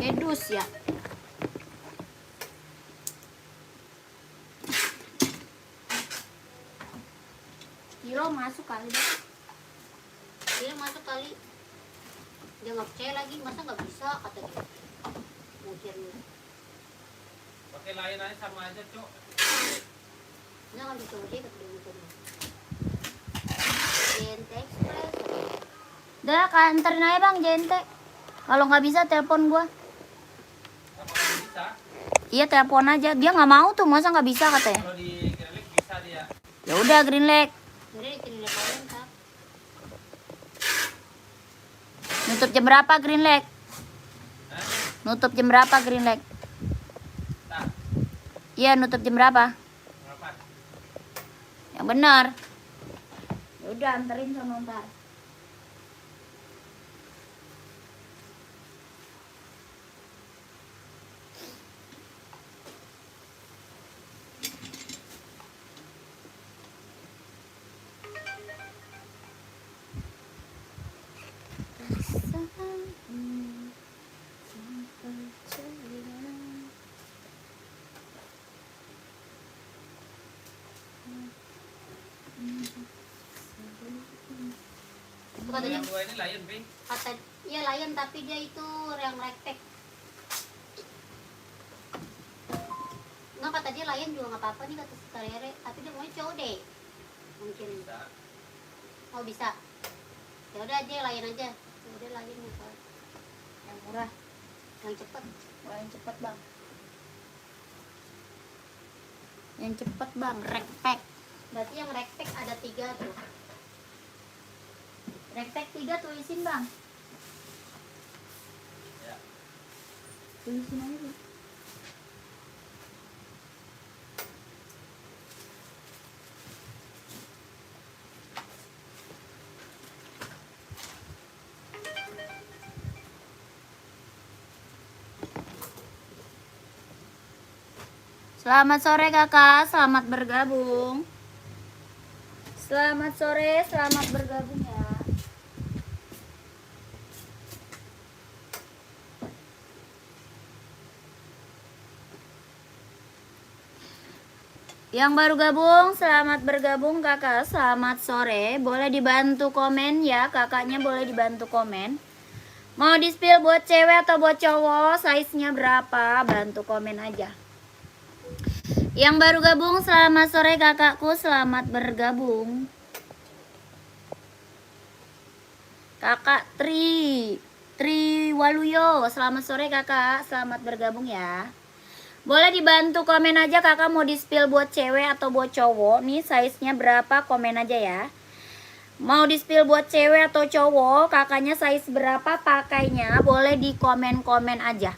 Medus ya. Kilo masuk kali deh. Kilo masuk kali. Dia nggak percaya lagi, masa nggak bisa kata dia. Mungkin. Pakai lain aja sama aja, Cok. Nggak kan bisa dia kata dia gitu. Jente Express. Udah, anterin aja bang Jente. Kalau nggak bisa telepon gua. Apa nggak bisa? Iya telepon aja. Dia nggak mau tuh, masa nggak bisa katanya. Kalau di Greenlight bisa dia. Ya udah Green Lake. Green Lake kalian kak. Nutup jam berapa Green Lake? Hah? Nutup jam berapa Green Lake? Nah, Iya nutup jam berapa? berapa? Yang benar. Ya udah anterin sono ntar. Katanya Yang dua ini Lion, Bing. kata iya Lion tapi dia itu yang rektek. Nggak kata dia Lion juga nggak apa-apa nih kata si Karere, tapi dia maunya cowok deh. Mungkin. Bisa. Oh bisa. Ya udah aja Lion aja. Ya udah Lion ya Pak. Yang murah, yang cepat. Yang cepat bang. Yang cepat bang, rektek. Berarti yang rektek ada 3 tuh. Rektek 3 tulisin bang. Ya. Tulisin aja tuh. Selamat sore kakak, selamat bergabung. Selamat sore, selamat bergabung ya. Yang baru gabung, selamat bergabung kakak, selamat sore. Boleh dibantu komen ya, kakaknya boleh dibantu komen. Mau di-spill buat cewek atau buat cowok, size-nya berapa, bantu komen aja. Yang baru gabung, selamat sore kakakku, selamat bergabung. Kakak Tri Waluyo, selamat sore kakak, selamat bergabung ya. Boleh dibantu komen aja kakak mau di-spill buat cewek atau buat cowok. Nih size-nya berapa, komen aja ya. Mau di-spill buat cewek atau cowok, kakaknya size berapa pakainya, boleh di komen-komen aja.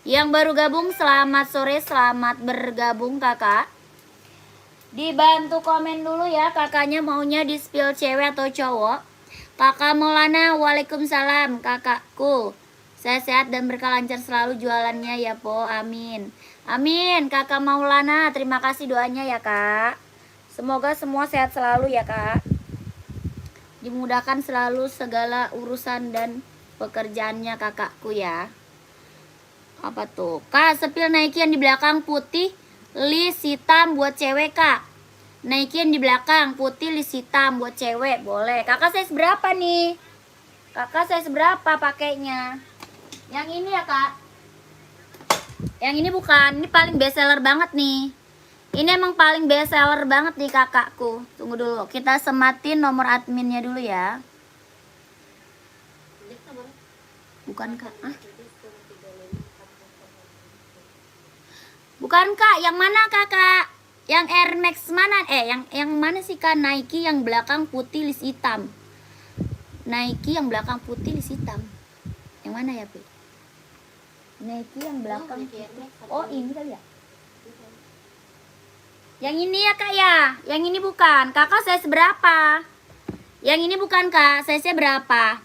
Yang baru gabung, selamat sore, selamat bergabung kakak. Dibantu komen dulu ya, kakaknya maunya di-spill cewek atau cowok. Kakak Maulana, waalaikumsalam kakakku. Sehat-sehat dan berkah lancar selalu jualannya ya po, amin. Amin, kakak Maulana, terima kasih doanya ya kak. Semoga semua sehat selalu ya kak. Dimudahkan selalu segala urusan dan pekerjaannya kakakku ya. Apa tuh? Kak, sepil Nike yang di belakang putih, list hitam buat cewek kak. Nike yang di belakang putih, list hitam buat cewek, boleh. Kakak size berapa nih? Kakak size berapa pakainya? Yang ini ya kak? Yang ini bukan, ini paling best seller banget nih. Ini emang paling best seller banget nih kakakku. Tunggu dulu, kita sematin nomor adminnya dulu ya. Bukan kak? Ah? Bukan kak, yang mana kakak? Yang Air Max mana? Yang mana sih kak? Nike yang belakang putih list hitam. Nike yang belakang putih list hitam. Yang mana ya, Pi? Nike yang belakang. Oh, ini kali ya? Yang ini ya, Kak ya? Yang ini bukan. Kakak size berapa? Yang ini bukan, Kak. Size-nya berapa?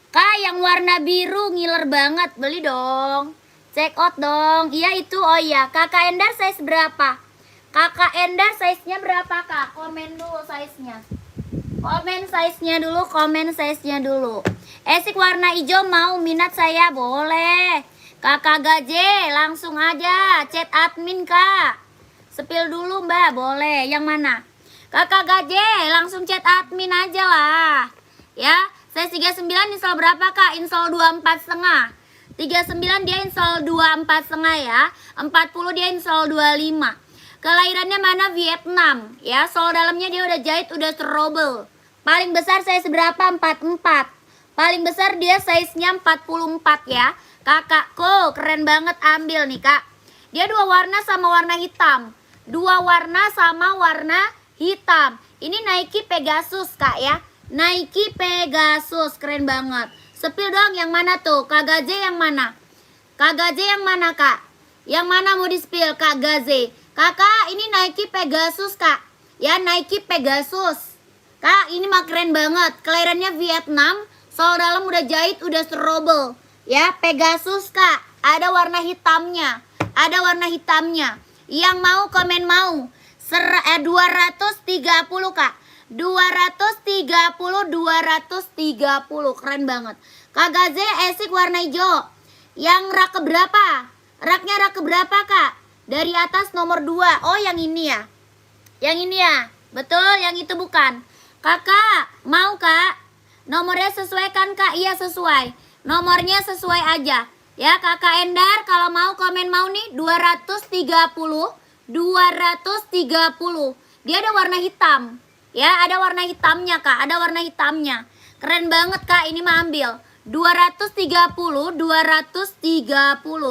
Kak, yang warna biru ngiler banget. Beli dong. Check out dong. Iya itu. Oh iya, Kakak Endar size berapa? Kakak Endar size-nya berapa, Kak? Komen dulu size-nya. Komen size-nya dulu, komen size-nya dulu. Esik warna hijau mau minat saya, boleh. Kakak Gaje, langsung aja chat admin kak. Spill dulu mbak, boleh. Yang mana? Kakak Gaje, langsung chat admin aja lah. Ya, saya 39 install berapa kak? Install 24 setengah. 39 dia install 24 setengah ya. 40 dia install 25. Kelahirannya mana? Vietnam. Ya, sol dalamnya dia udah jahit, udah trouble. Paling besar saya seberapa? 44. Paling besar dia size-nya 44 ya. Kakakku, keren banget, ambil nih kak. Dia dua warna sama warna hitam. Dua warna sama warna hitam. Ini Nike Pegasus kak ya. Nike Pegasus, keren banget. Spill dong, yang mana tuh? Kak Gaje yang mana? Kak Gaje yang mana kak? Yang mana mau di spill Kak Gaze? Kakak, ini Nike Pegasus kak. Ya, Nike Pegasus. Kak, ini mah keren banget. Kelahirannya Vietnam. Sol dalam udah jahit, udah trouble. Ya, Pegasus kak. Ada warna hitamnya. Ada warna hitamnya. Yang mau komen mau. 230 kak. 230. Keren banget. Kak Gaze, esik warna hijau. Yang rak keberapa? Raknya rak keberapa kak? Dari atas nomor 2. Oh yang ini ya. Yang ini ya. Betul, yang itu bukan. Kakak, mau kak? Nomornya sesuai kan kak? Iya sesuai. Nomornya sesuai aja. Ya kakak Endar, kalau mau komen mau nih 230. Dia ada warna hitam. Ya, ada warna hitamnya kak. Ada warna hitamnya. Keren banget kak, ini mah ambil. 230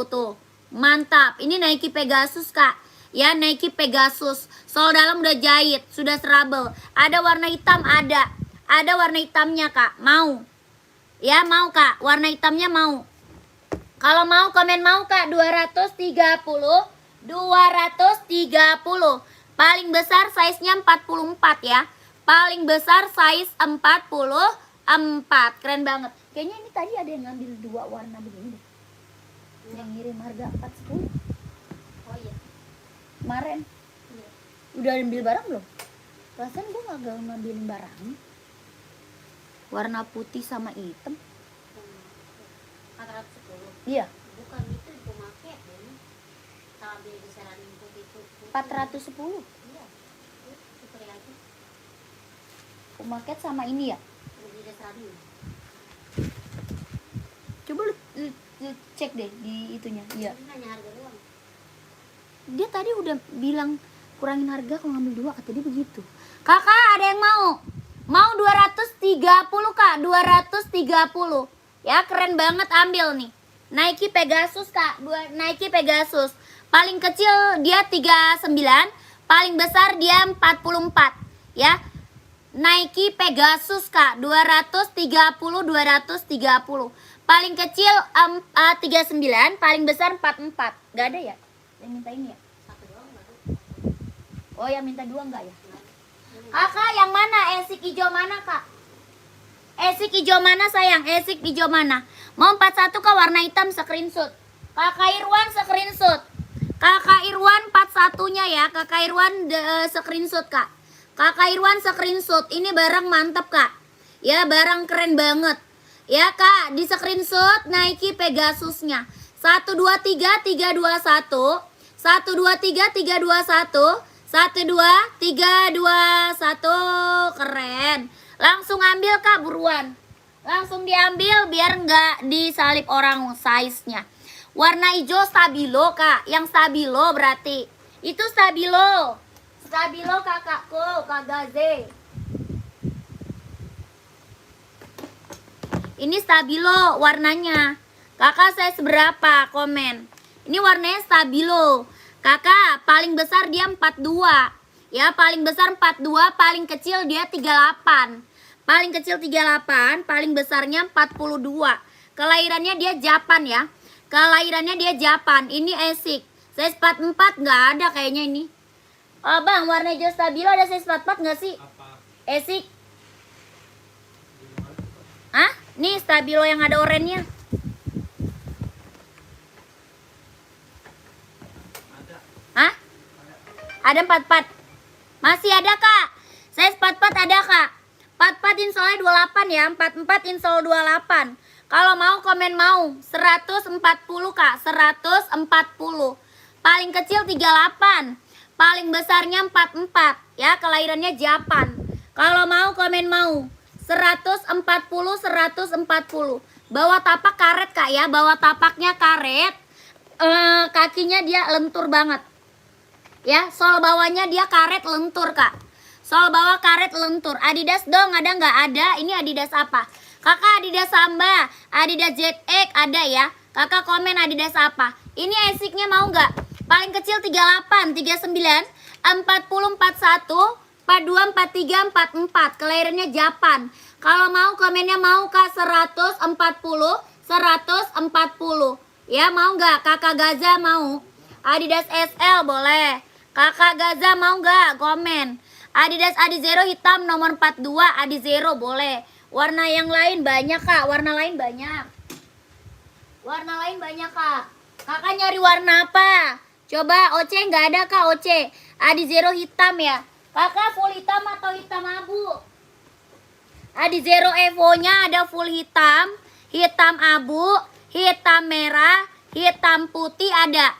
tuh. Mantap. Ini Nike Pegasus kak. Ya, Nike Pegasus. Sol dalam udah jahit, sudah trouble. Ada warna hitam, ada. Ada warna hitamnya kak. Mau? Ya, mau kak. Warna hitamnya mau. Kalau mau komen mau kak. 230. Paling besar size-nya 44 ya. Paling besar size 44. Keren banget. Kayaknya ini tadi ada yang ngambil dua warna begini deh. Yang ngirim harga 410. Oh iya. Kemarin. Iya. Udah ambil barang belum? Perasaan gue gak ngambilin barang. Warna putih sama hitam. 410. Iya. Bukan itu pemakai ini. Kalau beli di Seranin putih itu. 410. Iya. Itu aja. Pemaket sama ini ya. Beli di Seranin. Coba lu cek deh di itunya. Iya. Ini hanya harga doang. Dia tadi udah bilang kurangin harga kalau ngambil dua, kata dia begitu. Kakak ada yang mau? Mau 230 kak, 230. Ya keren banget, ambil nih. Nike Pegasus kak, Nike Pegasus. Paling kecil dia 39, paling besar dia 44. Ya. Nike Pegasus kak, 230. Paling kecil 39, paling besar 44. Gak ada ya? Yang minta ini ya? Satu doang baru. Oh yang minta dua enggak ya? Kakak yang mana? Esik hijau mana kak? Esik hijau mana sayang? Esik hijau mana? Mau 41 kak warna hitam, screenshot. Kakak Irwan screenshot. Kakak Irwan 41-nya ya. Kakak Irwan screenshot kak. Kakak Irwan screenshot. Ini barang mantap kak. Ya barang keren banget. Ya kak, di screenshot Nike Pegasusnya. 123 321. 123 321. 12321. Keren. Langsung ambil kak, buruan. Langsung diambil biar nggak disalip orang size-nya. Warna hijau stabilo kak. Yang stabilo berarti. Itu stabilo. Stabilo kakakku, Kak Gaze. Ini stabilo warnanya. Kakak saya seberapa? Komen. Ini warnanya stabilo. Kakak paling besar dia 42. Ya paling besar 42, paling kecil dia 38. Paling kecil 38, paling besarnya 42. Kelahirannya dia Japan ya. Kelahirannya dia Japan. Ini Esik. Size 44 nggak ada kayaknya ini. Oh bang, warna hijau stabilo ada size 44 nggak sih? Apa? Esik. Hah? Nih stabilo yang ada oranye. Ada. Hah? Ada 44. Masih ada kak. Size 44 ada kak. 44 insolnya 28 ya. 44 insol 28. Kalau mau komen mau. 140 Kak, 140. Paling kecil 38. Paling besarnya 44 ya, kelahirannya Japan. Kalau mau komen mau. 140 140. Bawa tapak karet Kak ya, bawa tapaknya karet. Kakinya dia lentur banget. Ya, sol bawahnya dia karet lentur Kak. Sol bawah karet lentur. Adidas dong, ada nggak? Ada. Ini Adidas apa? Kakak Adidas Samba, Adidas ZX ada ya. Kakak komen Adidas apa? Ini Asics-nya mau nggak? Paling kecil 38, 39, 40, 41, 42, 43, 44. Kelahirannya Japan. Kalau mau komennya mau Kak, 140, 140. Ya mau nggak? Kakak Gaza mau? Adidas SL boleh. Kakak Gaza mau nggak? Komen. Adidas Adizero hitam nomor 42, Adizero boleh. Warna yang lain banyak Kak, warna lain banyak. Warna lain banyak Kak. Kakak nyari warna apa? Coba OC nggak ada Kak, OC. Adizero hitam ya. Kakak full hitam atau hitam abu? Adizero Evo-nya ada full hitam, hitam abu, hitam merah, hitam putih ada.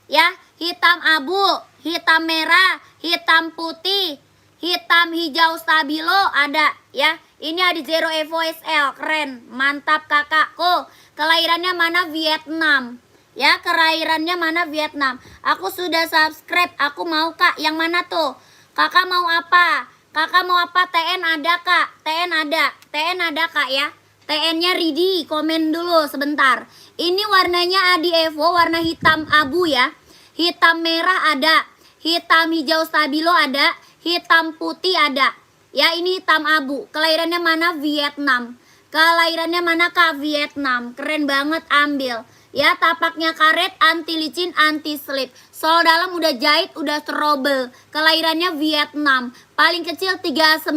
Ya, hitam abu, hitam merah, hitam putih, hitam hijau stabilo ada ya. Ini Adizero Evo SL, keren, mantap kakakku. Kelahirannya mana? Vietnam. Ya, kelahirannya mana? Vietnam. Aku sudah subscribe, aku mau Kak. Yang mana tuh? Kakak mau apa? Kakak mau apa? TN ada Kak, TN ada. TN ada Kak ya. TN-nya ready, komen dulu sebentar. Ini warnanya Adi Evo, warna hitam abu ya. Hitam merah ada, hitam hijau stabilo ada, hitam putih ada. Ya, ini hitam abu. Kelahirannya mana? Vietnam. Kelahirannya mana Kak? Vietnam. Keren banget, ambil. Ya, tapaknya karet, anti licin, anti slip. Sol dalam udah jahit, udah trouble. Kelahirannya Vietnam. Paling kecil 39.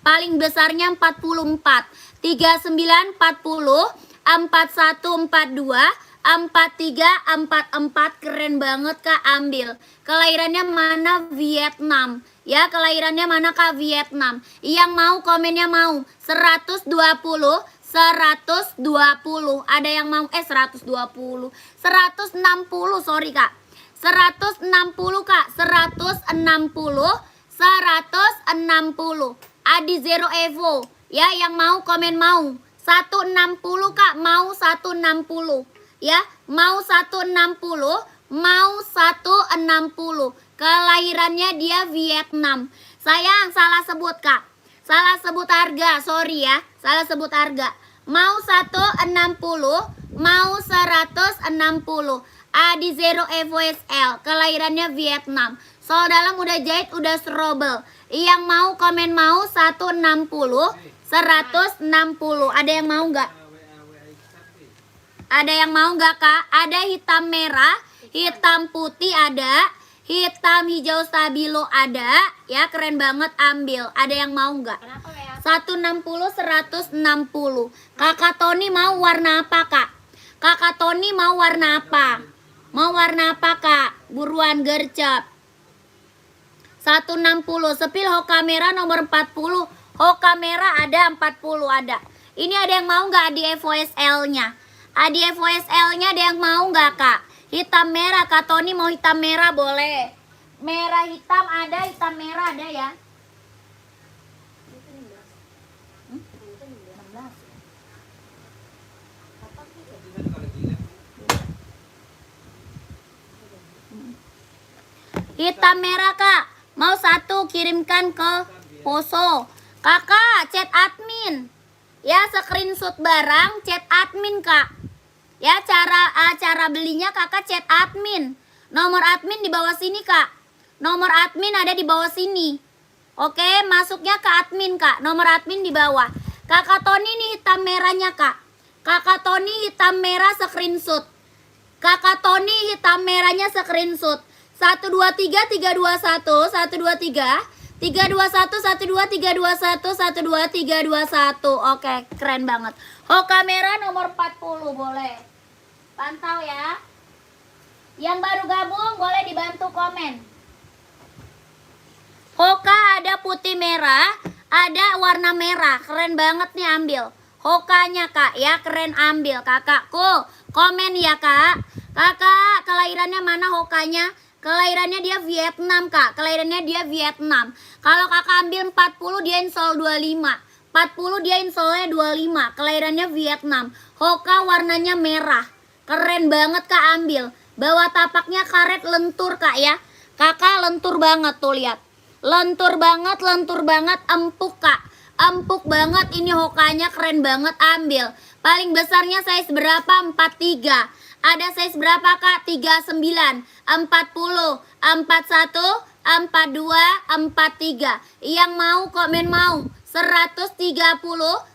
Paling besarnya 44. 39, 40, 41, 42, 43, 44. Keren banget Kak, ambil. Kelahirannya mana? Vietnam. Ya, kelahirannya mana Kak? Vietnam. Yang mau komennya mau. 120, 120. Ada yang mau 120. 160, sorry Kak. 160 Kak, 160, 160. Adizero Evo. Ya, yang mau komen mau. 160 Kak, mau 160. Ya, mau 160, mau 160. Kelahirannya dia Vietnam. Sayang, salah sebut Kak. Salah sebut harga, sorry ya. Salah sebut harga. Mau 160, mau 160. Adizero Evo SL. Kelahirannya Vietnam. Sol dalam udah jahit, udah strobel. Yang mau komen mau 160, 160. Ada yang mau nggak? Ada yang mau nggak Kak? Ada hitam merah, hitam putih ada, hitam hijau stabilo ada. Ya, keren banget, ambil. Ada yang mau nggak? Kenapa ya? 160, 160. Kakak Tony mau warna apa Kak? Kakak Tony mau warna apa? Mau warna apa Kak? Buruan gercep. 160. Sepil Hoka merah nomor 40. Hoka merah ada 40 ada. Ini ada yang mau nggak di Evo SL-nya? Adi Evo SL-nya ada yang mau nggak Kak? Hitam merah, Kak Tony mau hitam merah boleh. Merah hitam ada, hitam merah ada ya. Itu 16. Itu 16. Apa sih? Hitam merah Kak. Mau satu kirimkan ke Poso. Kakak chat admin. Ya, screenshot barang chat admin Kak. Ya, cara belinya Kakak chat admin. Nomor admin di bawah sini Kak. Nomor admin ada di bawah sini. Oke, masuknya ke admin Kak. Nomor admin di bawah. Kakak Tony nih hitam merahnya Kak. Kakak Tony hitam merah screenshot. Kakak Tony hitam merahnya screenshot. 123 321 123 321 12 321 12 321. Oke, keren banget. Hoka merah nomor 40 boleh. Pantau ya. Yang baru gabung boleh dibantu komen. Hoka ada putih merah, ada warna merah. Keren banget nih, ambil. Hokanya kak ya, keren, ambil kakakku. Komen ya kak. Kakak kelahirannya mana Hokanya? Kelahirannya dia Vietnam kak. Kelahirannya dia Vietnam. Kalau kakak ambil 40 dia insol 25. 40 dia insolnya 25. Kelahirannya Vietnam. Hoka warnanya merah. Keren banget kak, ambil. Bawah tapaknya karet lentur kak ya. Kakak lentur banget tuh, lihat. Lentur banget, empuk kak. Empuk banget, ini Hokanya keren banget, ambil. Paling besarnya size berapa? 43. Ada size berapa kak? 39, 40, 41, 42, 43. Yang mau komen mau 130,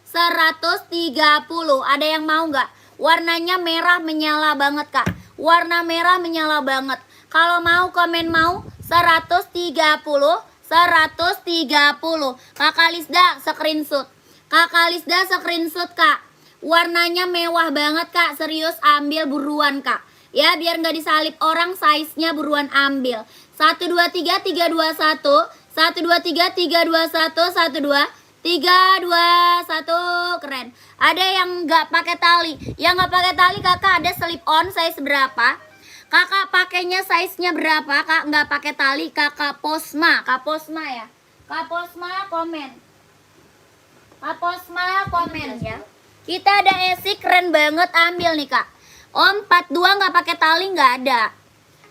130. Ada yang mau nggak? Warnanya merah menyala banget kak. Warna merah menyala banget. Kalau mau komen mau 130, 130. Kakak Lisda screenshot. Kakak Lisda screenshot kak. Warnanya mewah banget kak. Serius, ambil buruan kak. Ya biar nggak disalip orang, size-nya buruan ambil. 1, 2, 3, 3, 2, 1. 1, 2, 3, 3, 2, 1. 1, 2, 3, 2, 1. Keren. Ada yang nggak pakai tali. Yang nggak pakai tali kakak ada slip on size berapa? Kakak pakainya size-nya berapa? Kak nggak pakai tali. Kakak Posma. Kak Posma ya. Kak Posma komen. Kak Posma komen ya. Kita ada Esi keren banget, ambil nih kak. Om 42 nggak pakai tali, nggak ada.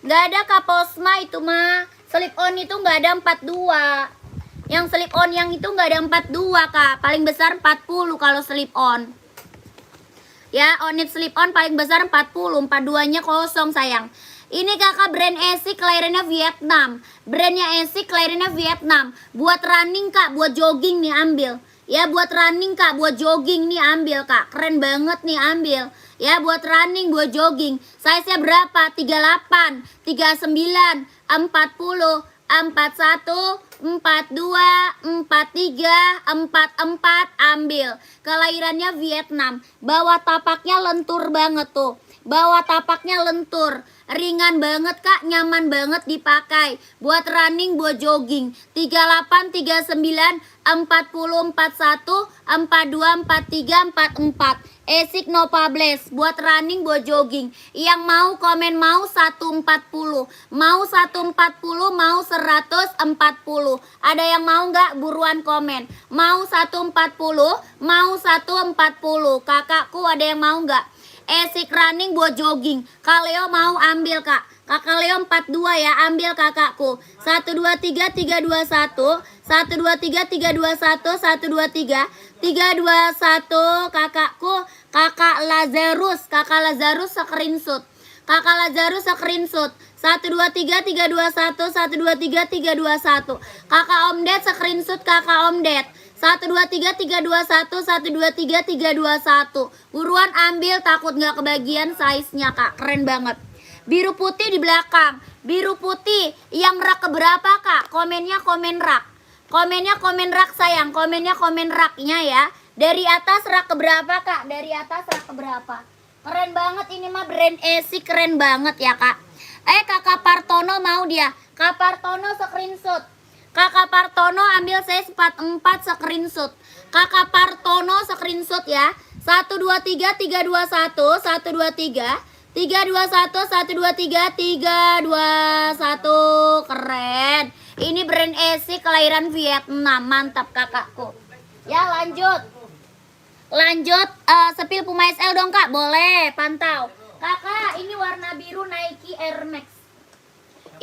Nggak ada Kak Posma itu mah. Slip on itu nggak ada 42. Yang slip on yang itu nggak ada 42 kak. Paling besar 40 kalau slip on. Ya, onit slip on paling besar 40. 42-nya kosong sayang. Ini kakak brand Esi, kelahirannya Vietnam. Brandnya Esi, kelahirannya Vietnam. Buat running kak, buat jogging nih ambil. Ya buat running kak, buat jogging nih ambil kak. Keren banget nih, ambil. Ya buat running, buat jogging. Size-nya berapa? 38, 39, 40, 41, 42, 43, 44, ambil. Kelahirannya Vietnam. Bawah tapaknya lentur banget tuh. Bawah tapaknya lentur. Ringan banget kak, nyaman banget dipakai. Buat running, buat jogging. 38, 39, 40, 41, 42, 43, 44. Esik no publish. Buat running, buat jogging. Yang mau komen mau 140. Mau 140, mau 140. Ada yang mau nggak? Buruan komen. Mau 140, mau 140. Kakakku ada yang mau nggak? Esik running buat jogging. Kak Leo mau ambil kak. Kakak Leo 42 ya, ambil kakakku. 1, 2, 3, 3, 2, 1. 1, 2, 3, 3, 2, 1. 1, 2, 3, 3, 2, 1. Kakakku, kakak Lazarus. Kakak Lazarus screenshot. Kakak Lazarus screenshot. 1, 2, 3, 3, 2, 1. 1, 2, 3, 3, 2, 1. Kakak Omdet screenshot, kakak Omdet. 1, 2, 3, 3, 2, 1. 1, 2, 3, 3, 2, 1. Buruan ambil, takut nggak kebagian size-nya kak. Keren banget. Biru putih di belakang. Biru putih yang rak keberapa kak? Komennya komen rak. Komennya komen rak sayang. Komennya komen raknya ya. Dari atas rak keberapa kak? Dari atas rak keberapa? Keren banget ini mah brand Esi, keren banget ya kak. Kakak Partono mau dia. Kak Partono screenshot. Kakak Partono ambil size 44 screenshot. Kakak Partono screenshot ya. 1, 2, 3, 3, 2, 1. 1, 2, 3, 3, 2, 1. 1, 2, 3, 3, 2, 1. Keren. Ini brand Esi, kelahiran Vietnam. Mantap kakakku. Ya lanjut. Lanjut, sepil Puma SL dong kak. Boleh, pantau. Kakak, ini warna biru Nike Air Max.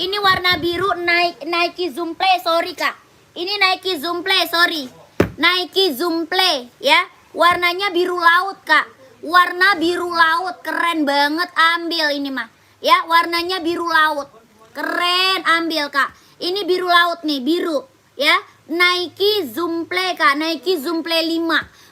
Ini warna biru Nike Zoom Play, sorry kak. Ini Nike Zoom Play, sorry. Nike Zoom Play ya. Warnanya biru laut kak. Warna biru laut, keren banget, ambil ini mah. Ya, warnanya biru laut. Keren, ambil kak. Ini biru laut nih, biru ya. Nike Zoom Play kak, Nike Zoom Play 5.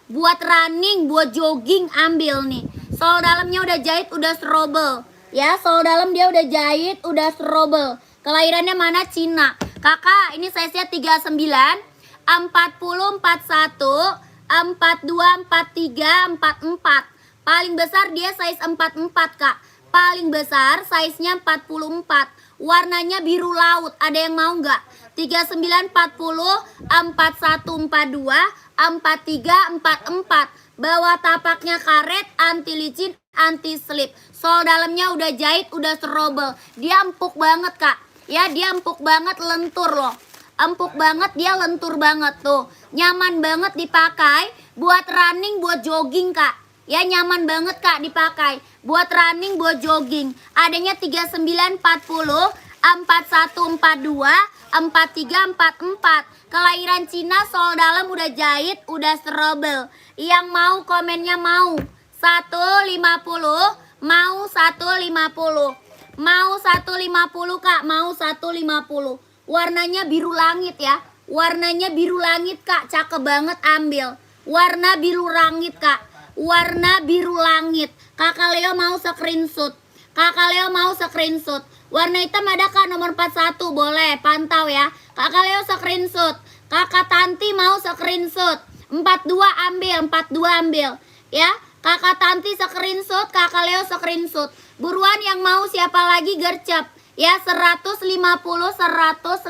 Buat running, buat jogging, ambil nih. Sol dalamnya udah jahit, udah strobel. Ya, sol dalam dia udah jahit, udah strobel. Kelahirannya mana? Cina. Kakak, ini size-nya 39, 40, 41, 42, 43, 44. Paling besar dia size 44 kak. Paling besar size-nya 44. Warnanya biru laut. Ada yang mau nggak? 39, 40, 41, 42, 43, 44. bawah tapaknya karet, anti licin, anti slip. Sol dalamnya udah jahit, udah serobel. Dia empuk banget kak. Ya dia empuk banget, lentur loh. Empuk banget, dia lentur banget tuh. Nyaman banget dipakai buat running, buat jogging kak. Ya nyaman banget kak dipakai buat running, buat jogging. Adanya 3940, 4142, 4344. Kelahiran Cina, sol dalam udah jahit, udah serobel. Yang mau komennya mau 150, mau 150. Mau 150 kak, mau 150. Warnanya biru langit ya. Warnanya biru langit kak, cakep banget ambil. Warna biru langit kak. Warna biru langit. Kakak Leo mau screenshot. Kakak Leo mau screenshot. Warna hitam ada kak nomor 41, boleh pantau ya. Kakak Leo screenshot. Kakak Tanti mau screenshot. 42 ambil, 42 ambil. Ya, Kakak Tanti screenshot, Kakak Leo screenshot. Buruan yang mau siapa lagi gercep. Ya 150, 150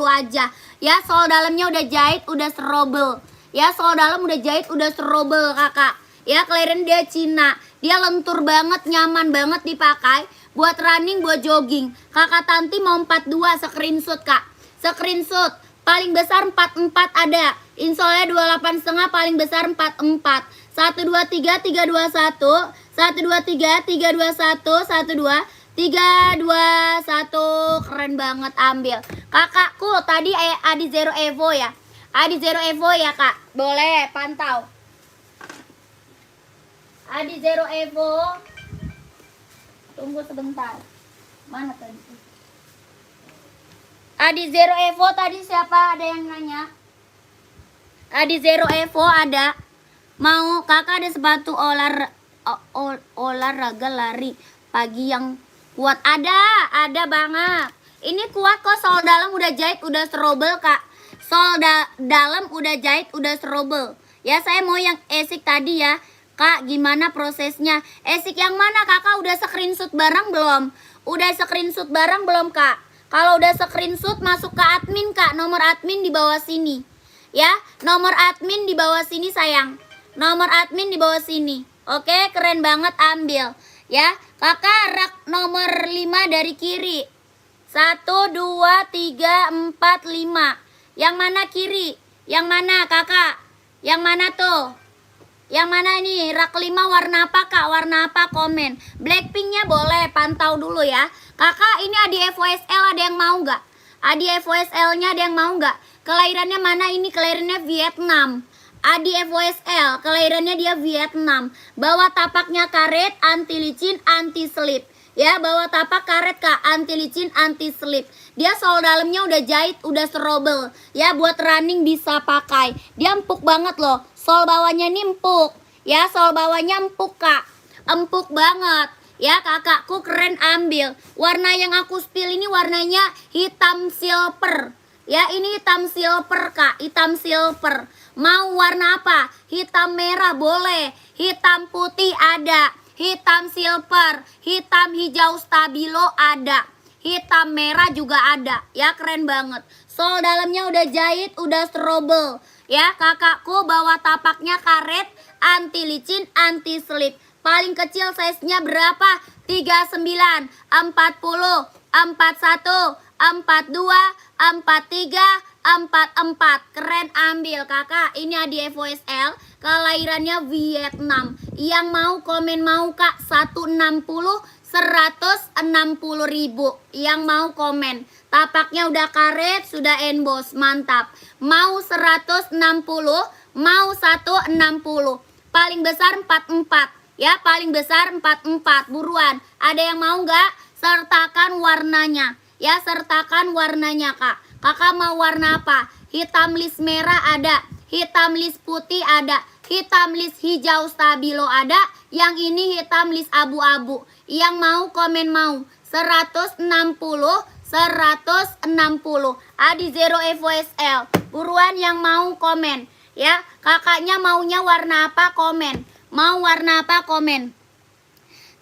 aja. Ya sol dalamnya udah jahit, udah serobel. Ya sol dalam udah jahit, udah serobel kakak. Ya kelahiran dia Cina. Dia lentur banget, nyaman banget dipakai buat running, buat jogging. Kakak Tanti mau 42, screenshot kak. Screenshot. Paling besar 44 ada. Insolnya 28,5, paling besar 44. 123 321, 123 321, 12 321. Keren banget ambil. Kakakku tadi Adi Zero Evo ya. Adi Zero Evo ya kak. Boleh pantau. Adi Zero Evo. Tunggu sebentar. Mana tadi? Adi Zero Evo tadi siapa? Ada yang nanya? Adi Zero Evo ada. Mau kakak ada sepatu olahraga lari pagi yang kuat? Ada banget. Ini kuat kok, sol dalam udah jahit, udah serobel kak. Sol dalam udah jahit, udah serobel. Ya saya mau yang esik tadi ya. Kak gimana prosesnya? Esik yang mana kakak? Udah screenshot barang belum? Udah screenshot barang belum kak? Kalau udah screenshot masuk ke admin kak. Nomor admin di bawah sini. Ya nomor admin di bawah sini sayang. Nomor admin di bawah sini. Oke keren banget ambil. Ya kakak rak nomor 5 dari kiri. 1, 2, 3, 4, 5. Yang mana kiri? Yang mana kakak? Yang mana tuh? Yang mana nih? Rak 5 warna apa kak? Warna apa? Komen. Blackpinknya boleh pantau dulu ya. Kakak ini Adi FOSL ada yang mau nggak? Adi FOSL-nya ada yang mau nggak? Kelahirannya mana ini? Kelahirannya Vietnam. Adi FOSL, kelahirannya dia Vietnam. Bawah tapaknya karet, anti licin, anti slip. Ya, bawah tapak karet kak, anti licin, anti slip. Dia sol dalamnya udah jahit, udah serobel. Ya, buat running bisa pakai. Dia empuk banget loh. Sol bawahnya ini empuk. Ya, sol bawahnya empuk kak. Empuk banget. Ya, kakakku keren ambil. Warna yang aku spill ini warnanya hitam silver. Ya, ini hitam silver kak. Hitam silver. Mau warna apa? Hitam merah boleh. Hitam putih ada. Hitam silver. Hitam hijau stabilo ada. Hitam merah juga ada. Ya, keren banget. Sol dalamnya udah jahit, udah serobel. Ya, kakakku bawah tapaknya karet, anti licin, anti slip. Paling kecil size-nya berapa? 39, 40, 41, 42, 43, 44. Keren ambil kakak. Ini Adi FOSL. Kelahirannya Vietnam. Yang mau komen mau kak 160, 160 ribu. Yang mau komen. Tapaknya udah karet, sudah emboss, mantap. Mau 160, mau 160. Paling besar 44. Ya, paling besar 44. Buruan. Ada yang mau nggak? Sertakan warnanya. Ya, sertakan warnanya kak. Kakak mau warna apa? Hitam list merah ada. Hitam list putih ada. Hitam list hijau stabilo ada. Yang ini hitam list abu-abu. Yang mau komen mau. 160, 160. Adi Zero FOSL. Buruan yang mau komen. Ya, kakaknya maunya warna apa? Komen. Mau warna apa? Komen.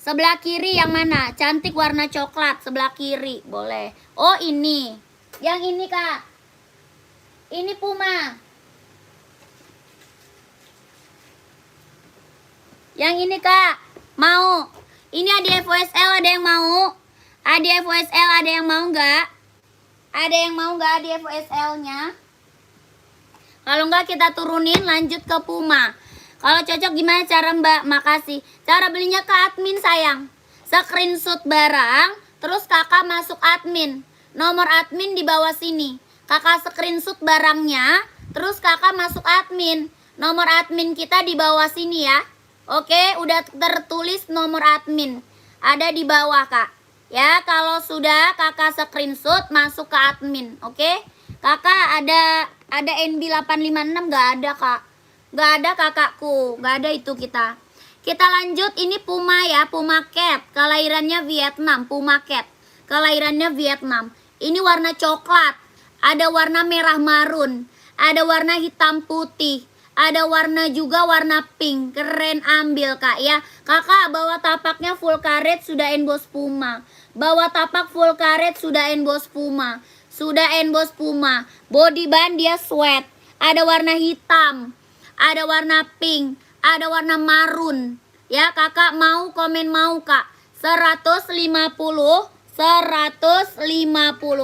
Sebelah kiri yang mana? Cantik warna coklat. Sebelah kiri. Boleh. Oh ini. Yang ini kak. Ini Puma. Yang ini kak, mau. Ini ada FOSL, ada yang mau? Ada FOSL, ada yang mau nggak? Ada yang mau nggak ada FOSL-nya? Kalau nggak kita turunin lanjut ke Puma. Kalau cocok gimana cara mbak? Makasih. Cara belinya ke admin sayang. Screenshot barang, terus kakak masuk admin. Nomor admin di bawah sini. Kakak screenshot barangnya, terus kakak masuk admin. Nomor admin kita di bawah sini ya. Oke, udah tertulis nomor admin. Ada di bawah kak. Ya, kalau sudah kakak screenshot masuk ke admin. Oke. Kakak ada NB856 nggak ada kak. Nggak ada kakakku. Nggak ada itu kita. Kita lanjut, ini Puma ya, Puma Cat. Kelahirannya Vietnam, Puma Cat. Kelahirannya Vietnam. Ini warna coklat. Ada warna merah marun. Ada warna hitam putih. Ada warna juga warna pink. Keren, ambil kak ya. Kakak bawa tapaknya full karet sudah emboss Puma. Bawa tapak full karet sudah emboss Puma. Sudah emboss Puma. Body band dia sweat. Ada warna hitam. Ada warna pink. Ada warna marun. Ya, kakak mau komen mau kak. 150.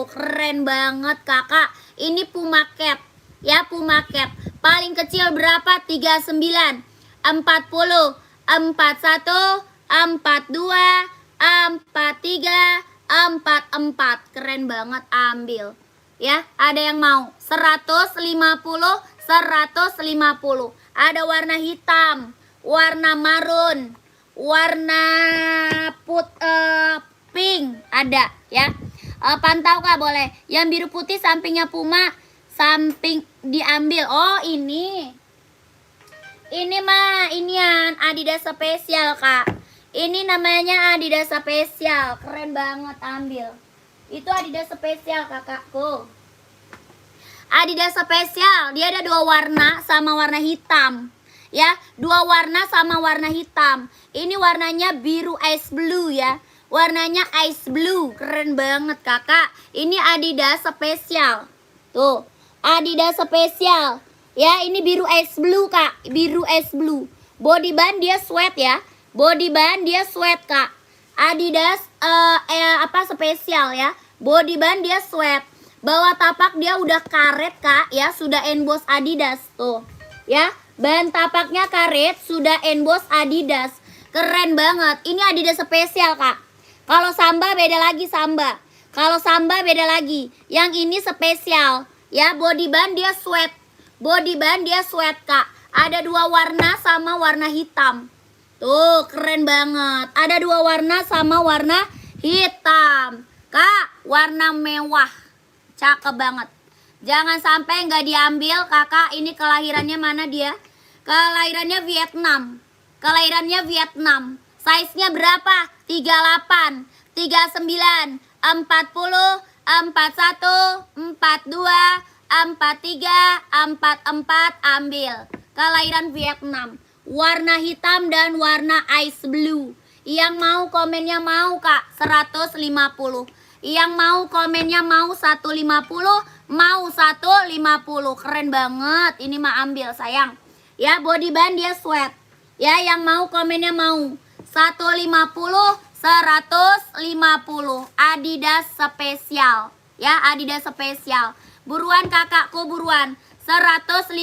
Keren banget kakak. Ini Puma Cat. Ya, Puma Cat. Paling kecil berapa? 39, 40, 41, 42, 43, 44. Keren banget, ambil. Ya, ada yang mau? 150. Ada warna hitam, warna marun, warna pink ada ya. Pantau kak boleh. Yang biru putih sampingnya Puma, samping diambil. Oh ini mah inian Adidas spesial kak. Ini namanya Adidas spesial. Keren banget, ambil. Itu Adidas spesial kakakku. Adidas spesial, dia ada 2 warna sama warna hitam. Ya, 2 warna sama warna hitam. Ini warnanya biru ice blue ya. Warnanya ice blue, keren banget kakak. Ini Adidas spesial. Tuh, Adidas spesial. Ya, ini biru ice blue kak, biru ice blue. Body band dia sweat ya. Body band dia sweat kak. Adidas spesial ya. Body band dia sweat. Bawah tapak dia udah karet kak ya, sudah emboss Adidas tuh. Ya, bahan tapaknya karet, sudah emboss Adidas. Keren banget. Ini Adidas spesial kak. Kalau Samba beda lagi Samba. Kalau Samba beda lagi. Yang ini spesial. Ya, body band dia sweat. Body band dia sweat kak. Ada 2 warna sama warna hitam. Tuh, keren banget. Ada 2 warna sama warna hitam. Kak, warna mewah. Cakep banget. Jangan sampai nggak diambil kakak. Ini kelahirannya mana dia? Kelahirannya Vietnam. Kelahirannya Vietnam. Size-nya berapa? 38, 39, 40, 41, 42, 43, 44. Ambil. Kelahiran Vietnam. Warna hitam dan warna ice blue. Yang mau komennya mau kak 150. Yang mau komennya mau 150, mau 150. Keren banget. Ini mah ambil sayang. Ya, body band dia sweat. Ya, yang mau komennya mau 150, 150. Adidas spesial. Ya, Adidas spesial. Buruan kakakku, buruan. 150,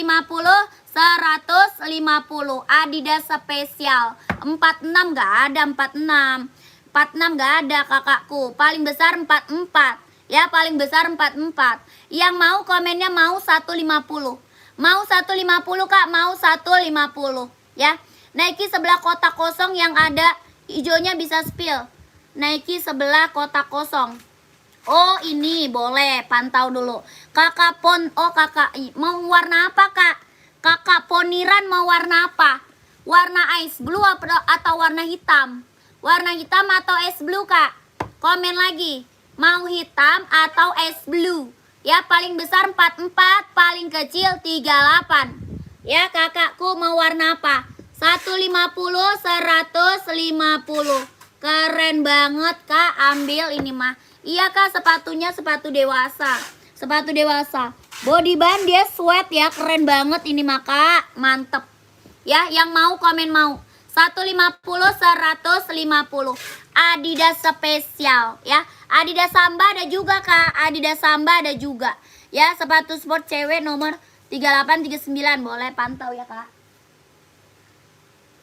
150. Adidas spesial. 46 nggak ada, 46. 46 nggak ada kakakku. Paling besar 44. Ya, paling besar 44. Yang mau komennya mau 150. Mau 150 kak, mau 150. Ya, Nike sebelah kotak kosong yang ada hijaunya bisa spill. Nike sebelah kotak kosong. Oh ini boleh, pantau dulu. Kakak kakak mau warna apa kak? Kakak Poniran mau warna apa? Warna ice blue atau warna hitam? Warna hitam atau ice blue kak? Komen lagi. Mau hitam atau ice blue? Ya, paling besar 44, paling kecil 38. Ya, kakakku mau warna apa? 150, 150. Keren banget kak, ambil ini mah. Iya kak, sepatunya sepatu dewasa. Sepatu dewasa. Body band dia sweat ya, keren banget ini mah kak. Mantep. Ya, yang mau komen mau. 150, 150. Adidas spesial ya. Adidas Samba ada juga Kak. Adidas Samba ada juga. Ya, sepatu sport cewek nomor 38 39 boleh pantau ya Kak.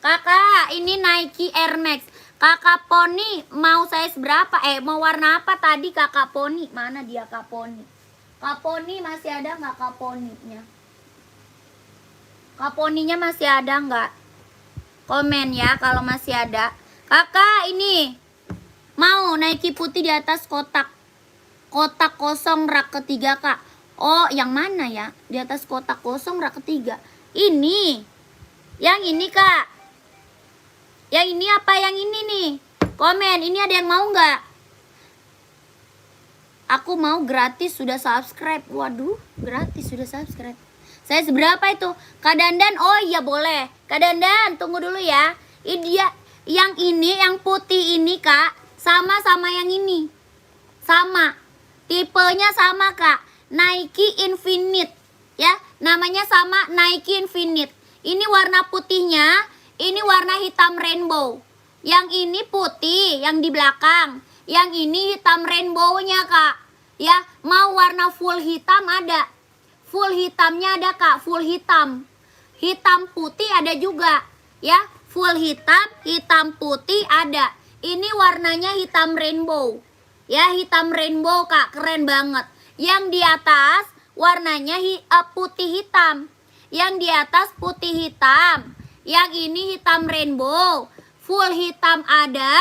Kakak, ini Nike Air Max. Kakak Poni mau size berapa? Mau warna apa tadi Kakak Poni? Mana dia Kak Poni? Kak Poni masih ada nggak Kak Poninya? Kak Poninya masih ada nggak? Komen ya kalau masih ada. Kakak ini mau Nike putih di atas kotak. Kotak kosong rak ketiga Kak. Oh yang mana ya? Di atas kotak kosong rak ketiga. Ini. Yang ini Kak. Yang ini apa yang ini nih? Komen, ini ada yang mau nggak? Aku mau gratis sudah subscribe. Waduh, gratis sudah subscribe. Saya seberapa itu? Kak Dandan, oh iya boleh. Kak Dandan, tunggu dulu ya. Ini dia, yang ini, yang putih ini Kak, sama yang ini. Sama. Tipenya sama Kak. Nike Infinite. Ya, namanya sama Nike Infinite. Ini warna putihnya. Ini warna hitam rainbow. Yang ini putih, yang di belakang. Yang ini hitam rainbow-nya Kak. Ya, mau warna full hitam ada. Full hitamnya ada Kak, full hitam. Hitam putih ada juga. Ya, full hitam, hitam putih ada. Ini warnanya hitam rainbow. Ya, hitam rainbow Kak, keren banget. Yang di atas warnanya putih hitam. Yang di atas putih hitam. Yang ini hitam rainbow, full hitam ada,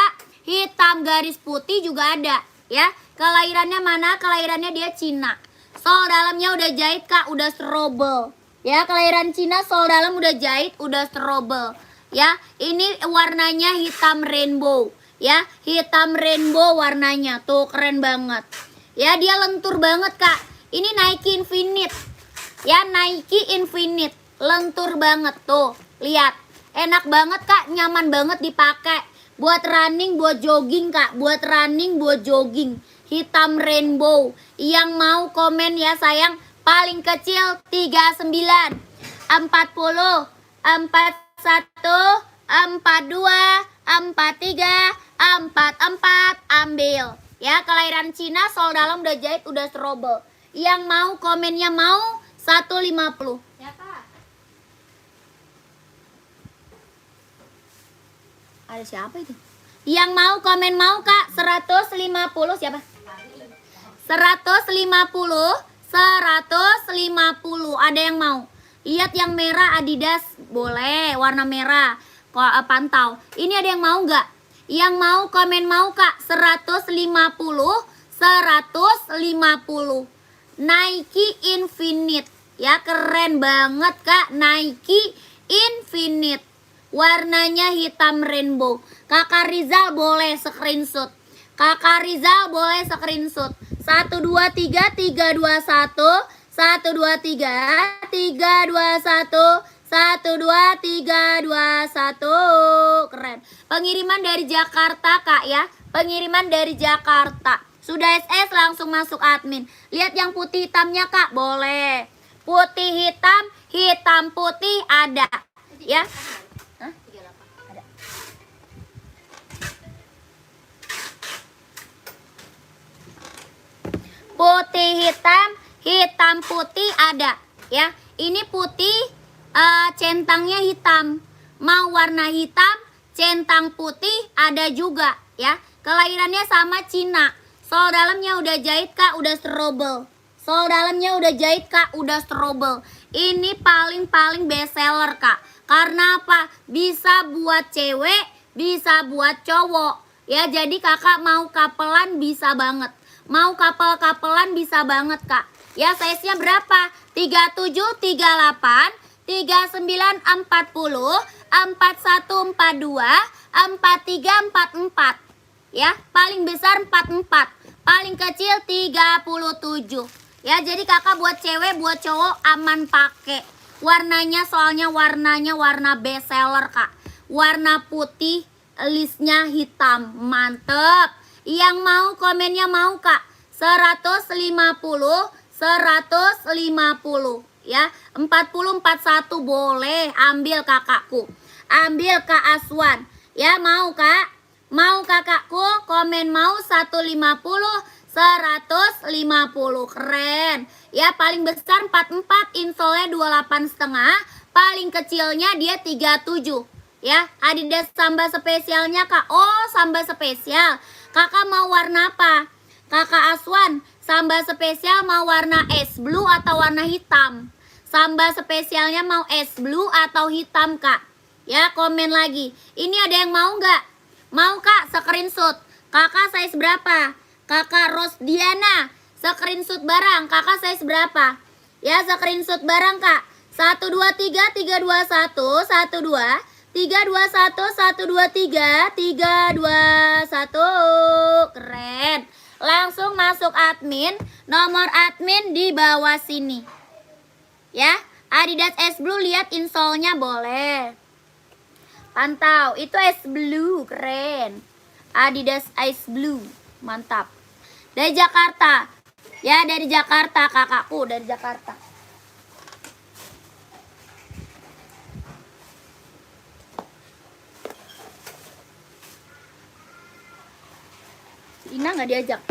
hitam garis putih juga ada, ya. Kelahirannya mana? Kelahirannya dia Cina. Sol dalamnya udah jahit Kak, udah strobel. Ya, kelahiran Cina, sol dalam udah jahit, udah strobel. Ya, ini warnanya hitam rainbow, ya. Hitam rainbow warnanya, tuh keren banget. Ya, dia lentur banget Kak. Ini Nike Infinite. Ya, Nike Infinite, lentur banget tuh. Lihat, enak banget Kak, nyaman banget dipakai. Buat running, buat jogging Kak, buat running, buat jogging. Hitam rainbow. Yang mau komen ya sayang, paling kecil 39, 40, 41, 42, 43, 44, ambil. Ya, kelahiran Cina, sol dalam udah jahit, udah strobel. Yang mau komennya mau 150. Ya Kak. Ada siapa itu? Yang mau komen mau Kak 150 siapa? 150, 150. Ada yang mau? Lihat yang merah Adidas boleh, warna merah. Pantau. Ini ada yang mau nggak? Yang mau komen mau Kak 150, 150. Nike Infinite. Ya keren banget Kak, Nike Infinite. Warnanya hitam rainbow. Kakak Rizal boleh screenshot. Kakak Rizal boleh screenshot. 1 2 3 3 2 1 1 2 3 3 2 1 1 2 3 2 1. Keren. Pengiriman dari Jakarta Kak ya. Pengiriman dari Jakarta. Sudah SS langsung masuk admin. Lihat yang putih hitamnya Kak, boleh. Putih hitam, hitam putih ada. Ya. Putih hitam, hitam putih ada ya. Ini putih, centangnya hitam. Mau warna hitam, centang putih ada juga ya. Kelahirannya sama Cina. Sol dalamnya udah jahit Kak, udah strobel. Sol dalamnya udah jahit Kak, udah strobel. Ini paling best seller Kak. Karena apa? Bisa buat cewek, bisa buat cowok. Ya, jadi Kakak mau kapelan bisa banget. Mau kapel-kapelan bisa banget Kak. Ya, size-nya berapa? 37, 38, 39, 40, 41, 42, 43, 44. Ya, paling besar 44. Paling kecil 37. Ya, jadi Kakak buat cewek, buat cowok aman pakai. Warnanya soalnya warnanya warna best seller Kak. Warna putih, listnya hitam. Mantep. Yang mau komennya mau Kak 150, 150 ya. 40, 41 boleh ambil kakakku. ambil Kak Aswan. Ya, mau Kak? Mau kakakku? Komen mau 150, 150. Keren. Ya, paling besar 44, insolnya 28 setengah. Paling kecilnya dia 37. Ya, Adidas Samba spesialnya Kak. Oh, Samba spesial. Kakak mau warna apa? Kakak Aswan, Samba spesial mau warna es blue atau warna hitam? Samba spesialnya mau es blue atau hitam Kak? Ya, komen lagi. Ini ada yang mau nggak? Mau Kak, screenshot. Kakak size berapa? Kakak Rosdiana, screenshot barang. Kakak size berapa? Ya, screenshot barang Kak. 123 321 12 321 123 321. Keren. Langsung masuk admin. Nomor admin di bawah sini. Ya, Adidas S Blue, lihat insolnya boleh. Pantau, itu S Blue, keren. Adidas Ice Blue, mantap. Dari Jakarta. Ya, dari Jakarta kakakku, dari Jakarta. Ina nggak diajak.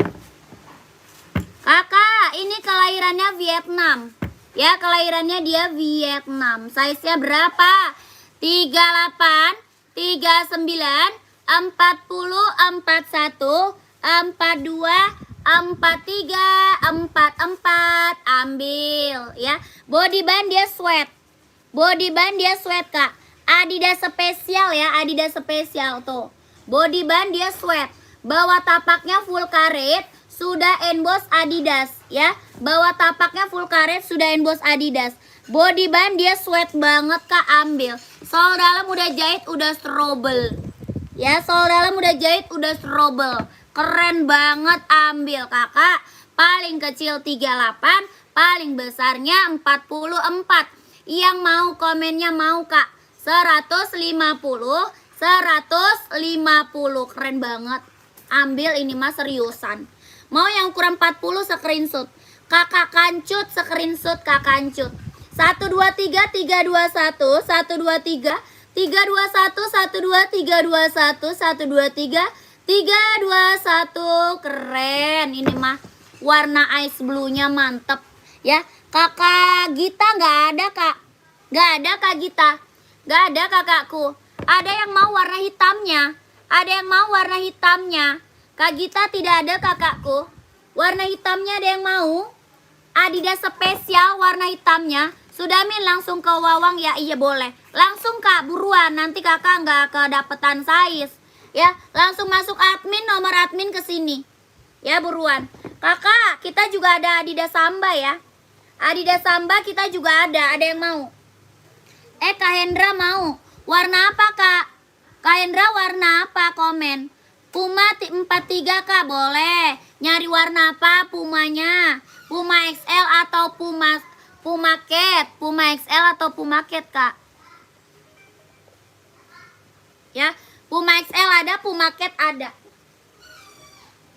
Kakak, ini kelahirannya Vietnam. Ya, kelahirannya dia Vietnam. Size-nya berapa? 38, 39, 40, 41, 42, 43, 44. Ambil ya. Body band dia sweat. Body band dia sweat Kak. Adidas spesial ya, Adidas spesial tuh. Body band dia sweat. Bawah tapaknya full karet, sudah emboss Adidas ya. Bawah tapaknya full karet, sudah emboss Adidas. Body band dia sweat banget Kak, ambil. Sol dalam udah jahit, udah strobel. Ya, sol dalam udah jahit, udah strobel. Keren banget, ambil Kakak. Paling kecil 38, paling besarnya 44. Yang mau komennya mau Kak. 150, 150. Keren banget. Ambil ini mah seriusan. Mau yang ukuran 40 screenshot. Kakak Kancut screenshot Kak Kancut. 123 321 123 321 123 321 123 321. Keren. Ini mah warna ice blue-nya mantep ya. Kakak Gita nggak ada Kak. Nggak ada Kak Gita. Nggak ada kakakku. Ada yang mau warna hitamnya. Ada yang mau warna hitamnya. Kak Gita tidak ada kakakku. Warna hitamnya ada yang mau? Adidas spesial warna hitamnya. Sudah Min, langsung ke Wawang ya. Iya boleh. Langsung Kak, buruan. Nanti kakak nggak kedapetan size. Ya, langsung masuk admin, nomor admin ke sini. Ya, buruan. Kakak, kita juga ada Adidas Samba ya. Adidas Samba kita juga ada. Ada yang mau? Kak Hendra mau. Warna apa Kak? Kak Hendra warna apa? Komen. Puma 43 Kak, boleh. Nyari warna apa Pumanya? Puma XL atau Puma Cat? Puma XL atau Puma Cat Kak? Ya, Puma XL ada, Puma Cat ada.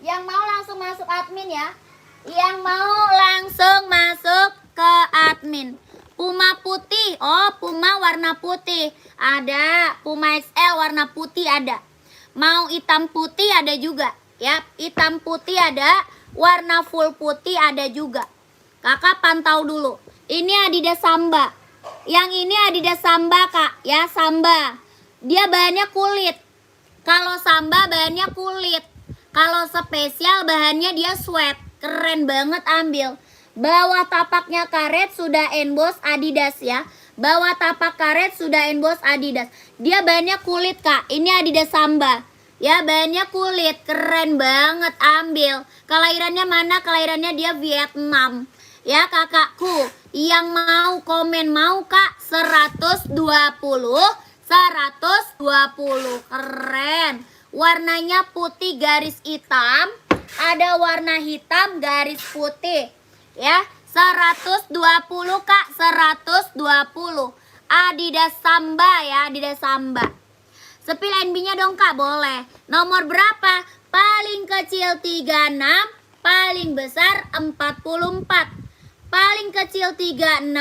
Yang mau langsung masuk admin ya. Yang mau langsung masuk ke admin. Puma putih, oh Puma warna putih ada. Puma XL warna putih ada. Mau hitam putih ada juga ya. Hitam putih ada, warna full putih ada juga. Kakak pantau dulu. Ini Adidas Samba. Yang ini Adidas Samba Kak ya, Samba. Dia bahannya kulit. Kalau Samba bahannya kulit. Kalau spesial bahannya dia sweat. Keren banget, ambil. Bawah tapaknya karet sudah emboss Adidas ya. Bawah tapak karet sudah emboss Adidas. Dia bahannya kulit Kak. Ini Adidas Samba. Ya, bahannya kulit. Keren banget, ambil. Kelahirannya mana? Kelahirannya dia Vietnam. Ya kakakku. Yang mau komen mau Kak. 120. 120. Keren. Warnanya putih garis hitam. Ada warna hitam garis putih. Ya, 120 Kak, 120. Adidas Samba ya, Adidas Samba. Sepil NB-nya dong Kak, boleh. Nomor berapa? Paling kecil 36, paling besar 44. Paling kecil 36,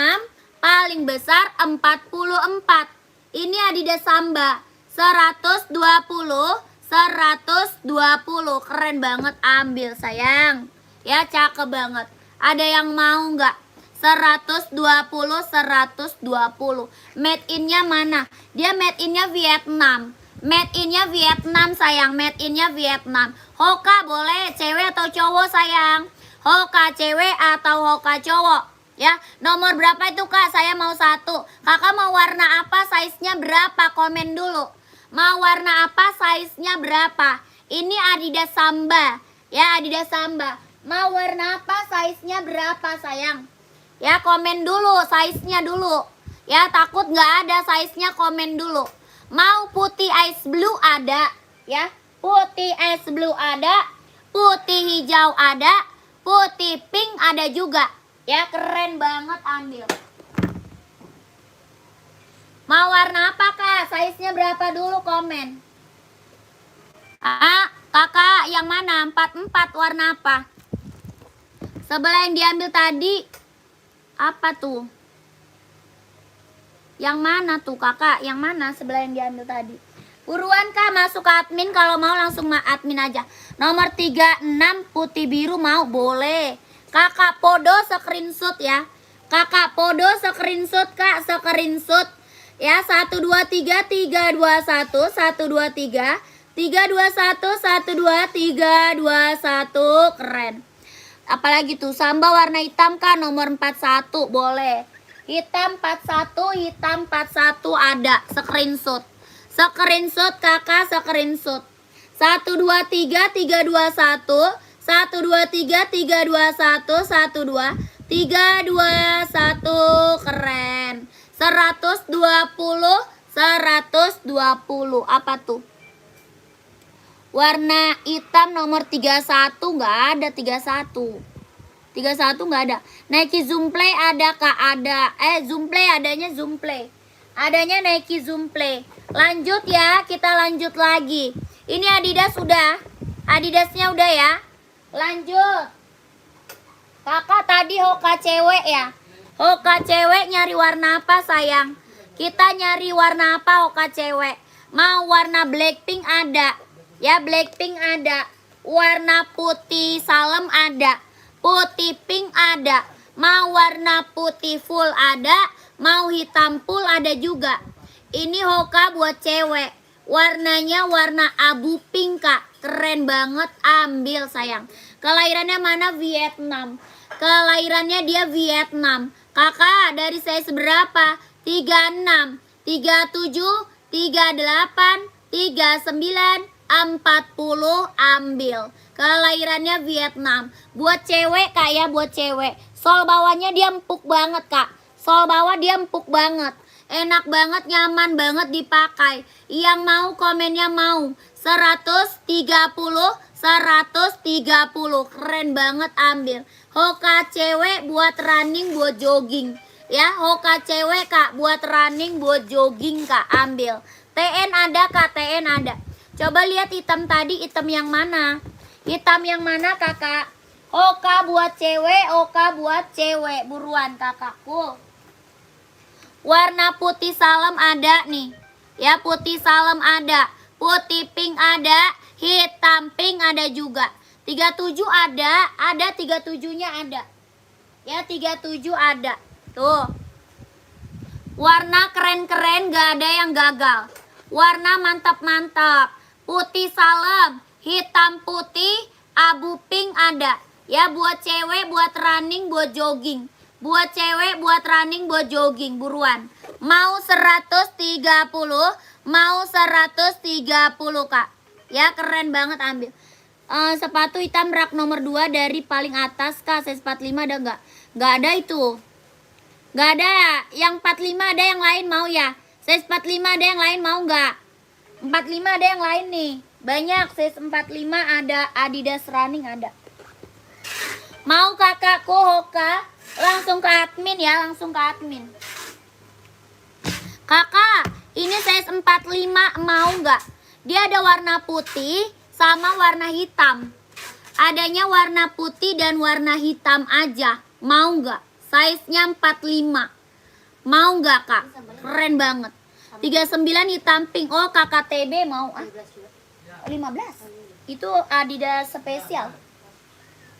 paling besar 44. Ini Adidas Samba 120. Keren banget, ambil sayang. Ya, cakep banget. Ada yang mau nggak? 120. Made in-nya mana? Dia made in-nya Vietnam. Made in-nya Vietnam sayang. Made in-nya Vietnam. Hoka boleh cewek atau cowok sayang? Hoka cewek atau hoka cowok? Ya, nomor berapa itu kak? Saya mau 1. Kakak mau warna apa? Size-nya berapa? Komen dulu. Mau warna apa? Size-nya berapa? Ini Adidas Samba. Ya, Adidas Samba. Mau warna apa? Size-nya berapa sayang? Ya, komen dulu size-nya dulu. Ya, takut nggak ada size-nya, komen dulu. Mau putih ice blue ada. Ya, putih ice blue ada. Putih hijau ada. Putih pink ada juga. Ya, keren banget, ambil. Mau warna apa kak? Size-nya berapa dulu, komen. Kakak yang mana? 44 warna apa? Sebelah yang diambil tadi apa tuh? Yang mana tuh kakak? Yang mana sebelah yang diambil tadi? Buruan kak, masuk ke admin. Kalau mau langsung admin aja. Nomor 36 putih biru mau? Boleh. Kakak podo screenshot ya. Kakak podo screenshot kak, screenshot. Ya, 1 2 3 3 2 1 1 2 3 3 2 1 1 2 3 2 1. Keren. Apalagi tuh Samba warna hitam kan, nomor 41 boleh. Hitam 41, hitam 41 ada. Screenshot. Screenshot kakak, screenshot. 1 2 3 3 2 1 1 2 3 3 2 1 1 2 3 2 1. Keren. 120. Apa tuh? Warna hitam nomor 31 nggak ada. 31 nggak ada. Nike Zoom Play ada kak? Ada. Zoom Play adanya Zoom Play. Adanya Nike Zoom Play. Lanjut ya, kita lanjut lagi. Ini Adidas udah. Adidasnya udah ya. Lanjut. Kakak tadi Hoka cewek ya. Hoka cewek nyari warna apa sayang? Kita nyari warna apa Hoka cewek? Mau warna Blackpink ada. Ya, Blackpink ada. Warna putih salem ada. Putih pink ada. Mau warna putih full ada. Mau hitam full ada juga. Ini Hoka buat cewek. Warnanya warna abu pink kak. Keren banget, ambil sayang. Kelahirannya mana? Vietnam. Kelahirannya dia Vietnam. Kakak dari saya seberapa? 36, 37, 38, 39, 40, ambil. Kelahirannya Vietnam. Buat cewek kak ya, buat cewek. Sol bawahnya dia empuk banget kak. Sol bawah dia empuk banget. Enak banget, nyaman banget dipakai. Yang mau komennya mau. 130, 130. Keren banget, ambil. Hoka cewek buat running, buat jogging. Ya, Hoka cewek kak buat running, buat jogging kak, ambil. TN ada kak, TN ada. Coba lihat hitam tadi, hitam yang mana? Hitam yang mana kakak? Hoka buat cewek, Hoka buat cewek. Buruan kakakku. Warna putih salem ada nih. Ya, putih salem ada. Putih pink ada. Hitam pink ada juga. 37 ada. Ada 37-nya ada. Ya, 37 ada. Tuh. Warna keren-keren, gak ada yang gagal. Warna mantap-mantap. Putih salem, hitam putih, abu pink ada. Ya, buat cewek, buat running, buat jogging. Buat cewek, buat running, buat jogging. Buruan. Mau 130, mau 130 kak. Ya, keren banget, ambil. Sepatu hitam rak nomor 2 dari paling atas kak. Size 45 ada nggak? Nggak ada itu. Nggak ada. Yang 45 ada yang lain mau ya? Size 45 ada yang lain mau nggak? 45 ada yang lain nih. Banyak. Size 45 ada. Adidas running ada. Mau kakakku Hoka? Langsung ke admin ya. Langsung ke admin. Kakak, ini size 45 mau nggak? Dia ada warna putih sama warna hitam. Adanya warna putih dan warna hitam aja. Mau nggak? Size-nya 45. Mau nggak kak? Keren banget. 39 hitam pink. Oh, kakak TB mau 15 juga. 15. Itu Adidas spesial.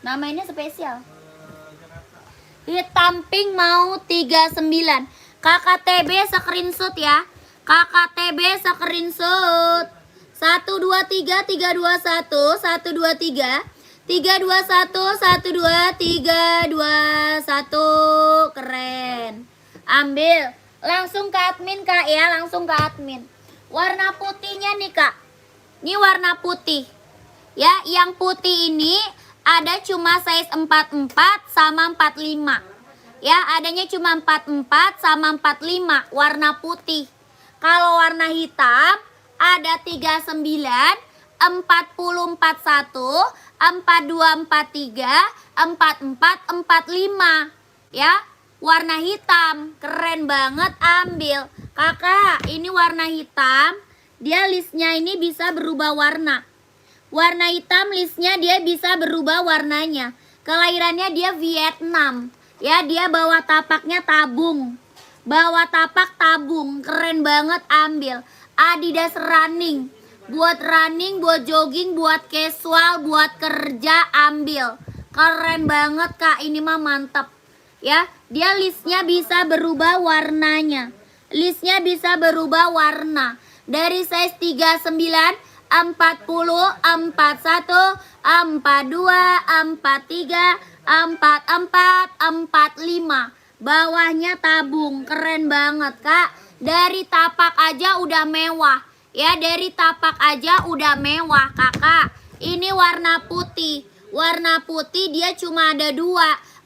Namanya spesial. Hitam pink mau 39. Kakak TB screenshot ya. Kakak TB screenshot. 1 2 3 3 2 1 1 2 3 3 2 1 1 2 3 2 1. Keren. Ambil. Langsung ke admin Kak ya, langsung ke admin. Warna putihnya nih Kak. Ini warna putih. Ya, yang putih ini ada cuma size 44 sama 45. Ya, adanya cuma 44 sama 45 warna putih. Kalau warna hitam ada 39, 40 41, 42 43, 44 45. Ya, warna hitam. Keren banget, ambil. Kakak, ini warna hitam. Dia listnya ini bisa berubah warna. Warna hitam listnya dia bisa berubah warnanya. Kelahirannya dia Vietnam. Ya, dia bawa tapaknya tabung. Bawa tapak tabung. Keren banget, ambil. Adidas running. Buat running, buat jogging, buat casual, buat kerja, ambil. Keren banget Kak, ini mah mantap. Ya, dia listnya bisa berubah warnanya. Listnya bisa berubah warna. Dari size 39, 40, 41, 42, 43, 44, 45. Bawahnya tabung. Keren banget Kak. Dari tapak aja udah mewah. Ya, dari tapak aja udah mewah Kakak. Ini warna putih. Warna putih dia cuma ada 2,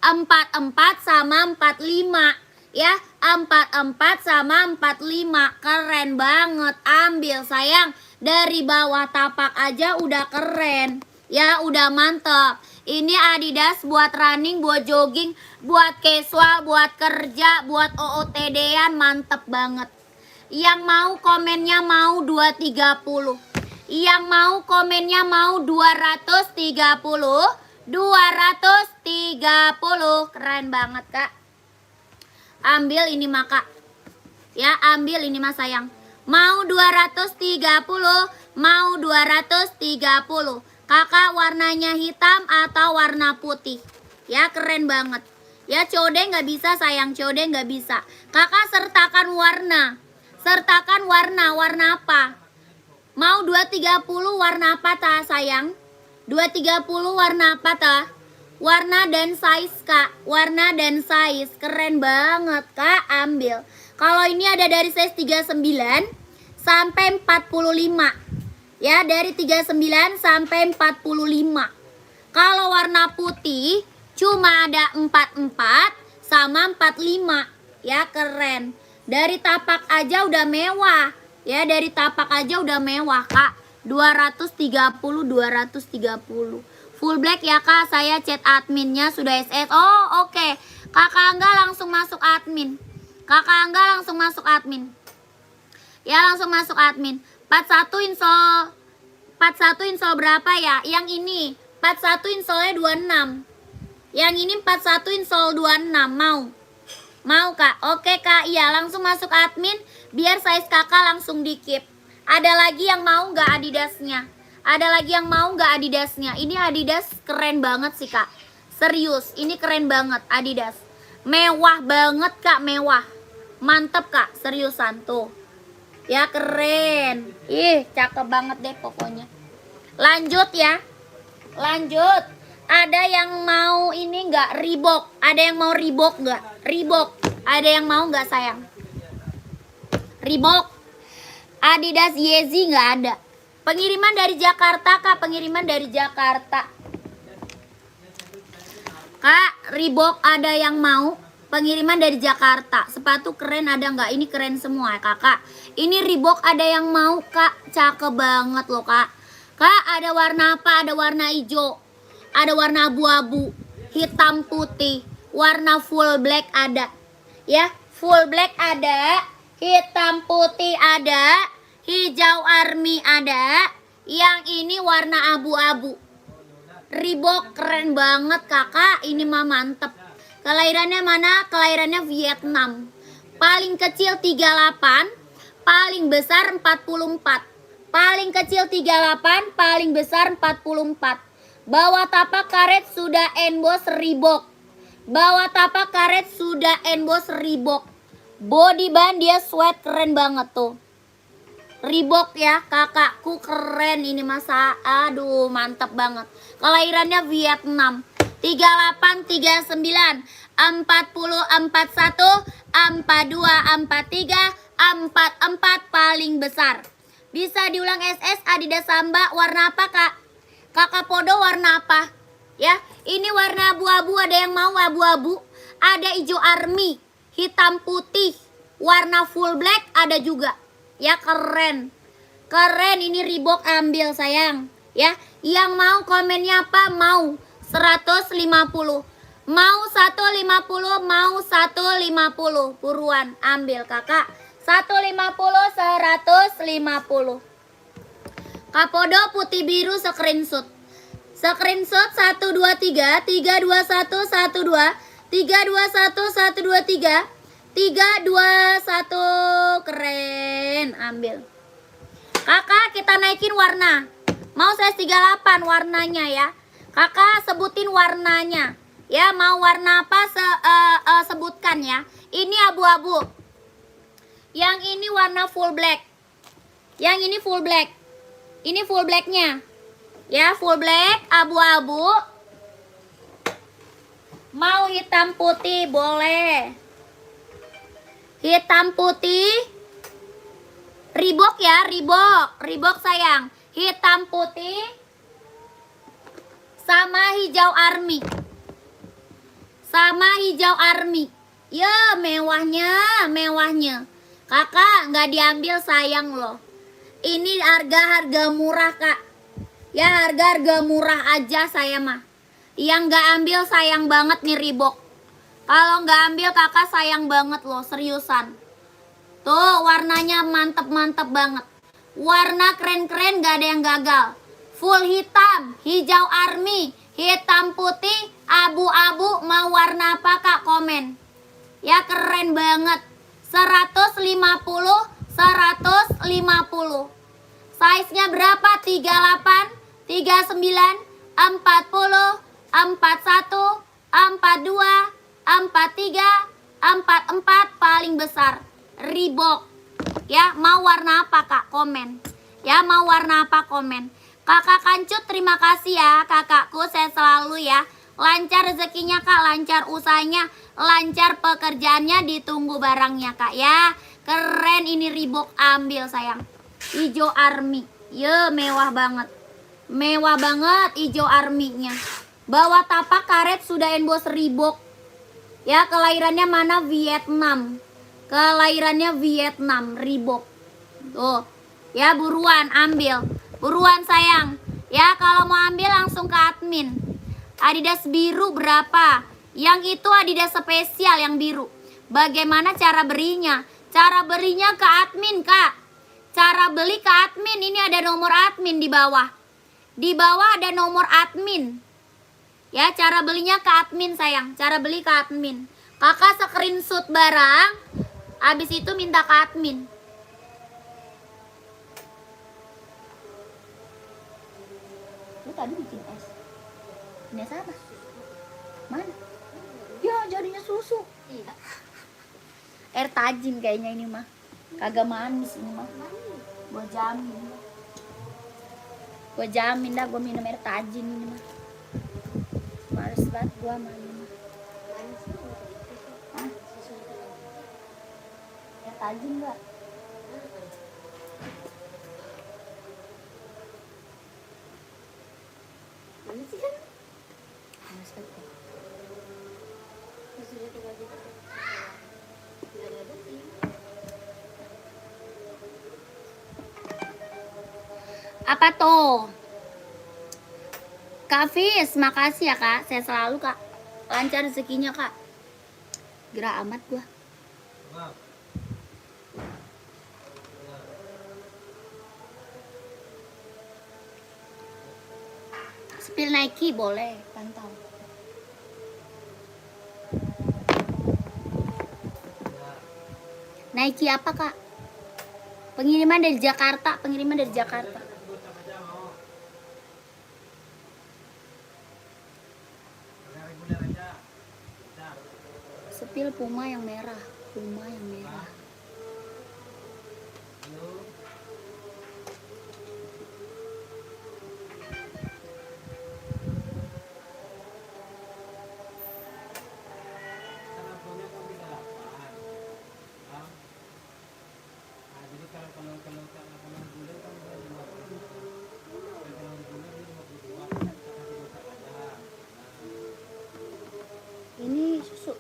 44 sama 45. Ya, 44 sama 45. Keren banget, ambil sayang. Dari bawah tapak aja udah keren. Ya, udah mantep. Ini Adidas buat running, buat jogging, buat casual, buat kerja, buat OOTD-an, mantep banget. Yang mau komennya mau 230. Yang mau komennya mau 230. 230. Keren banget Kak. Ambil ini mah Kak. Ya, ambil ini mah sayang. Mau 230, mau 230. Kakak warnanya hitam atau warna putih. Ya, keren banget. Ya, code nggak bisa sayang, code nggak bisa. Kakak sertakan warna. Sertakan warna, warna apa? Mau 230 warna apa ta sayang? 230 warna apa ta? Warna dan size Kak. Warna dan size. Keren banget Kak, ambil. Kalau ini ada dari size 39 sampai 45. Ya, dari 39 sampai 45. Kalau warna putih cuma ada 44 sama 45. Ya, keren. Dari tapak aja udah mewah. Ya, dari tapak aja udah mewah Kak. 230, 230. Full black ya Kak, saya chat adminnya sudah SS. Oh, oke. Kakak Angga langsung masuk admin. Kakak Angga langsung masuk admin. Ya, langsung masuk admin. 41 install berapa ya? Yang ini 41 installnya 26. Yang ini 41 install 26. Mau Kak? Oke Kak, iya langsung masuk admin. Biar size kakak langsung di-keep. Ada lagi yang mau nggak Adidasnya? Ada lagi yang mau nggak Adidasnya? Ini Adidas keren banget sih Kak. Serius, ini keren banget Adidas. Mewah banget Kak, mewah. Mantep Kak, seriusan tuh. Ya, keren. Ih, cakep banget deh pokoknya. Lanjut ya. Lanjut. Ada yang mau ini nggak Reebok? Ada yang mau Reebok nggak? Reebok. Ada yang mau nggak sayang? Reebok. Adidas Yeezy nggak ada. Pengiriman dari Jakarta Kak, pengiriman dari Jakarta. Kak, Reebok ada yang mau? Pengiriman dari Jakarta. Sepatu keren ada nggak? Ini keren semua ya Kakak. Ini Reebok ada yang mau Kak? Cakep banget loh Kak. Kak, ada warna apa? Ada warna hijau. Ada warna abu-abu. Hitam putih. Warna full black ada. Ya, full black ada. Hitam putih ada. Hijau army ada. Yang ini warna abu-abu. Reebok keren banget Kakak. Ini mah mantep. Kelahirannya mana? Kelahirannya Vietnam. Paling kecil 38, paling besar 44. Paling kecil 38, paling besar 44. Bawah tapak karet sudah emboss Reebok. Bawah tapak karet sudah emboss Reebok. Body band dia sweat keren banget tuh. Reebok ya, kakakku keren ini masa. Aduh, mantap banget. Kelahirannya Vietnam. 38, 39, 40, 41, 42, 43, 44 paling besar. Bisa diulang SS Adidas Samba warna apa, Kak? Kakak Podo warna apa? Ya, ini warna abu-abu, ada yang mau abu-abu. Ada hijau army, hitam putih, warna full black ada juga. Ya, keren. Keren ini Reebok, ambil sayang. Ya, yang mau komennya apa? Mau 150. Mau 150, mau 150. Buruan ambil kakak. 150, 150. Kapodo putih biru screenshot. Screenshot 123, 321, 12, 321, 123, 321. Keren, ambil. Kakak kita naikin warna. Mau size 38 warnanya ya. Kakak sebutin warnanya. Ya, mau warna apa sebutkan ya. Ini abu-abu. Yang ini warna full black. Yang ini full black. Ini full blacknya. Ya, full black, abu-abu. Mau hitam putih boleh. Hitam putih. Reebok ya, Reebok. Reebok sayang. Hitam putih. Sama hijau army. Sama hijau army. Ya, mewahnya, mewahnya. Kakak nggak diambil sayang loh. Ini harga murah, Kak. Ya, harga murah aja saya mah. Yang nggak ambil sayang banget nih Reebok. Kalau nggak ambil kakak sayang banget loh, seriusan. Tuh, warnanya mantep-mantep banget. Warna keren-keren, gak ada yang gagal. Full hitam, hijau army, hitam putih, abu-abu, mau warna apa kak? Komen. Ya, keren banget. 150, 150. Size-nya berapa? 38, 39, 40, 41, 42, 43, 44 paling besar. Reebok. Ya, mau warna apa kak? Komen. Ya, mau warna apa? Komen. Kakak Kancut terima kasih ya kakakku, saya selalu ya. Lancar rezekinya kak, lancar usahanya, lancar pekerjaannya, ditunggu barangnya kak ya. Keren ini Reebok, ambil sayang. Hijau army. Ye, mewah banget. Mewah banget hijau army-nya. Bawah tapak karet sudah emboss Reebok. Ya, kelahirannya mana? Vietnam. Kelahirannya Vietnam, Reebok. Tuh. Ya, buruan ambil. Buruan sayang. Ya, kalau mau ambil langsung ke admin. Adidas biru berapa? Yang itu Adidas spesial yang biru. Bagaimana cara belinya? Cara belinya ke admin, Kak. Cara beli ke admin. Ini ada nomor admin di bawah. Di bawah ada nomor admin. Ya, cara belinya ke admin sayang. Cara beli ke admin. Kakak screenshot barang, habis itu minta ke admin. Lu tadi bikin es. Ini es apa? Mana? Ya, jadinya susu. Iya. Air tajin kayaknya ini mah. Kagak manis ini mah. Gua jamin. Gua jamin dah gua minum air tajin ini mah. Males banget gua main. Hah? Air tajin enggak? Mana sih kan? Males banget. Sudah tinggal gitu. Nggak ada sih. Apa tuh? Kak Fis, makasih ya kak. Saya selalu kak. Lancar rezekinya kak. Gerak amat gua. Maaf. Spill Nike boleh, pantau. Nike apa kak? Pengiriman dari Jakarta, pengiriman dari Jakarta. Gocap aja mau. Harga reguler aja. Gocap. Sepil Puma yang merah, Puma yang merah. Halo. Teleponnya kan 38. Bang. Nah, jadi kalau bulan kan udah 50. Kalau bulan dia 52. Kita kasih gocap aja. Nah, Ini susu.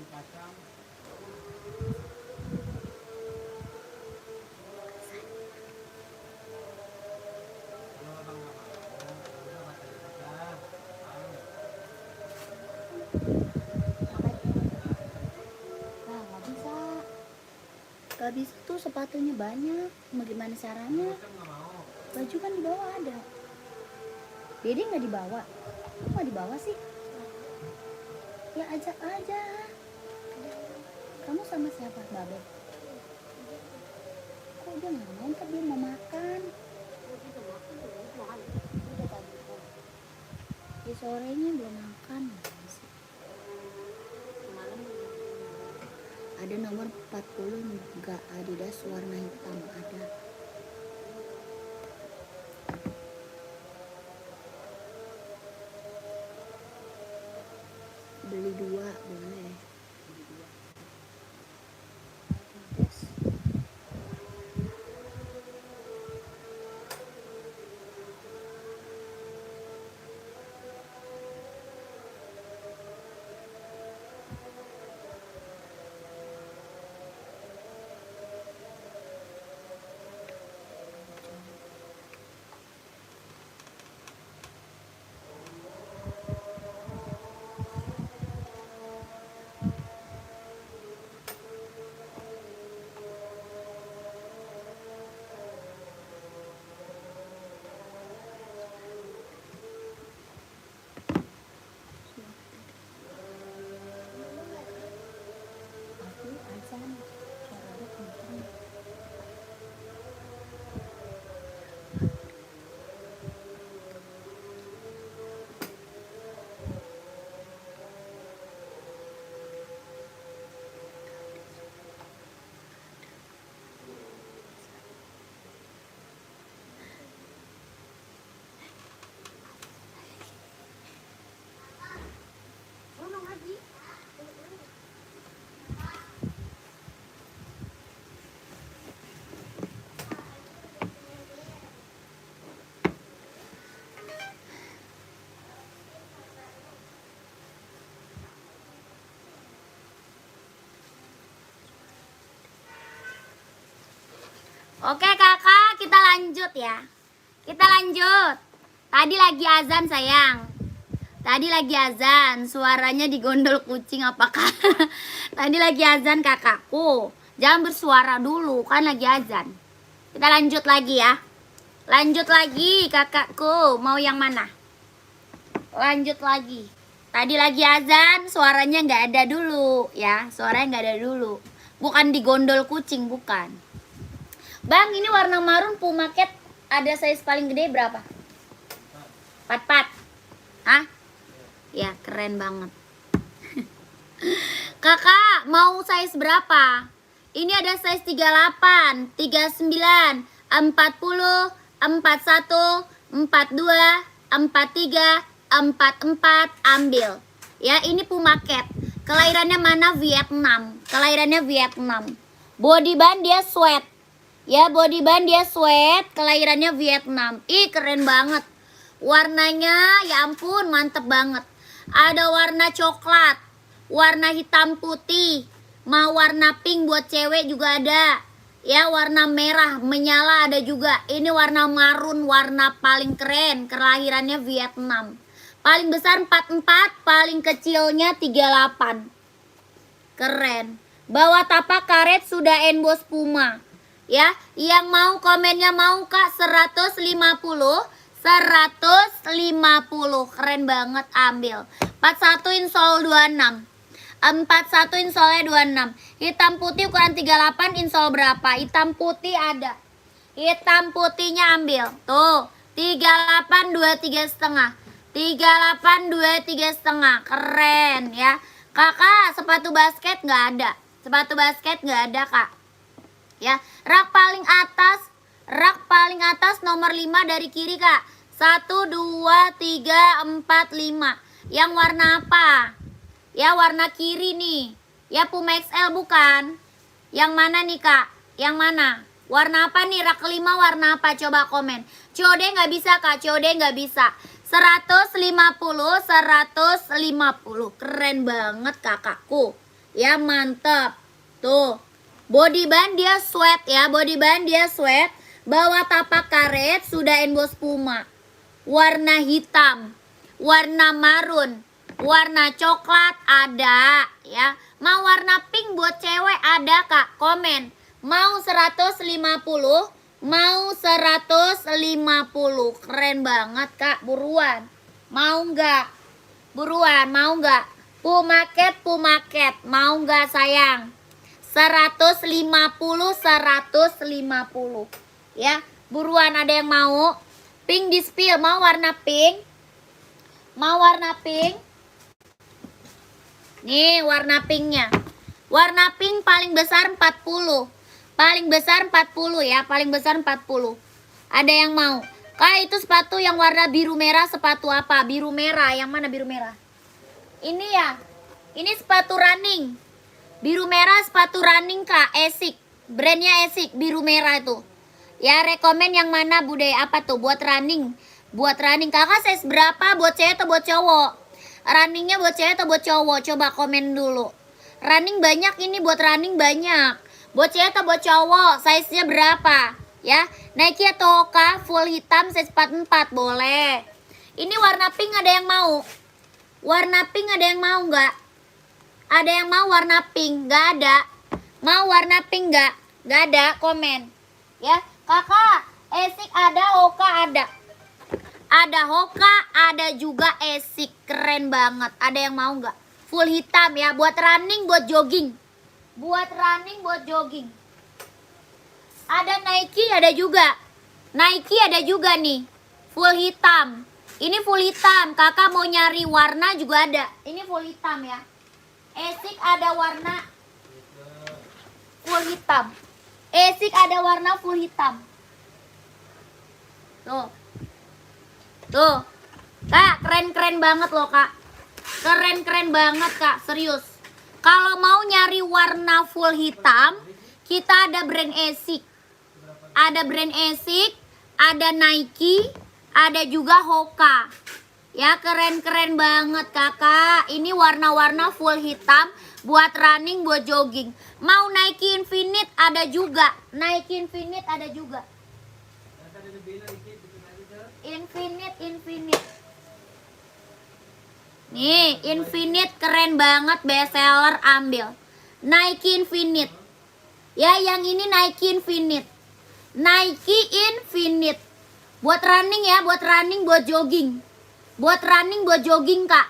kacang. Kalau abang nggak mau, udah batalin aja. Nah, nggak bisa. Gak bisa tuh, sepatunya banyak. Mau gimana caranya? Gocap nggak mau. Baju kan di bawah ada. Dede nggak dibawa. Kok nggak dibawa sih? Ya ajak aja. Kamu sama siapa, Babe? Kok dia nggak mau? Ntar dia mau makan. Di sorenya belum makan. Ada nomor 40 enggak Adidas warna hitam ada. Beli dua boleh. Adidas. Aku azan. Suaranya kenceng. Oke kakak, kita lanjut ya. Kita lanjut. Tadi lagi azan sayang. Tadi lagi azan, suaranya digondol kucing apakah? Tadi lagi azan kakakku. Jangan bersuara dulu, kan lagi azan. Kita lanjut lagi ya. Lanjut lagi kakakku, mau yang mana? Lanjut lagi. Tadi lagi azan, suaranya nggak ada dulu ya. Suaranya nggak ada dulu. Bukan digondol kucing, bukan. Bang, ini warna marun Puma Cat ada size paling gede berapa? 44. Hah? Ya, keren banget. Kakak, mau size berapa? Ini ada size 38, 39, 40, 41, 42, 43, 44, ambil. Ya, ini Puma Cat. Kelahirannya mana? Vietnam. Kelahirannya Vietnam. Body band dia sweat. Ya, body band dia sweat, kelahirannya Vietnam. Ih, keren banget. Warnanya, ya ampun, mantep banget. Ada warna coklat, warna hitam putih, mau warna pink buat cewek juga ada. Ya, warna merah menyala ada juga. Ini warna marun, warna paling keren, kelahirannya Vietnam. Paling besar 44, paling kecilnya 38. Keren. Bawah tapak karet sudah emboss Puma. Ya, yang mau komennya mau Kak 150. Keren banget, ambil. 41 insol 26. 41 insolnya 26. Hitam putih ukuran 38 insol berapa? Hitam putih ada. Hitam putihnya ambil. Tuh, 38 23 setengah. 38 23 setengah. Keren ya. Kakak, sepatu basket nggak ada. Sepatu basket nggak ada, Kak. Ya, rak paling atas nomor 5 dari kiri, Kak. 1 2 3 4 5. Yang warna apa? Ya, warna kiri nih. Ya, Puma XL bukan? Yang mana nih, Kak? Yang mana? Warna apa nih? Rak kelima warna apa? Coba komen. COD nggak bisa, Kak. COD nggak bisa. 150. Keren banget kakakku. Ya, mantep. Tuh. Body band dia sweat ya. Body band dia sweat. Bawah tapak karet sudah emboss Puma. Warna hitam. Warna marun. Warna coklat ada ya. Mau warna pink buat cewek ada, Kak. Komen. Mau 150. Mau 150. Keren banget, Kak. Buruan. Mau nggak? Buruan, mau nggak? Pumaket. Mau nggak, sayang? 150. Ya, buruan, ada yang mau? Pink di spill. Mau warna pink? Mau warna pink? Nih warna pinknya. Warna pink paling besar 40. Paling besar 40 ya. Paling besar 40. Ada yang mau? Kak, itu sepatu yang warna biru merah sepatu apa? Biru merah. Yang mana biru merah? Ini ya. Ini sepatu running. Biru merah sepatu running, Kak. Esik. Brandnya Esik. Biru merah itu. Ya, rekomen yang mana, Bude? Apa tuh? Buat running. Buat running. Kakak size berapa? Buat cewek atau buat cowok? Runningnya buat cewek atau buat cowok? Coba komen dulu. Running banyak ini. Buat running banyak. Buat cewek atau buat cowok? Size-nya berapa? Ya. Nike atau Hoka full hitam size 44. Boleh. Ini warna pink ada yang mau? Warna pink ada yang mau nggak? Ada yang mau warna pink? Nggak ada. Mau warna pink nggak? Nggak ada. Komen. Ya. Kakak, Esik ada, Hoka ada. Ada Hoka, ada juga Esik. Keren banget. Ada yang mau nggak? Full hitam ya. Buat running, buat jogging. Buat running, buat jogging. Ada Nike, ada juga. Nike ada juga nih. Full hitam. Ini full hitam. Kakak mau nyari warna juga ada. Ini full hitam ya. Esik ada warna full hitam. Esik ada warna full hitam. Tuh. Tuh. Kak, keren-keren banget loh, Kak. Keren-keren banget, Kak. Serius. Kalau mau nyari warna full hitam, kita ada brand Esik. Ada brand Esik, ada Nike, ada juga Hoka. Ya, keren-keren banget, Kakak. Ini warna-warna full hitam buat running, buat jogging. Mau Nike Infinite ada juga. Nike Infinite ada juga. Infinite. Nih, Infinite keren banget, best seller, ambil. Nike Infinite. Ya, yang ini Nike Infinite. Nike Infinite. Buat running ya, buat running, buat jogging. Buat running, buat jogging, Kak.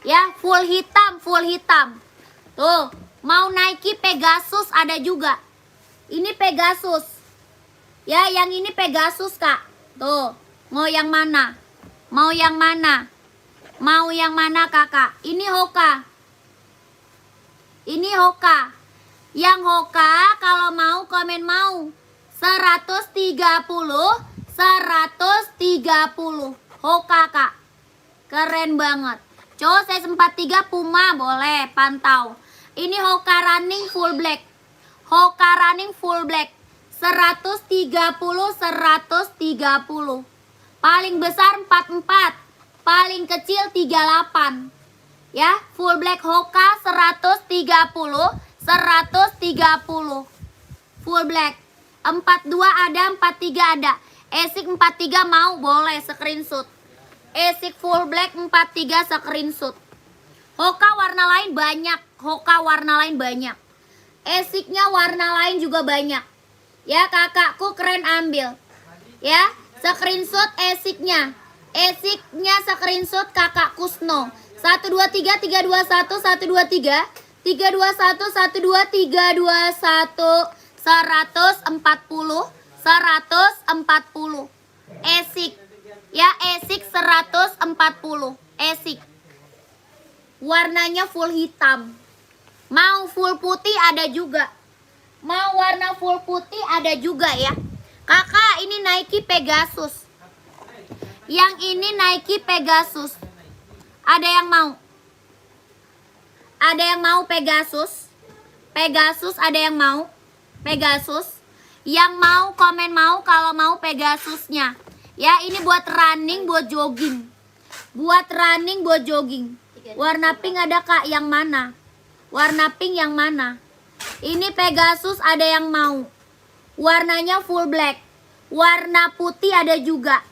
Ya, full hitam. Tuh, mau Nike Pegasus ada juga. Ini Pegasus. Ya, yang ini Pegasus, Kak. Tuh, mau yang mana? Mau yang mana? Mau yang mana, Kakak? Ini Hoka. Ini Hoka. Yang Hoka kalau mau komen mau. 130. Hoka, Kak. Keren banget. Cowok size 43 Puma boleh pantau. Ini Hoka running full black. Hoka running full black. 130. Paling besar 44. Paling kecil 38. Ya, full black Hoka 130. Full black. 42 ada, 43 ada. Esik 43 mau boleh screenshot. Esik full black 43 screenshot. Hoka warna lain banyak. Esiknya warna lain juga banyak. Ya, kakakku keren ambil. Ya, screenshot esiknya. Esiknya screenshot kakak Kusno. 123 321 123 321 12321 140 140 esik. Ya, esik 140 esik. Warnanya full hitam. Mau full putih ada juga. Mau warna full putih ada juga ya. Kakak, ini Nike Pegasus. Yang ini Nike Pegasus. Ada yang mau? Ada yang mau Pegasus? Pegasus ada yang mau? Pegasus. Yang mau komen mau kalau mau Pegasusnya. Ya, ini buat running, buat jogging. Buat running, buat jogging. Warna pink ada Kak, yang mana? Warna pink yang mana? Ini Pegasus ada yang mau. Warnanya full black. Warna putih ada juga.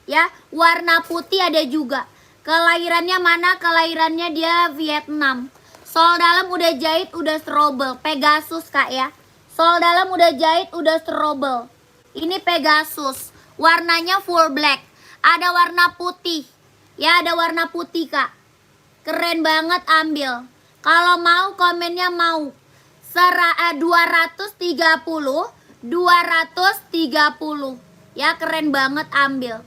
Ya, warna putih ada juga. Kelahirannya mana? Kelahirannya dia Vietnam. Sol dalam udah jahit, udah strobel. Pegasus Kak ya. Sol dalam udah jahit, udah strobel. Ini Pegasus. Warnanya full black. Ada warna putih. Ya, ada warna putih Kak. Keren banget, ambil. Kalau mau komennya mau. 230 230. Ya, keren banget, ambil.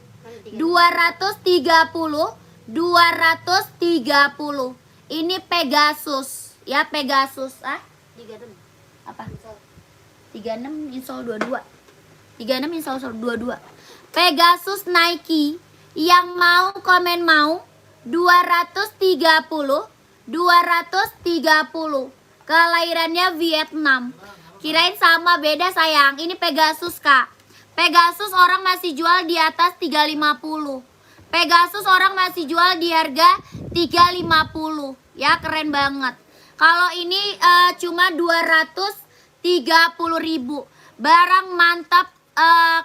230 230. Ini Pegasus. Ya, Pegasus. 36. Apa? 36 install 22. 36 install 22. Pegasus Nike. Yang mau komen mau 230 230. Kelahirannya Vietnam. Kirain sama, beda sayang. Ini Pegasus Kak. Pegasus orang masih jual di atas 350. Pegasus orang masih jual di harga 350. Ya, keren banget. Kalau ini cuma 230.000. Barang mantap,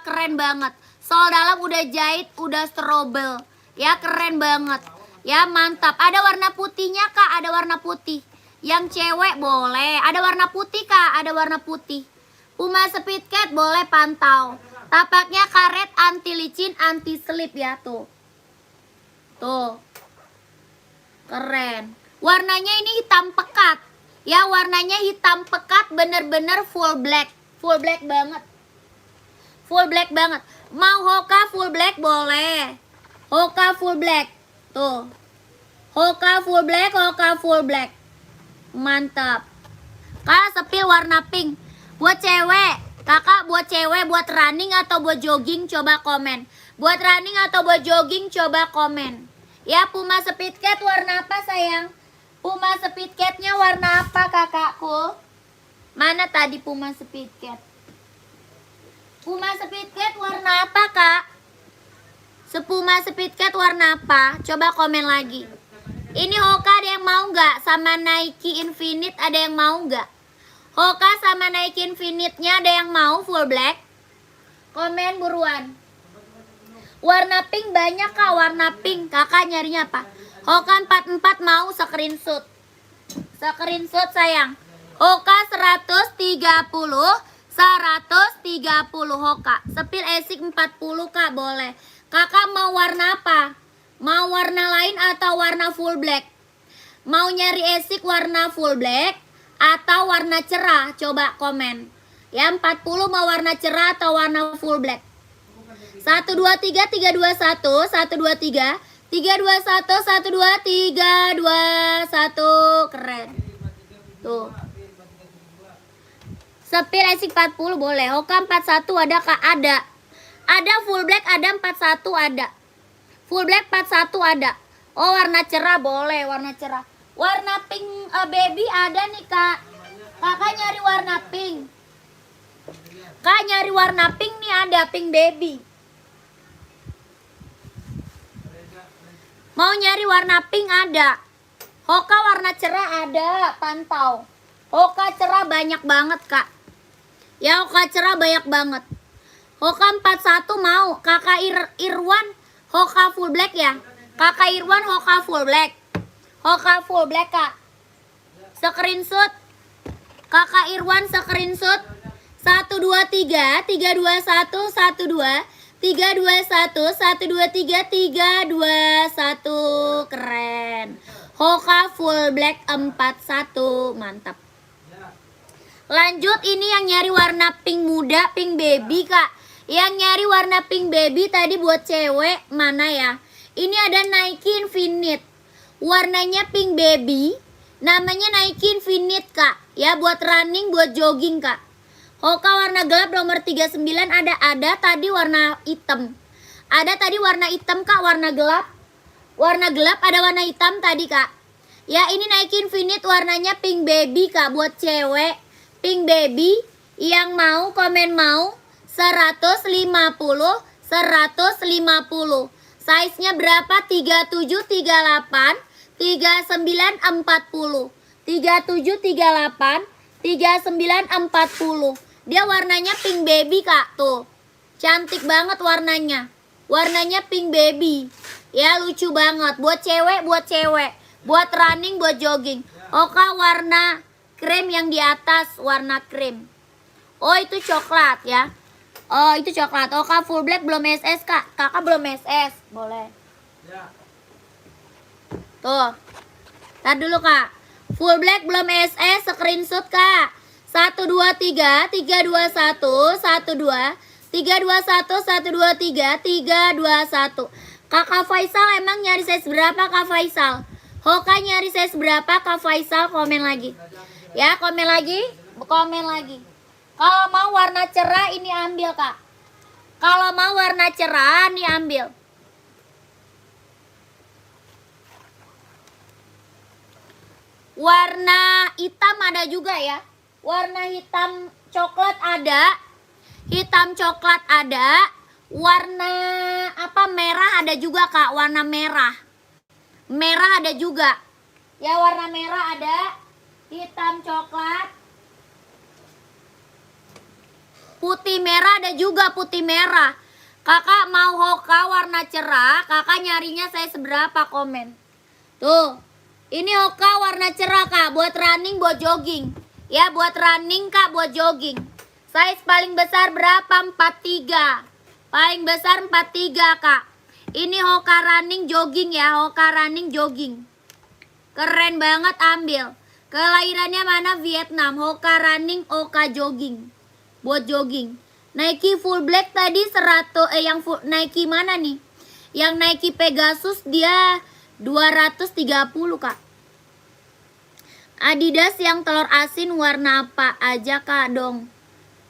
keren banget. Sol dalam udah jahit, udah strobel. Ya, keren banget. Ya, mantap. Ada warna putihnya Kak, ada warna putih. Yang cewek boleh. Ada warna putih Kak, ada warna putih. Puma Speedcat boleh pantau. Tapaknya karet, anti licin, anti slip ya tuh. Tuh. Keren. Warnanya ini hitam pekat. Ya, warnanya hitam pekat, bener-bener full black. Full black banget. Full black banget. Mau Hoka full black boleh. Hoka full black. Tuh. Hoka full black, Hoka full black. Mantap. Kak, sepil warna pink. Buat cewek. Kakak, buat cewek, buat running atau buat jogging, coba komen. Buat running atau buat jogging, coba komen. Ya, Puma Speedcat warna apa sayang? Puma Speedcatnya warna apa kakakku? Mana tadi Puma Speedcat? Puma Speedcat warna apa kak? Sepuma Speedcat warna apa? Coba komen lagi. Ini Hoka ada yang mau nggak? Sama Nike Infinite ada yang mau nggak? Hoka sama Nike Infinite-nya ada yang mau full black? Komen buruan. Warna pink banyak kak, warna pink. Kakak nyarinya apa? Hoka 44 mau screenshot. Screenshot sayang. Hoka 130 Hoka. Sepil esik 40 kak, boleh. Kakak mau warna apa? Mau warna lain atau warna full black? Mau nyari esik warna full black atau warna cerah? Coba komen. Ya, 40 mau warna cerah atau warna full black? 123 321 123 321 123 321. Keren. Tuh. Sepil esik 40 boleh. Hoka 41 ada kak? Ada. Ada full black, ada 41 ada. Full black 41 ada. Oh, warna cerah boleh, warna cerah. Warna pink baby ada nih kak. Kakak nyari warna pink. Kak nyari warna pink nih, ada pink baby. Mau nyari warna pink ada. Hoka warna cerah ada, pantau. Hoka cerah banyak banget kak. Ya, Hoka cerah banyak banget. Hoka 41 mau. Kakak Irwan Hoka full black ya. Kakak Irwan Hoka full black. Hoka full black kak. Screenshot. Kakak Irwan screenshot 1 2 3 3 2 1 1 2 3 2 1 1 2 3 3 2 1. Keren. Hoka full black 41. Mantap. Lanjut, ini yang nyari warna pink muda, pink baby kak. Yang nyari warna pink baby tadi buat cewek mana ya? Ini ada Nike Infinite. Warnanya pink baby. Namanya Nike Infinite kak. Ya buat running, buat jogging kak. Hoka warna gelap nomor 39 ada tadi warna hitam. Ada tadi warna hitam kak, warna gelap. Warna gelap ada warna hitam tadi kak. Ya ini Nike Infinite warnanya pink baby kak buat cewek. Pink baby yang mau komen mau 150 150. Size-nya berapa? 37 38 39 40. 37 38 39 40. Dia warnanya pink baby kak tuh. Cantik banget warnanya. Warnanya pink baby. Ya lucu banget buat cewek, buat running, buat jogging. Oka warna krem yang di atas, warna krem. Oh itu coklat ya. Oh itu coklat. Oka full black belum SS kak. Kakak belum SS. Boleh. Tuh. Tar dulu kak. Full black belum SS, screenshot kak. 1 2 3 3 2 1 1 2 3 2 1 1 2 3 3 2 1. Kakak Faisal emang nyari size berapa kak Faisal? Hoka nyari size berapa kak Faisal? Komen lagi. Ya komen lagi. Kalau mau warna cerah ini ambil kak. Kalau mau warna cerah ini ambil. Warna hitam ada juga ya. Warna hitam coklat ada. Hitam coklat ada. Warna apa merah ada juga kak. Warna merah. Merah ada juga. Ya warna merah ada. Hitam coklat. Putih merah ada juga, putih merah. Kakak mau Hoka warna cerah. Kakak nyarinya saya seberapa komen. Tuh. Ini Hoka warna cerah kak. Buat running, buat jogging. Ya buat running kak, buat jogging. Size paling besar berapa? 43. Paling besar 43 kak. Ini Hoka running jogging ya. Hoka running jogging. Keren banget ambil. Kelahirannya mana? Vietnam. Hoka running, Hoka jogging. Buat jogging. Nike full black tadi 100 yang full, Nike mana nih? Yang Nike Pegasus dia 230 kak. Adidas yang telur asin warna apa aja kak dong?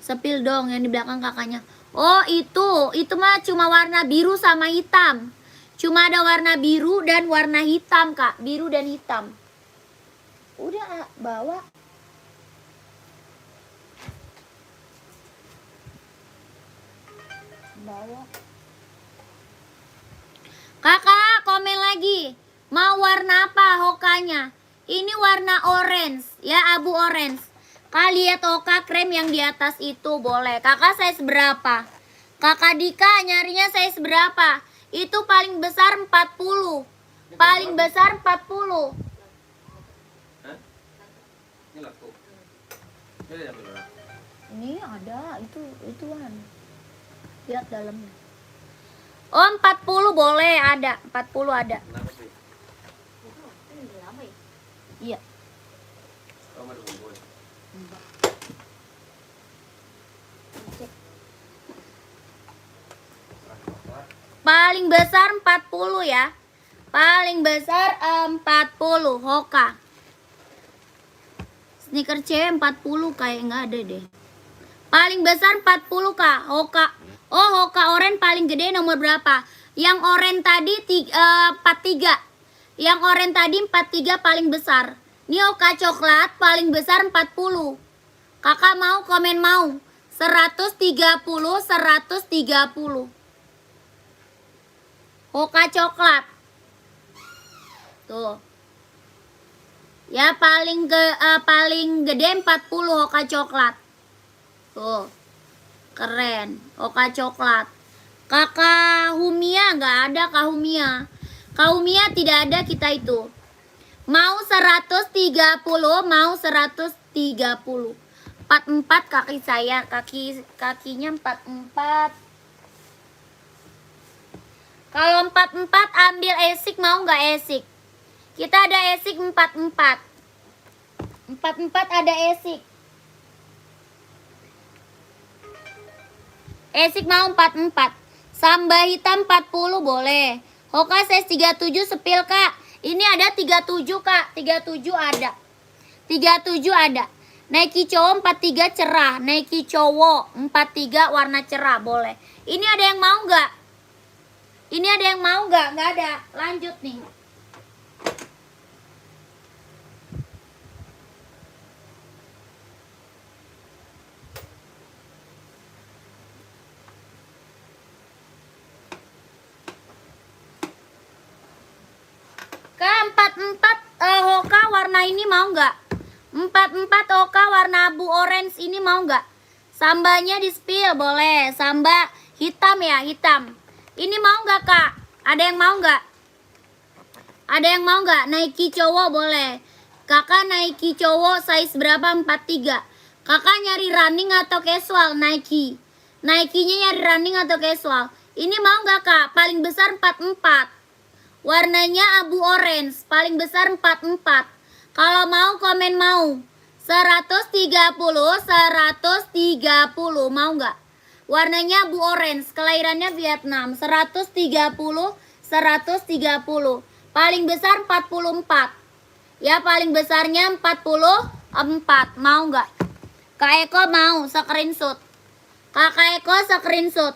Sepil dong yang di belakang kakaknya. Oh itu mah cuma warna biru sama hitam. Cuma ada warna biru dan warna hitam kak. Biru dan hitam. Udah bawa. Kakak komen lagi. Mau warna apa Hokanya? Ini warna orange ya, abu orange. Kak lihat Hoka krem yang di atas itu boleh. Kakak size berapa? Kakak Dika nyarinya size berapa? Itu paling besar 40. Paling besar 40. Ini laku. Ini ada berapa? Ini ada, itu kan. Lihat dalamnya. Oh 40 boleh, ada 40 ada. Kenapa sih? Ini udah lama ya? Iya. Oh, ada bumbu. Paling besar 40 ya. Paling besar 40 Hoka. Sneaker cewek 40 kayak nggak ada deh. Paling besar 40 kak Hoka. Oh Hoka oren paling gede nomor berapa? Yang oren tadi 43. Yang oren tadi 43 paling besar. Ini Hoka coklat paling besar 40. Kakak mau komen mau 130 130. Hoka coklat. Tuh. Ya paling gede 40 Hoka coklat. Tuh. Keren. Hoka coklat. Kakak Humia nggak ada Kak Humia. Kak Humia tidak ada kita itu. Mau 130, mau 130. 44 kaki saya, kakinya 44. Kalau 44 ambil esik, mau nggak esik? Kita ada esik 44. 44 ada esik. Esik mau 44. Samba hitam 40 boleh. Hoka size 37 sepil kak. Ini ada 37 kak. 37 ada. 37 ada. Nike cowok 43 cerah. Nike cowok 43 warna cerah boleh. Ini ada yang mau nggak? Ini ada yang mau nggak? Nggak ada. Lanjut nih. K44 Hoka warna ini mau nggak? 44 Hoka warna abu orange ini mau nggak? Sambanya di spill boleh. Samba hitam ya, hitam. Ini mau nggak kak? Ada yang mau nggak? Ada yang mau nggak? Nike cowok boleh. Kakak Nike cowok size berapa? 43. Kakak nyari running atau casual? Nike. Nike-nya nyari running atau casual? Ini mau nggak kak? Paling besar 44. Warnanya abu orange. Paling besar 44. Kalau mau komen mau. 130, 130. Mau nggak? Warnanya abu orange, kelahirannya Vietnam. 130, 130. Paling besar 44. Ya, paling besarnya 44. Mau nggak? Kak Eko mau, screenshot. Kakak Eko screenshot.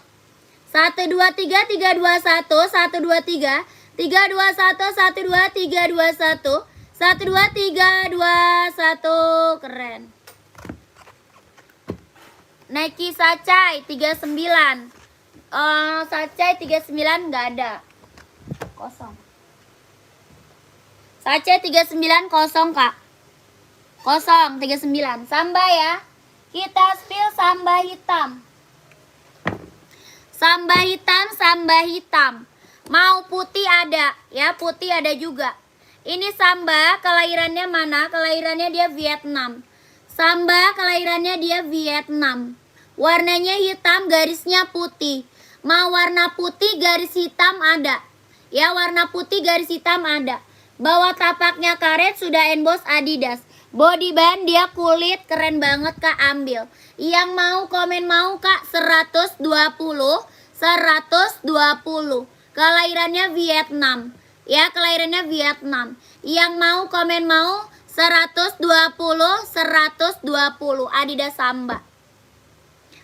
123 321 123 321 123 321 123 21. Keren. Nike Sacai 39. Sacai 39 nggak ada. Kosong. Sacai 39 kosong, Kak. Kosong 39. Samba ya. Kita spill samba hitam. Samba hitam, samba hitam. Mau putih ada, ya, putih ada juga. Ini samba, kelahirannya mana? Kelahirannya dia Vietnam. Samba kelahirannya dia Vietnam. Warnanya hitam, garisnya putih. Mau warna putih, garis hitam ada. Ya, warna putih, garis hitam ada. Bawah tapaknya karet, sudah emboss Adidas. Body band dia kulit, keren banget kak, ambil. Yang mau komen mau kak, 120. 120. Kelahirannya Vietnam. Ya, kelahirannya Vietnam. Yang mau komen mau 120, 120. Adidas Samba.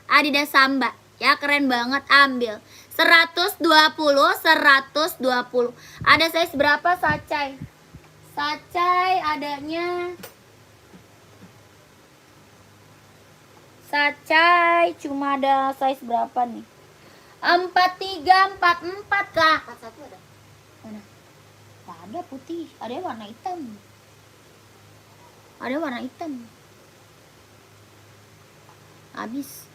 Adidas Samba. Ya, keren banget, ambil. 120, 120. Ada size berapa Sacai? Sacai adanya Sacai cuma ada size berapa nih? 43, 44 kak. 41 ada. Mana? Gak ada putih, ada warna hitam. Ada warna hitam. Habis.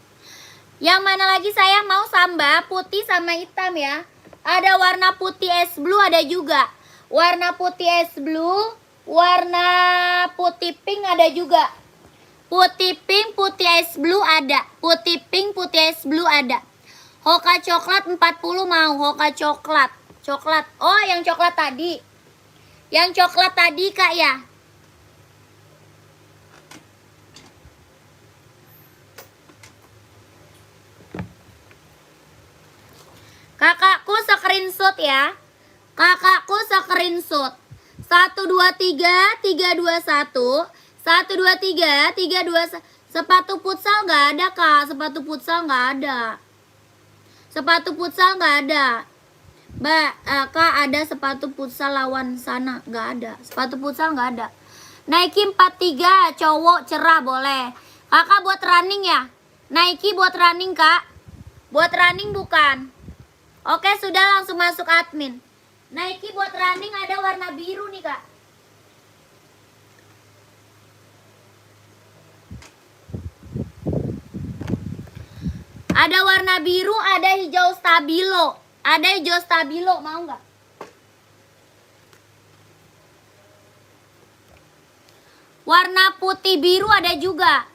Yang mana lagi saya mau samba putih sama hitam ya. Ada warna putih es blue ada juga. Warna putih es blue, warna putih pink ada juga. Putih pink, putih es blue ada. Putih pink, putih es blue ada. Hoka coklat 40 mau. Hoka coklat. Coklat. Oh, yang coklat tadi. Yang coklat tadi kak ya. Kakakku screenshot ya. Kakakku screenshot. 123 321 123 321. Sepatu futsal nggak ada kak. Sepatu futsal nggak ada. Sepatu futsal nggak ada. Kak ada sepatu futsal lawan sana nggak ada. Sepatu futsal nggak ada. Nike 43 cowok cerah boleh. Kakak buat running ya. Nike buat running kak. Buat running bukan. Oke, sudah langsung masuk admin. Nike buat running ada warna biru nih, Kak. Ada warna biru, ada hijau stabilo. Ada hijau stabilo, mau nggak? Warna putih biru ada juga.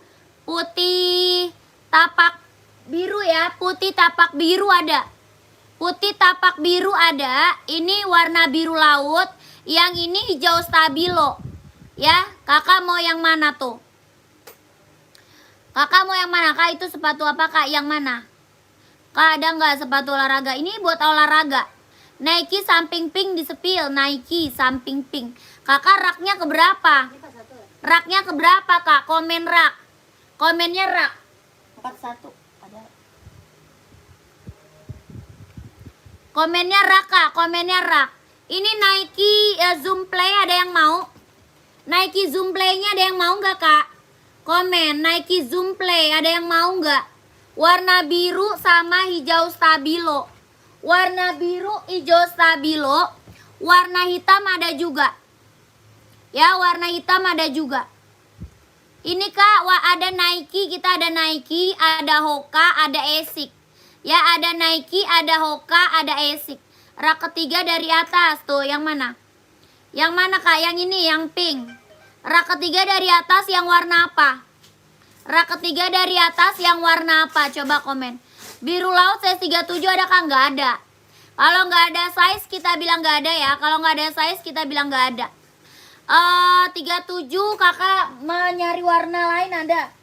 putih tapak biru ya, putih tapak biru ada. Putih tapak biru ada, ini warna biru laut, yang ini hijau stabilo. Ya, kakak mau yang mana tuh? Kakak mau yang mana? Kak, itu sepatu apa kak? Yang mana? Kak, ada nggak sepatu olahraga? Ini buat olahraga. Nike samping pink di sepil, Nike samping pink. Kakak raknya keberapa? Ini pas satu ya? Raknya keberapa kak? Komen rak. Komennya rak. 41. Ada. Komennya rak kak, komennya rak. Ini Nike Zoom Play ada yang mau? Nike Zoom Play-nya ada yang mau nggak kak? Komen Nike Zoom Play ada yang mau nggak? Warna biru sama hijau stabilo. Warna biru, hijau stabilo. Warna hitam ada juga. Ya, warna hitam ada juga. Ini kak, ada Nike, kita ada Nike, ada Hoka, ada Asics. Ya, ada Nike, ada Hoka, ada Asics. Rak ketiga dari atas tuh, yang mana? Yang mana kak? Yang ini, yang pink. Rak ketiga dari atas yang warna apa? Rak ketiga dari atas yang warna apa? Coba komen. Biru laut size 37 ada kak? Nggak ada. Kalau nggak ada size kita bilang nggak ada ya. Kalau nggak ada size kita bilang nggak ada. 37 kakak nyari warna lain ada.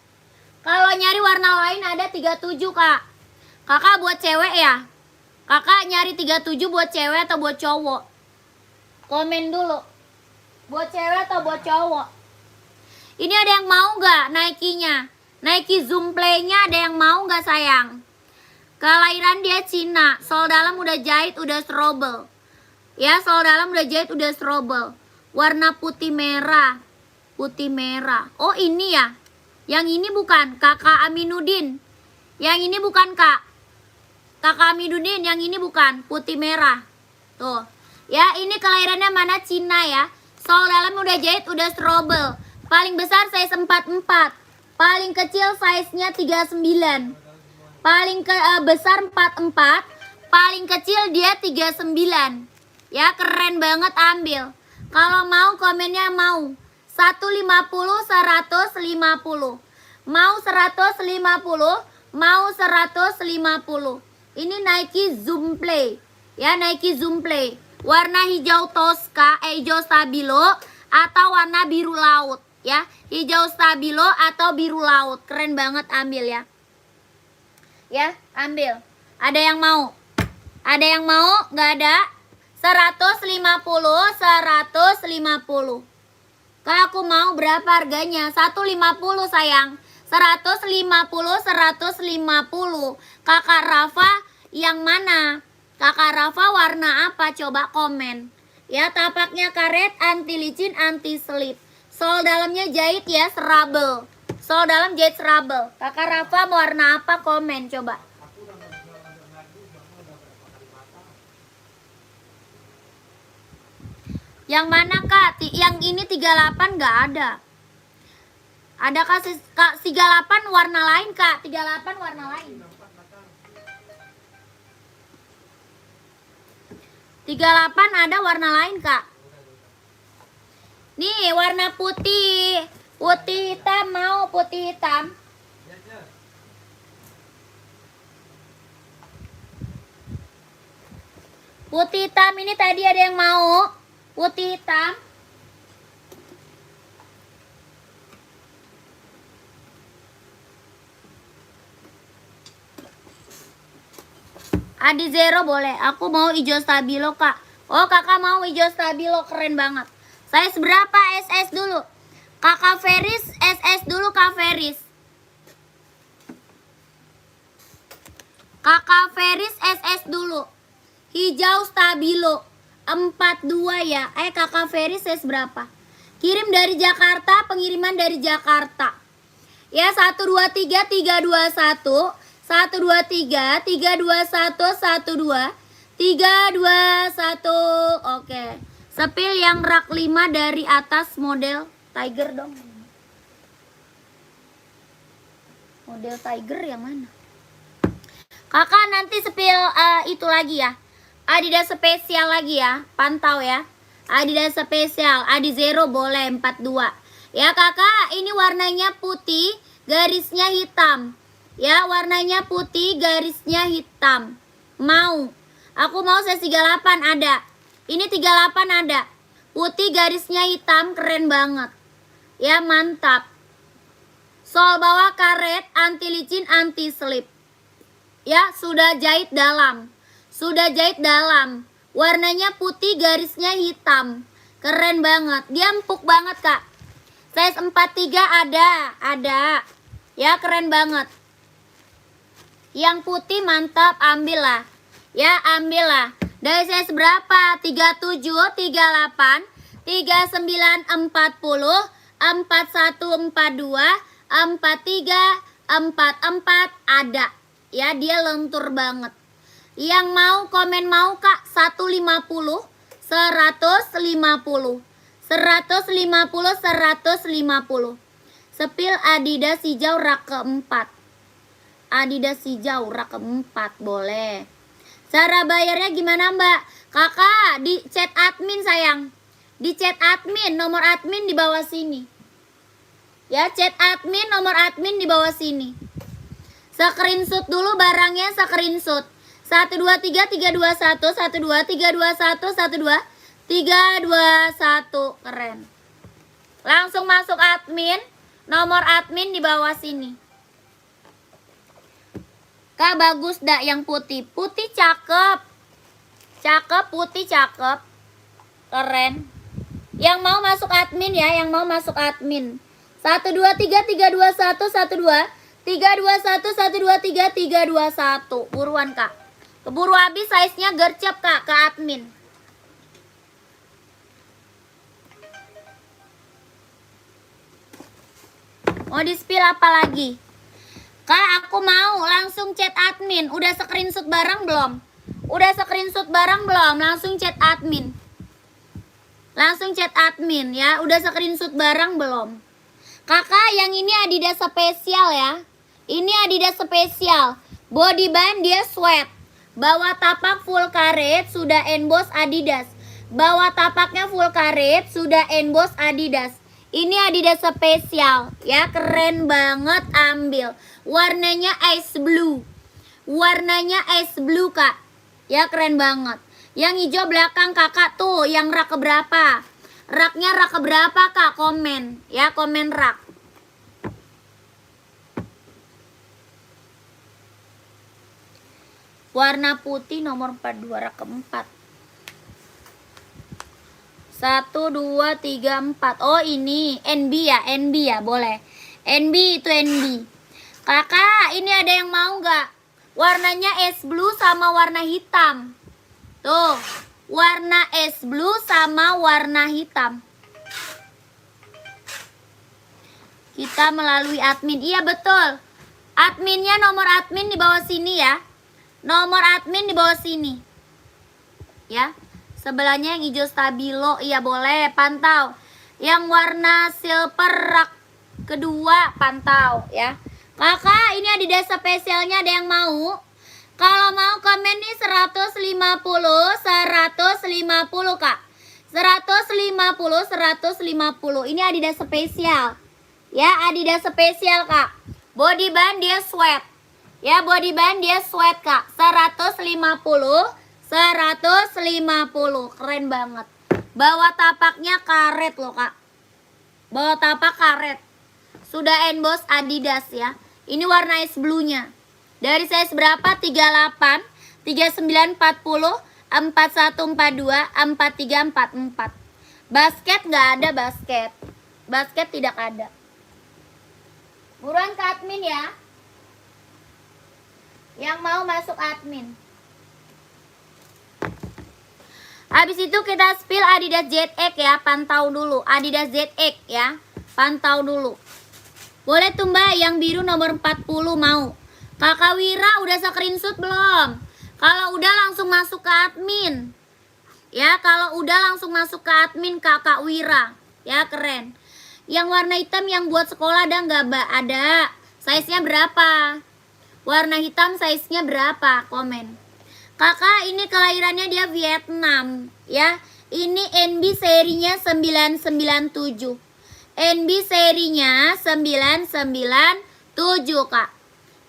Kalau nyari warna lain ada 37 kak. Kakak buat cewek ya? Kakak nyari 37 buat cewek atau buat cowok? Komen dulu. Buat cewek atau buat cowok? Ini ada yang mau nggak Nike-nya? Nike Zoom Play-nya ada yang mau nggak sayang? Kelahiran dia Cina. Sol dalam udah jahit, udah strobel. Ya, sol dalam udah jahit, udah strobel. Warna putih merah. Putih merah. Oh ini ya? Yang ini bukan kakak Aminuddin. Yang ini bukan kak. Kakak Aminuddin, yang ini bukan. Putih merah. Tuh. Ya, ini kelahirannya mana? Cina ya. Sol dalam udah jahit, udah strobel. Paling besar size 44. Paling kecil size-nya 39. Paling besar 44. Paling kecil dia 39. Ya, keren banget, ambil. Kalau mau komennya mau. 150, 150. Mau 150, mau 150. Ini Nike Zoom Play. Ya, Nike Zoom Play. Warna hijau Tosca, hijau stabilo atau warna biru laut. Ya, hijau stabilo atau biru laut. Keren banget, ambil ya. Ya, ambil. Ada yang mau? Ada yang mau? Nggak ada? 150, 150. Kak, aku mau berapa harganya? 150 sayang. 150, 150. Kakak Rafa yang mana? Kakak Rafa warna apa? Coba komen. Ya, tapaknya karet, anti licin, anti selip. Sol dalamnya jahit ya, serabel. Sol dalam jahit serabel. Kakak Rafa warna apa? Komen coba. Yang mana kak? Yang ini 38 nggak ada. Ada kak 38 warna lain kak. 38 warna lain. 38 ada warna lain kak. Nih warna putih. Putih hitam mau putih hitam. Putih hitam ini tadi ada yang mau. Putih hitam. Adi Zero boleh. Aku mau hijau stabilo kak. Oh kakak mau hijau stabilo, keren banget. Size berapa? SS dulu. Kakak Feris SS dulu kak Feris. Kakak Feris SS dulu. Hijau stabilo 42 ya. Kakak Feris size berapa? Kirim dari Jakarta, pengiriman dari Jakarta. Ya 123 321 123 321 12 321. Oke. Sepil yang rak 5 dari atas model Tiger dong. Model Tiger yang mana? Kakak nanti sepil itu lagi ya. Adidas spesial lagi ya. Pantau ya. Adidas spesial. Adi Zero boleh 42. Ya kakak, ini warnanya putih garisnya hitam. Ya, warnanya putih, garisnya hitam. Mau. Aku mau size 38 ada. Ini 38 ada. Putih garisnya hitam, keren banget. Ya, mantap. Sol bawah karet, anti licin, anti slip. Ya, sudah jahit dalam. Sudah jahit dalam. Warnanya putih, garisnya hitam. Keren banget. Dia empuk banget, Kak. Size 43 ada. Ya, keren banget. Yang putih mantap, ambillah. Ya, ambillah. Dari size berapa? 37, 38, 39, 40, 41, 42, 43, 44 ada. Ya, dia lentur banget. Yang mau komen mau, Kak, 150, 150, 150, 150. Sepil Adidas hijau rak keempat. Adidas hijau rak keempat, boleh. Cara bayarnya gimana, Mbak? Kakak di chat admin sayang. Di chat admin, nomor admin di bawah sini. Ya, chat admin, nomor admin di bawah sini. Screenshot dulu barangnya, screenshot. 123 321 12 321 12 321. Keren. Langsung masuk admin, nomor admin di bawah sini. Kak, bagus dak yang putih. Putih cakep. Cakep, putih cakep. Keren. Yang mau masuk admin ya, yang mau masuk admin. 123 321 12 321 123 321. Buruan, Kak. Keburu habis, size-nya gercep, Kak, ke admin. Mau di-spill apa lagi? Kak, aku mau langsung chat admin. Udah screenshot barang belum? Udah screenshot barang belum? Langsung chat admin. Langsung chat admin ya. Udah screenshot barang belum? Kakak, yang ini Adidas spesial ya. Ini Adidas spesial. Body band dia sweat. Bawah tapak full karet, sudah emboss Adidas. Bawah tapaknya full karet, sudah emboss Adidas. Ini Adidas spesial ya, keren banget, ambil. Warnanya ice blue. Warnanya ice blue, Kak. Ya, keren banget. Yang hijau belakang Kakak tuh, yang rak keberapa? Raknya rak keberapa, Kak? Komen. Ya, komen rak. Warna putih nomor 42 rak keempat. 1, 2, 3, 4. Oh, ini NB ya, boleh. NB itu NB. Kakak, ini ada yang mau nggak? Warnanya es blue sama warna hitam. Tuh, warna es blue sama warna hitam. Kita melalui admin. Iya, betul. Adminnya, nomor admin di bawah sini ya. Nomor admin di bawah sini. Ya. Sebelahnya yang hijau stabilo, iya boleh, pantau. Yang warna silver rak kedua, pantau ya. Kakak, ini Adidas spesialnya, ada yang mau? Kalau mau komen nih 150, 150, Kak. 150, 150. Ini Adidas spesial. Ya, Adidas spesial, Kak. Body band dia sweat. Ya, body band dia sweat, Kak. 150. 150, keren banget. Bawah tapaknya karet loh, Kak. Bawah tapak karet. Sudah emboss Adidas ya. Ini warna ice blue-nya. Dari size berapa? 38, 39, 40, 41, 42, 43, 44. Basket nggak ada basket. Basket tidak ada. Buruan ke admin ya. Yang mau masuk admin. Habis itu kita spill Adidas ZX ya, pantau dulu. Adidas ZX ya, pantau dulu. Boleh tuh Mbak, yang biru nomor 40 mau. Kakak Wira udah screenshot belum? Kalau udah langsung masuk ke admin. Ya, kalau udah langsung masuk ke admin Kakak Wira. Ya, keren. Yang warna hitam yang buat sekolah ada nggak, Mbak? Ada. Size-nya berapa? Warna hitam size-nya berapa? Komen. Kakak, ini kelahirannya dia Vietnam ya. Ini NB serinya 997. NB serinya 997. Kak.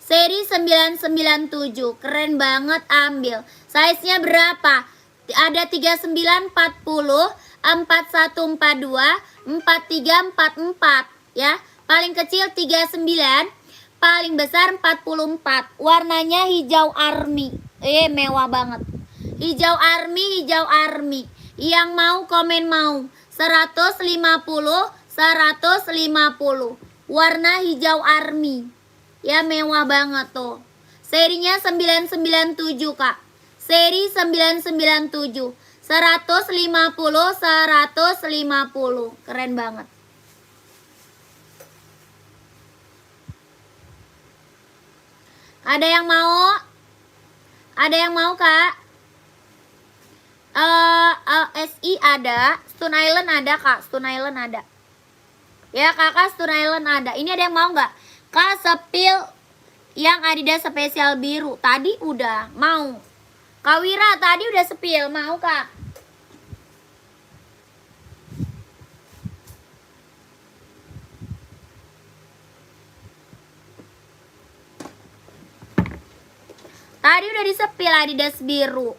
Seri 997. Keren banget, ambil. Size-nya berapa? Ada 39, 40, 4142, 4344 ya. Paling kecil 39, paling besar 44. Warnanya hijau army. Mewah banget. Hijau army, hijau army. Yang mau komen mau. 150, 150. Warna hijau army. Ya, mewah banget tuh. Serinya 997, Kak. Seri 997. 150, 150. Keren banget. Ada yang mau? Ada yang mau, Kak? SI ada, Stone Island ada, Kak. Stone Island ada. Ya, Kakak, Stone Island ada. Ini ada yang mau nggak? Kak, sepil yang Adidas spesial biru. Tadi udah mau. Kak Wira tadi udah sepil, mau, Kak? Tadi udah disepil Adidas biru.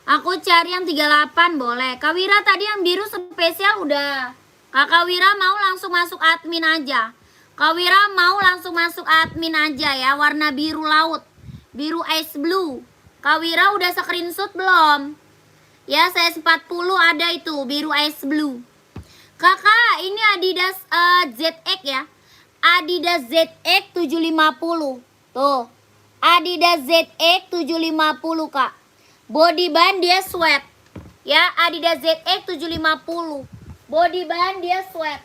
Aku cari yang 38 boleh. Kak Wira tadi yang biru spesial udah. Kakak Wira mau langsung masuk admin aja. Kak Wira mau langsung masuk admin aja ya. Warna biru laut. Biru ice blue. Kak Wira udah screenshot belum? Ya, saya 40 ada itu. Biru ice blue. Kakak, ini Adidas ZX ya. Adidas ZX 750. Tuh. Adidas ZX 750, Kak. Body band dia sweat. Ya, Adidas ZX 750. Body band dia sweat.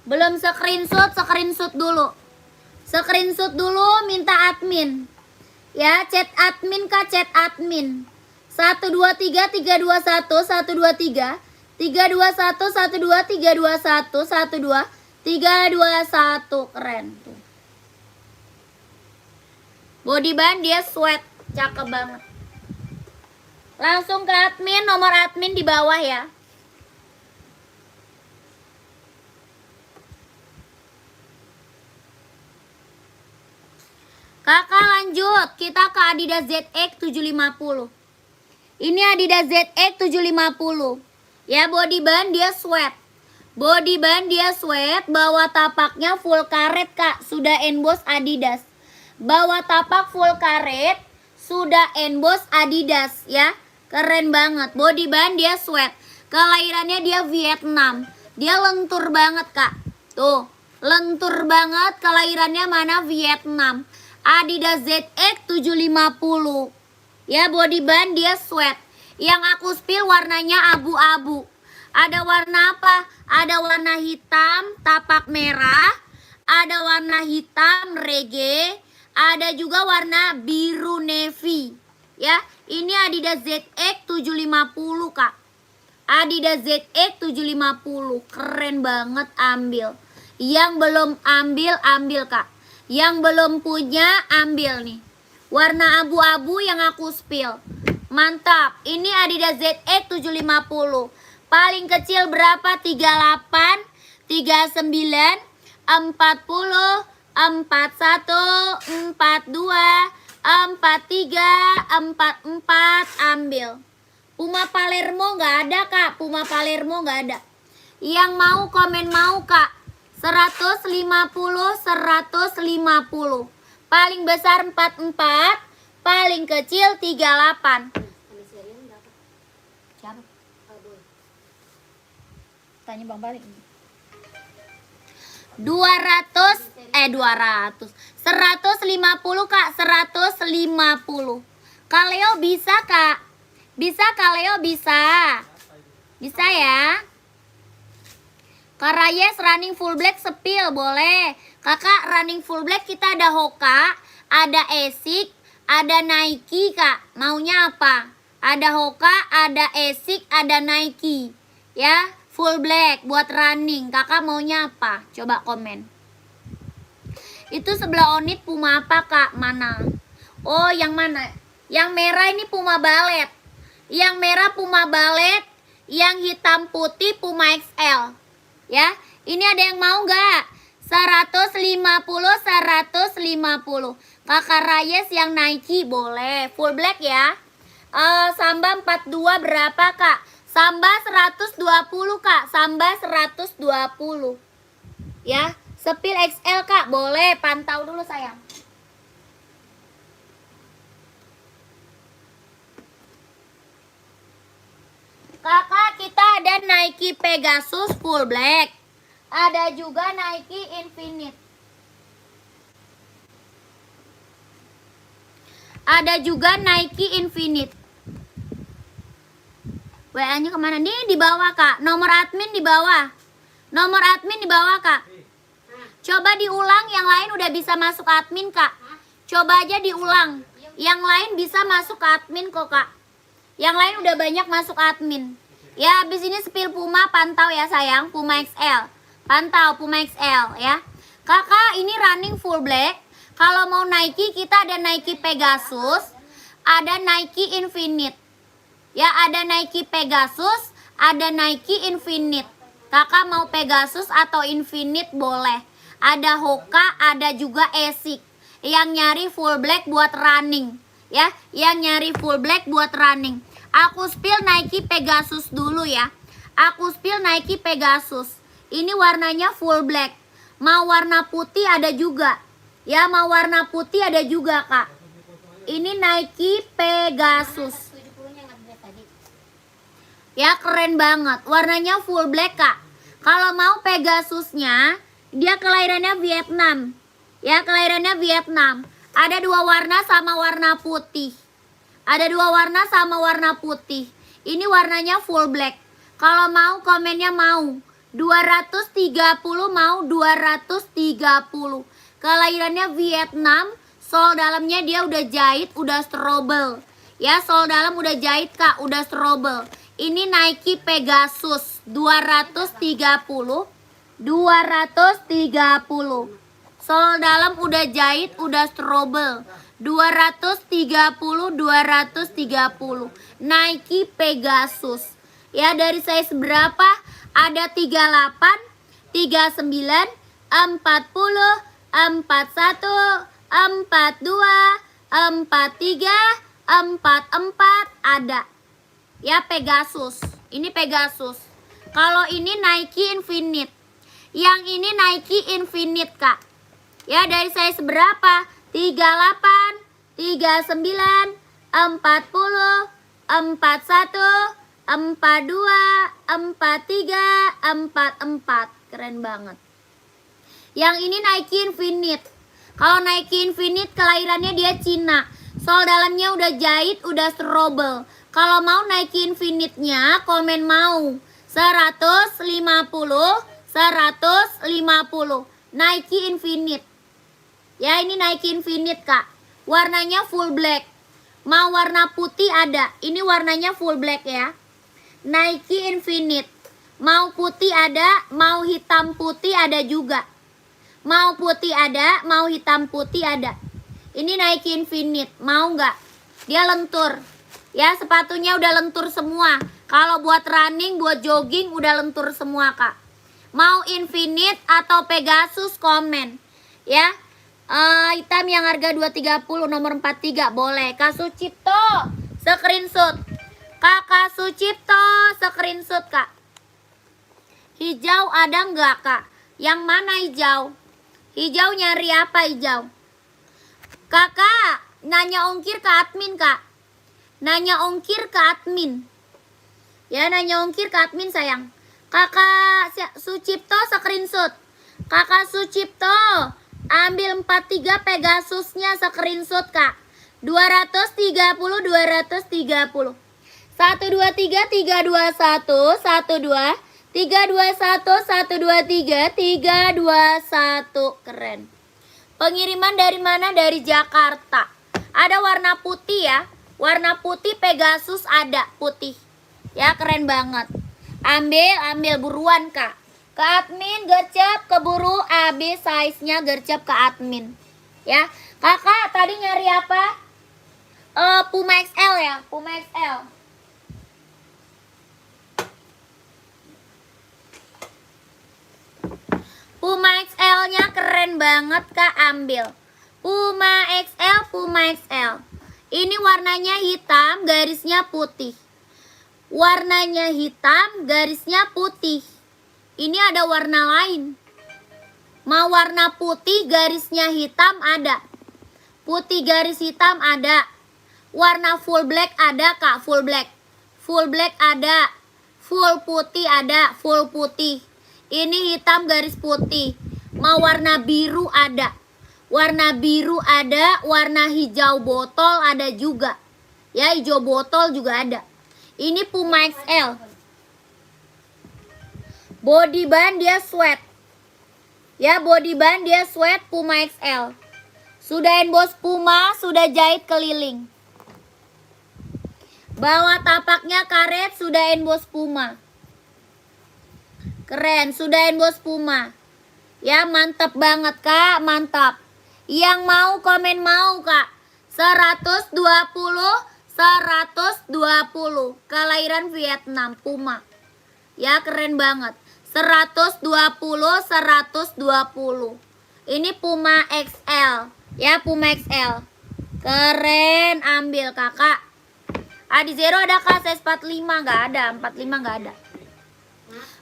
Belum screenshot, screenshot dulu. Screenshot dulu, minta admin. Ya, chat admin, Kak, chat admin. 123 321 123 321 12 321 12 321. Keren tuh. Body band dia sweat, cakep banget. Langsung ke admin, nomor admin di bawah ya. Kakak lanjut, kita ke Adidas ZX 750. Ini Adidas ZX 750. Ya, body band dia sweat. Body band dia sweat, bawah tapaknya full karet, Kak. Sudah emboss Adidas. Bawah tapak full karet, sudah emboss Adidas ya. Keren banget. Body band dia sweat. Kelahirannya dia Vietnam. Dia lentur banget, Kak. Tuh, lentur banget. Kelahirannya mana? Vietnam. Adidas ZX 750. Ya, body band dia sweat. Yang aku spill warnanya abu-abu. Ada warna apa? Ada warna hitam, tapak merah. Ada warna hitam, reggae. Ada juga warna biru navy. Ya, ini Adidas ZX 750, Kak. Adidas ZX 750. Keren banget, ambil. Yang belum ambil, ambil, Kak. Yang belum punya, ambil nih. Warna abu-abu yang aku spill. Mantap. Ini Adidas ZX 750. Paling kecil berapa? 38, 39, 40, 41, 42, 43, 44, ambil. Puma Palermo nggak ada, Kak. Puma Palermo nggak ada. Yang mau komen mau, Kak. 150, 150. Paling besar 44, paling kecil 38. Siapa? Tanya Bang Balik. 200 150, Kak. 150. Kaleo bisa, Kak. Bisa, Kaleo bisa. Bisa ya. Karayes running full black sepil boleh. Kakak running full black kita ada Hoka, ada Asics, ada Nike, Kak. Maunya apa? Ada Hoka, ada Asics, ada Nike. Ya, full black buat running. Kakak maunya apa? Coba komen. Itu sebelah Onit Puma apa, Kak? Mana? Oh, yang mana? Yang merah ini Puma Ballet. Yang merah Puma Ballet, yang hitam putih Puma XL. Ya, ini ada yang mau nggak? 150, 150. Kakak Rayes yang Nike boleh. Full black ya. Samba 42 berapa kak? Samba 120 kak. Samba 120. Ya, sepil XL kak boleh. Pantau dulu sayang. Kakak, kita ada Nike Pegasus full black. Ada juga Nike Infinite. Ada juga Nike Infinite. WA-nya kemana? Nih di bawah kak. Nomor admin di bawah. Nomor admin di bawah kak. Coba diulang, yang lain udah bisa masuk admin kak. Coba aja diulang. Yang lain bisa masuk ke admin kok kak. Yang lain udah banyak masuk admin. Ya, habis ini spill Puma, pantau ya sayang. Puma XL. Pantau Puma XL ya. Kakak, ini running full black. Kalau mau Nike, kita ada Nike Pegasus, ada Nike Infinite. Ya, ada Nike Pegasus, ada Nike Infinite. Kakak mau Pegasus atau Infinite boleh. Ada Hoka, ada juga Asics. Yang nyari full black buat running. Ya, yang nyari full black buat running. Aku spill Nike Pegasus dulu ya. Aku spill Nike Pegasus. Ini warnanya full black. Mau warna putih ada juga. Ya, mau warna putih ada juga kak. Ini Nike Pegasus. 70-nya nggak ada tadi. Ya, keren banget. Warnanya full black kak. Kalau mau Pegasusnya, dia kelahirannya Vietnam. Ya, kelahirannya Vietnam. Ada dua warna sama warna putih. Ada dua warna sama warna putih. Ini warnanya full black. Kalau mau komennya mau. 230 mau 230. Kelahirannya Vietnam. Sol dalamnya dia udah jahit, udah strobel. Ya, sol dalam udah jahit kak, udah strobel. Ini Nike Pegasus 230. 230. Sol dalam udah jahit, udah strobel. 230. Nike Pegasus. Ya, dari size berapa? Ada 38, 39, 40, 41, 42, 43, 44 ada. Ya, Pegasus. Ini Pegasus. Kalau ini Nike Infinite. Yang ini Nike Infinite kak. Ya, dari size berapa? 38, 39, 40, 41, 42, 43, 44. Keren banget. Yang ini Nike Infinite. Kalau Nike Infinite kelahirannya dia Cina. Sol dalamnya udah jahit, udah strobel. Kalau mau Nike Infinite-nya komen mau. 150, 150. Nike Infinite. Ya, ini Nike Infinite kak. Warnanya full black. Mau warna putih ada. Ini warnanya full black ya. Nike Infinite. Mau putih ada, mau hitam putih ada juga. Mau putih ada, mau hitam putih ada. Ini Nike Infinite. Mau nggak? Dia lentur. Ya, sepatunya udah lentur semua. Kalau buat running, buat jogging udah lentur semua kak. Mau Infinite atau Pegasus komen. Ya. Hitam yang harga 230 nomor 43 boleh. Kak Sucipto screenshot. Kakak Sucipto screenshot kak. Hijau ada nggak kak? Yang mana hijau? Hijau nyari apa hijau? Kakak nanya ongkir ke admin kak. Nanya ongkir ke admin. Ya, nanya ongkir ke admin sayang. Kakak Sucipto screenshot. Kakak Sucipto ambil 43 Pegasusnya screenshot kak. 230, 230. 123, 321, 12, 321, 123, 321. Keren. Pengiriman dari mana? Dari Jakarta. Ada warna putih ya. Warna putih Pegasus ada putih. Ya, keren banget. Ambil buruan kak. Ke admin gercep, keburu habis size-nya gercep ke admin. Ya, kakak tadi nyari apa? Puma XL ya, Puma XL. keren banget Kak, ambil. Puma XL, Puma XL. Ini warnanya hitam, garisnya putih. Warnanya hitam, garisnya putih. Ini ada warna lain. Mau warna putih, garisnya hitam ada. Putih garis hitam ada. Warna full black ada Kak, full black. Full black ada. Full putih ada, full putih. Ini hitam garis putih. Mau warna biru ada. Warna biru ada, warna hijau botol ada juga. Ya, hijau botol juga ada. Ini Puma XL. Body band dia sweat. Ya, body band dia sweat Puma XL. Sudah emboss Puma, sudah jahit keliling. Bawah tapaknya karet, sudah emboss Puma. Keren, sudah emboss Puma. Ya, mantap banget Kak, mantap. Yang mau komen mau Kak. 120, 120. Kelahiran Vietnam, Puma. Ya, keren banget. 120, 120. Ini Puma XL. Ya, Puma XL. Keren, ambil Kakak. Adi Zero ada Kak, size 45 nggak ada, 45 nggak ada.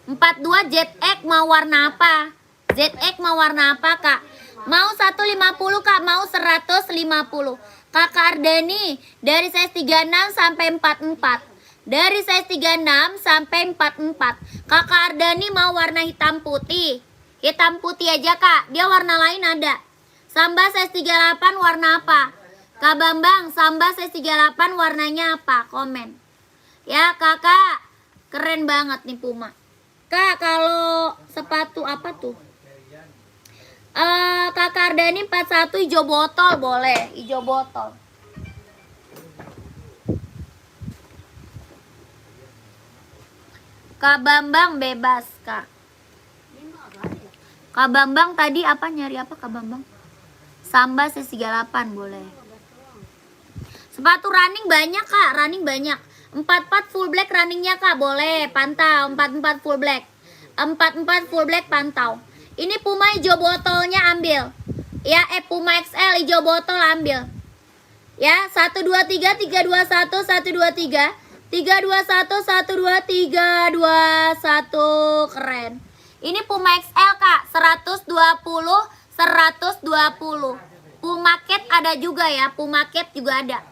42 ZX mau warna apa? ZX mau warna apa Kak? Mau 150 Kak, mau 150. Kakak Ardani dari size 36 sampai 44. Dari size 36 sampai 44. Kakak Ardani mau warna hitam putih. Hitam putih aja Kak, dia warna lain ada. Samba size 38 warna apa? Kak Bambang, Samba size 38 warnanya apa? Komen. Ya Kakak, keren banget nih Puma. Kak, kalau sepatu apa tuh? Kakak Ardani 41 hijau botol boleh, hijau botol. Kak Bambang bebas Kak. Kak Bambang tadi apa, nyari apa Kak Bambang? Samba size 38 boleh. Sepatu running banyak Kak, running banyak. 44 full black runningnya Kak, boleh pantau. 44 full black, 44 full black pantau. Ini Puma hijau botolnya ambil. Ya, Puma XL hijau botol ambil. Ya, 1 2 3 3 2 1 1 2 3 3 2 1 1 2 3 2 1. Keren. Ini Puma XL Kak, 120 120. Puma Cat ada juga ya, Puma Cat juga ada.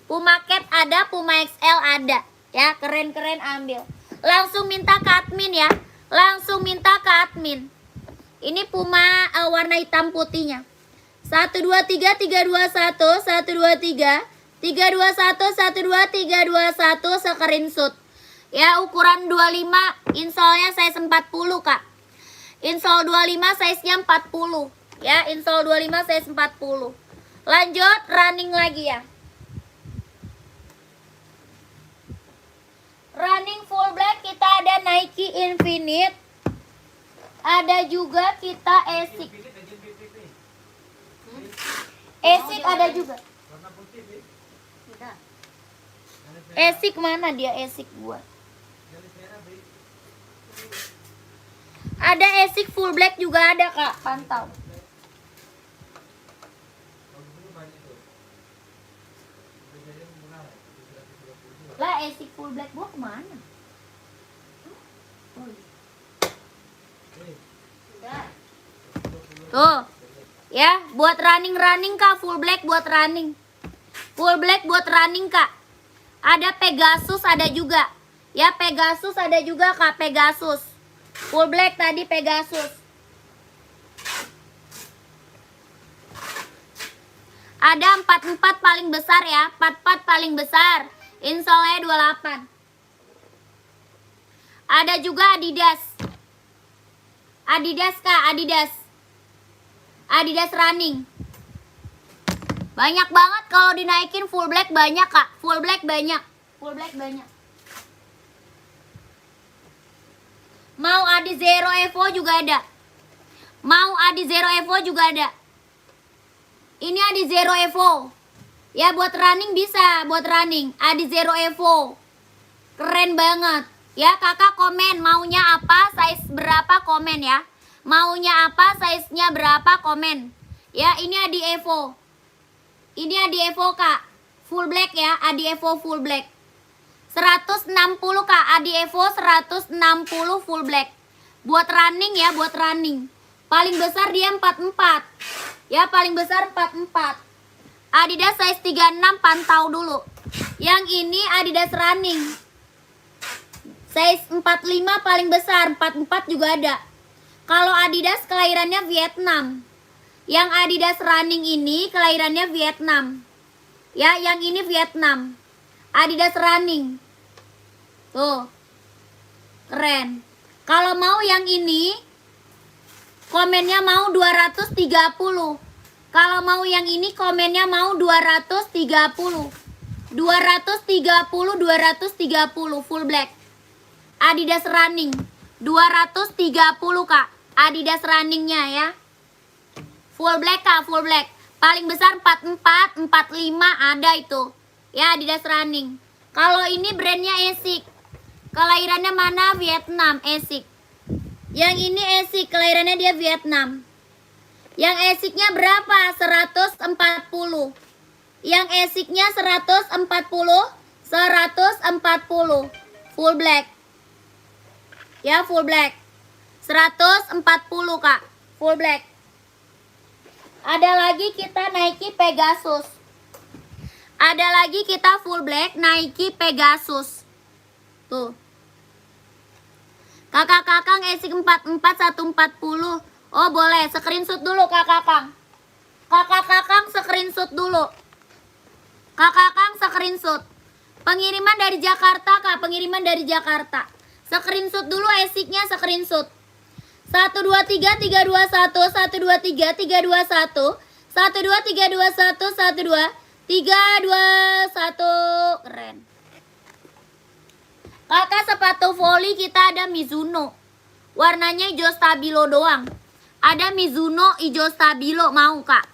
Puma Cat ada, Puma XL ada. Ya, keren-keren ambil. Langsung minta ke admin ya. Langsung minta ke admin. Ini Puma warna hitam putihnya. 1 2 3 3 2 1 1 2 3 3 2 1 1 2 3 2 1 screenshot. Ya, ukuran 25, insolnya size 40 Kak. Insol 25 size-nya 40. Ya, insol 25 size 40. Lanjut running lagi ya. Running full black kita ada Nike Infinite. Ada juga kita Asics. Asics ada juga. Asics mana dia, Asics gua? Ada Asics full black juga ada Kak, pantau. Lah, Asics full black gua kemana? Tuh, ya, buat running Kak, full black buat running. Full black buat running Kak. Ada Pegasus ada juga. Ya, Pegasus ada juga Kak, Pegasus. Full black tadi Pegasus. Ada 44 paling besar ya, 44 paling besar. Insolnya 28. Ada juga Adidas. Adidas Kak, Adidas. Adidas running. Banyak banget kalau dinaikin full black banyak Kak. Full black banyak. Full black banyak. Mau Adi Zero Evo juga ada. Mau Adi Zero Evo juga ada. Ini Adi Zero Evo. Ya, buat running bisa, buat running. Adi Zero Evo. Keren banget. Ya, Kakak komen maunya apa, size berapa komen ya. Maunya apa, size-nya berapa, komen. Ya, ini Adi Evo. Ini Adi Evo, Kak. Full black ya, Adi Evo full black. 160 Kak, Adi Evo 160 full black. Buat running ya, buat running. Paling besar dia 44. Ya, paling besar 44. Adidas size 36, pantau dulu. Yang ini Adidas running. Size 45 paling besar, 44 juga ada. Kalau Adidas kelahirannya Vietnam. Yang Adidas running ini kelahirannya Vietnam. Ya, yang ini Vietnam. Adidas running. Tuh. Keren. Kalau mau yang ini, komennya mau 230. Kalau mau yang ini, komennya mau 230. 230 full black. Adidas running. 230 Kak. Adidas runningnya ya. Full black Kak, full black. Paling besar 44, 45 ada itu. Ya, Adidas running. Kalau ini brandnya Asics. Kelahirannya mana? Vietnam, Asics. Yang ini Asics, kelahirannya dia Vietnam. Yang Asics-nya berapa? 140. Yang Asics-nya 140. 140. Full black. Ya, full black. 140 Kak. Full black. Ada lagi kita Nike Pegasus. Ada lagi kita full black Nike Pegasus. Tuh. Kakak-kakang Asics 44 140. Oh, boleh. Screenshot dulu kakak-kakang. Kakak-kakang screenshot dulu. Kakak-kakang screenshot. Pengiriman dari Jakarta Kak, pengiriman dari Jakarta. Screenshot dulu Asics-nya, screenshot. 123 321 123 321 123 321 12 321. Keren. Kakak sepatu volley kita ada Mizuno. Warnanya hijau stabilo doang. Ada Mizuno hijau stabilo, mau Kak.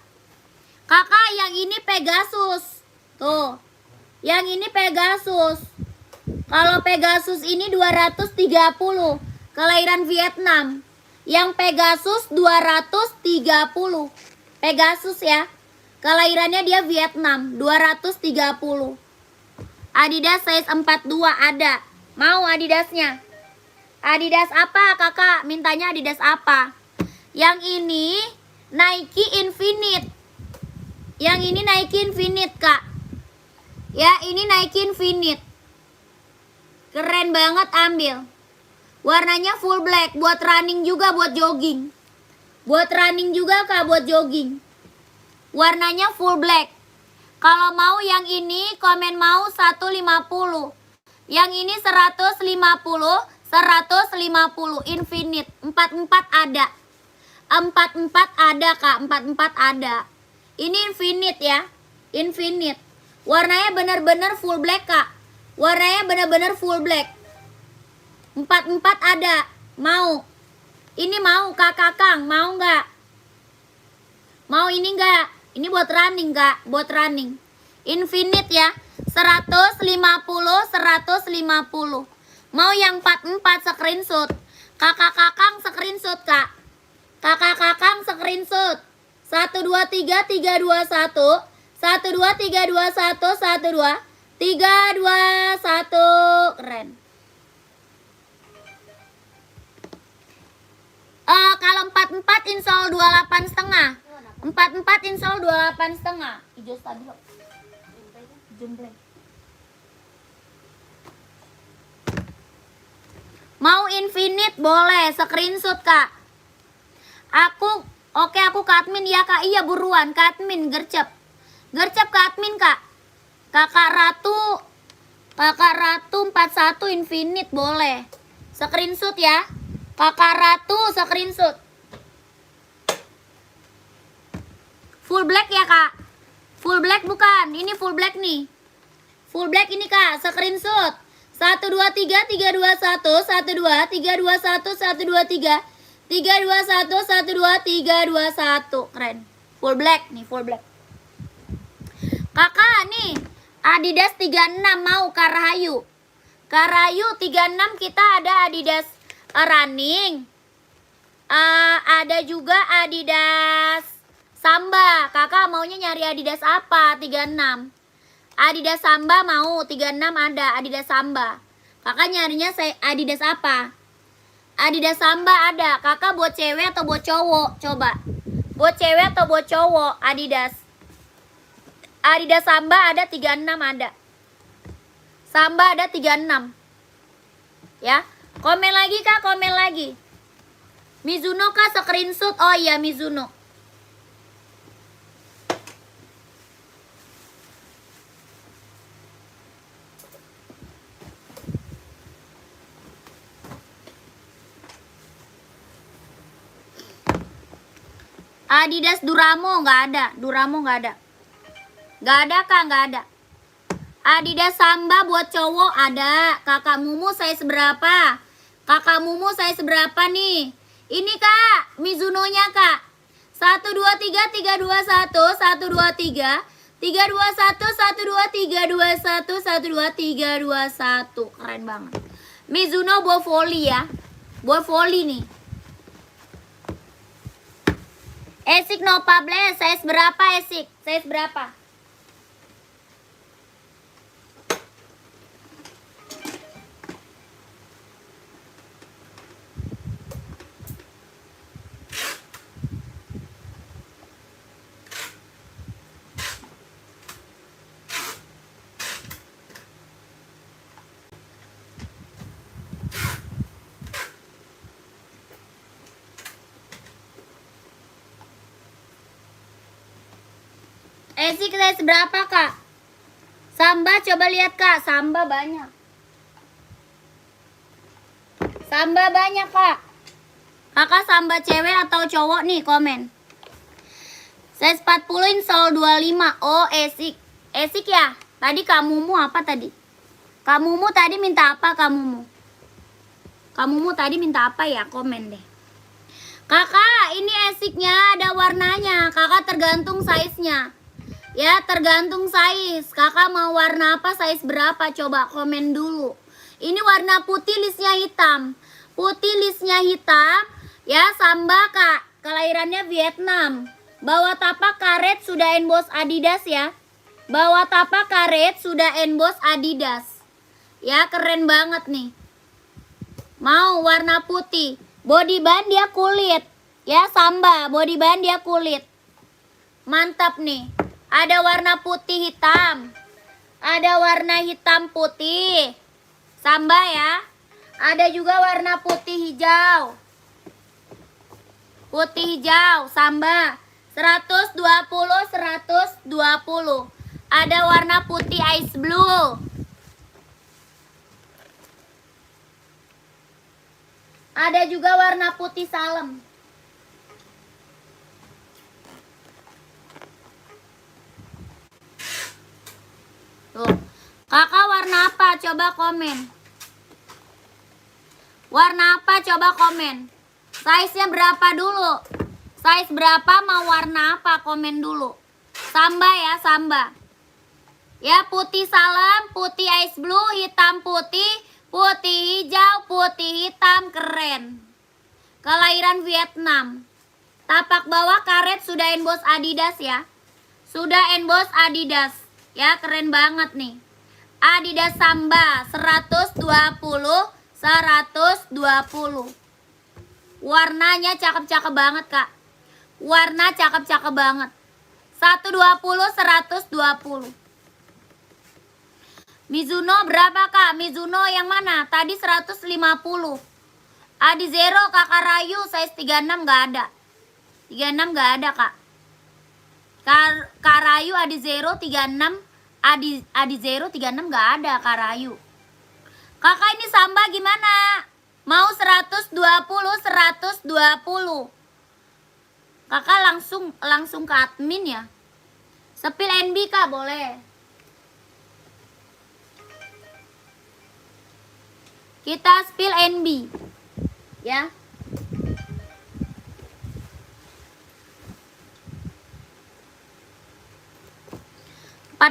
Kakak yang ini Pegasus. Tuh. Yang ini Pegasus. Kalau Pegasus ini 230. Kelahiran Vietnam. Yang Pegasus 230. Pegasus ya. Kelahirannya dia Vietnam, 230. Adidas size 42 ada. Mau Adidasnya? Adidas apa kakak? Mintanya Adidas apa? Yang ini Nike Infinite. Yang ini Nike Infinite Kak. Ya, ini Nike Infinite. Keren banget, ambil. Warnanya full black. Buat running juga, buat jogging. Buat running juga Kak, buat jogging. Warnanya full black. Kalau mau yang ini, komen mau 150. Yang ini 150. 150 Infinite. 44 ada. 44 ada Kak, 44 ada. Ini Infinite ya. Infinite. Warnanya bener-bener full black Kak. Warnanya bener-bener full black. 44 ada. Mau. Ini mau kakak-kakang, mau nggak? Mau ini nggak? Ini buat running nggak? Buat running. Infinite ya. 150, 150. Mau yang 44 screenshot. Kakak-kakang screenshot Kak. Kakak-kakang screenshot. 123 321 123 321 12 321. Keren. Kalau 44 insol 28 setengah. 44 insol 28 setengah. Hijau stabilo. Jembleng. Mau Infinite boleh, screenshot Kak. Oke aku ke admin ya Kak. Iya buruan, ke admin gercep. Gercep ke admin Kak. Kakak Ratu 41 Infinite boleh. Screenshot ya. Kakak Ratu screenshot. Full black ya Kak. Full black bukan. Ini full black nih. Full black ini Kak. Screenshot. 123 321 12 321 123 321 12 321. Keren. Full black nih, full black. Kakak nih Adidas 36 mau Karahayu. Karahayu 36 kita ada Adidas running. Ada juga Adidas Samba. Kakak maunya nyari Adidas apa? 36. Adidas Samba mau 36 ada Adidas Samba. Kakak nyarinya Adidas apa? Adidas Samba ada. Kakak buat cewek atau buat cowok? Coba. Buat cewek atau buat cowok? Adidas. Adidas Samba ada 36 ada. Samba ada 36. Ya. Komen lagi Kak, komen lagi. Mizuno Kak, screenshot. Oh iya Mizuno. Adidas Duramo nggak ada. Duramo nggak ada. Nggak ada Kak, nggak ada. Adidas Samba buat cowok ada. Kakak Mumu size berapa? Kakak Mumu size berapa nih? Ini Kak, Mizuno-nya Kak. 1 2 3 3 2 1 1 2 3 3 2 1 1 2 3 2 1 1 2 3 2 1. Keren banget. Mizuno buat volley ya. Buat volley nih. Esik no publish, size berapa Esik? Size berapa? Esik size berapa Kak? Samba coba lihat Kak, Samba banyak. Samba banyak Kak. Kakak Samba cewek atau cowok nih komen. Size 40 insole 25. Oh Esik. Esik ya? Tadi Kak Mumu apa tadi? Kak Mumu tadi minta apa Kak Mumu? Kak Mumu tadi minta apa ya? Komen deh. Kakak ini Esiknya ada warnanya. Kakak tergantung size-nya. Ya tergantung size. Kakak mau warna apa, size berapa? Coba komen dulu. Ini warna putih, listnya hitam. Putih listnya hitam. Ya Samba Kak. Kelahirannya Vietnam. Bawah tapak karet sudah emboss Adidas ya. Bawah tapak karet sudah emboss Adidas. Ya keren banget nih. Mau warna putih. Body band dia kulit. Ya Samba, body band dia kulit. Mantap nih. Ada warna putih hitam. Ada warna hitam putih. Samba ya. Ada juga warna putih hijau. Putih hijau Samba. 120 120. Ada warna putih ice blue. Ada juga warna putih salem. Tuh. Kakak warna apa? Coba komen. Warna apa? Coba komen. Size-nya berapa dulu? Size berapa mau warna apa? Komen dulu. Samba ya, Samba. Ya, putih salem, putih ice blue, hitam putih, putih hijau, putih hitam, keren. Kelahiran Vietnam. Tapak bawah karet sudah emboss Adidas ya. Sudah emboss Adidas. Ya keren banget nih. Adidas Samba 120 120. Warnanya cakep-cakep banget Kak. Warna cakep-cakep banget. 120 120. Mizuno berapa Kak? Mizuno yang mana? Tadi 150. Adizero Kakak Rayu size 36 gak ada. 36 gak ada Kak. Kak Rayu Adizero 36. Adizero 36 gak ada Kak Rayu. Kakak ini Samba gimana? Mau 120 120. Kakak langsung ke admin ya. Sepil NB Kak boleh. Kita spill NB ya.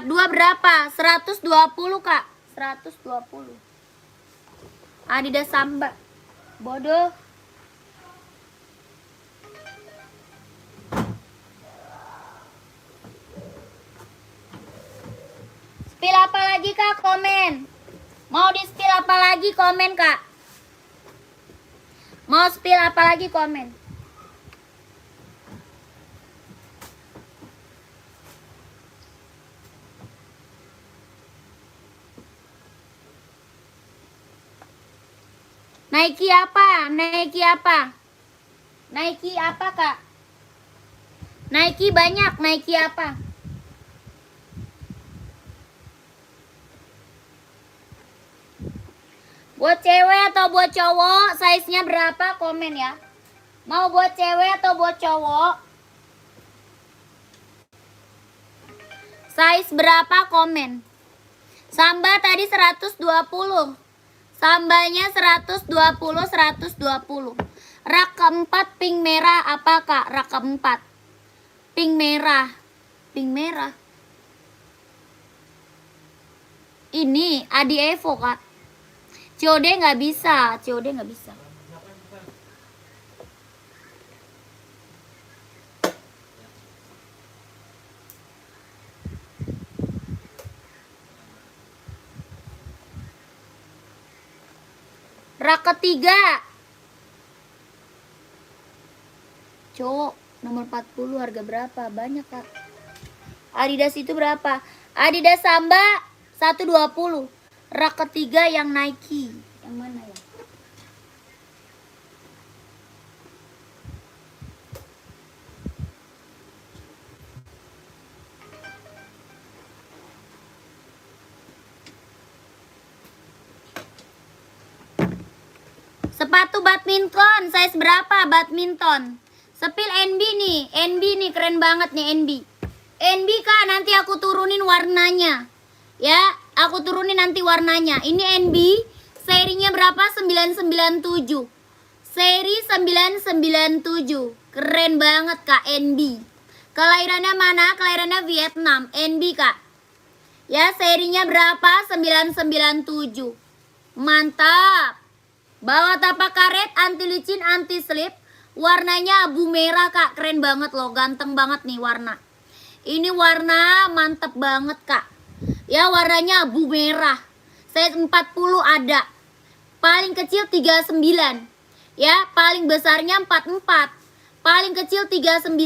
Dua berapa? 120 Kak. 120. Adidas Samba. Bodoh. spill apa lagi Kak? Komen. Mau di spill apa lagi? Komen Kak. Mau spill apa lagi? Komen. Nike apa? Nike apa? Nike apa Kak? Nike banyak. Nike apa? Buat cewek atau buat cowok, size-nya berapa? Komen ya. Mau buat cewek atau buat cowok? Size berapa? Komen. Samba tadi 120. Sambanya 120, 120. Rak keempat pink merah apa Kak? Rak keempat. Pink merah. Pink merah. Ini Adi Evo Kak. COD nggak bisa. COD nggak bisa. Rak ketiga. Cowok nomor 40 harga berapa? Banyak Kak. Adidas itu berapa? Adidas Samba 120. Rak ketiga yang Nike. Yang mana ya? Sepatu badminton, size berapa badminton? Sepil NB nih, NB nih keren banget nih NB. NB Kak, nanti aku turunin warnanya. Ya, aku turunin nanti warnanya. Ini NB, serinya berapa? 997. Seri 997. Keren banget Kak NB. Kelahirannya mana? Kelahirannya Vietnam. NB Kak. Ya, serinya berapa? 997. Mantap. Bawa tapak karet, anti licin, anti slip. Warnanya abu merah Kak, keren banget loh, ganteng banget nih warna. Ini warna mantep banget Kak. Ya warnanya abu merah. Size 40 ada. Paling kecil 39. Ya, paling besarnya 44. Paling kecil 39,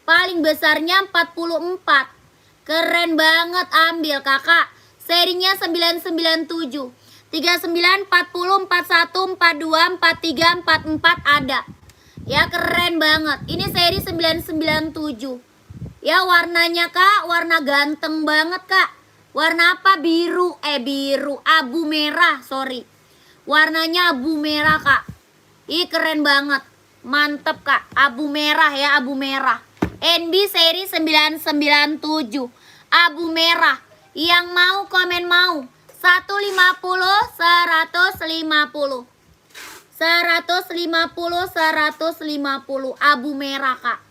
paling besarnya 44. Keren banget, ambil Kakak. Serinya 997. 39, 40, 41, 42, 43, 44 ada. Ya keren banget. Ini seri 997. Ya warnanya Kak, warna ganteng banget Kak. Warna apa? Biru. Biru. Abu merah, sorry. Warnanya abu merah Kak. Ih keren banget. Mantep Kak. Abu merah ya, abu merah. NB seri 997. Abu merah. Yang mau komen mau. 150, 150. 150, 150 abu merah Kak.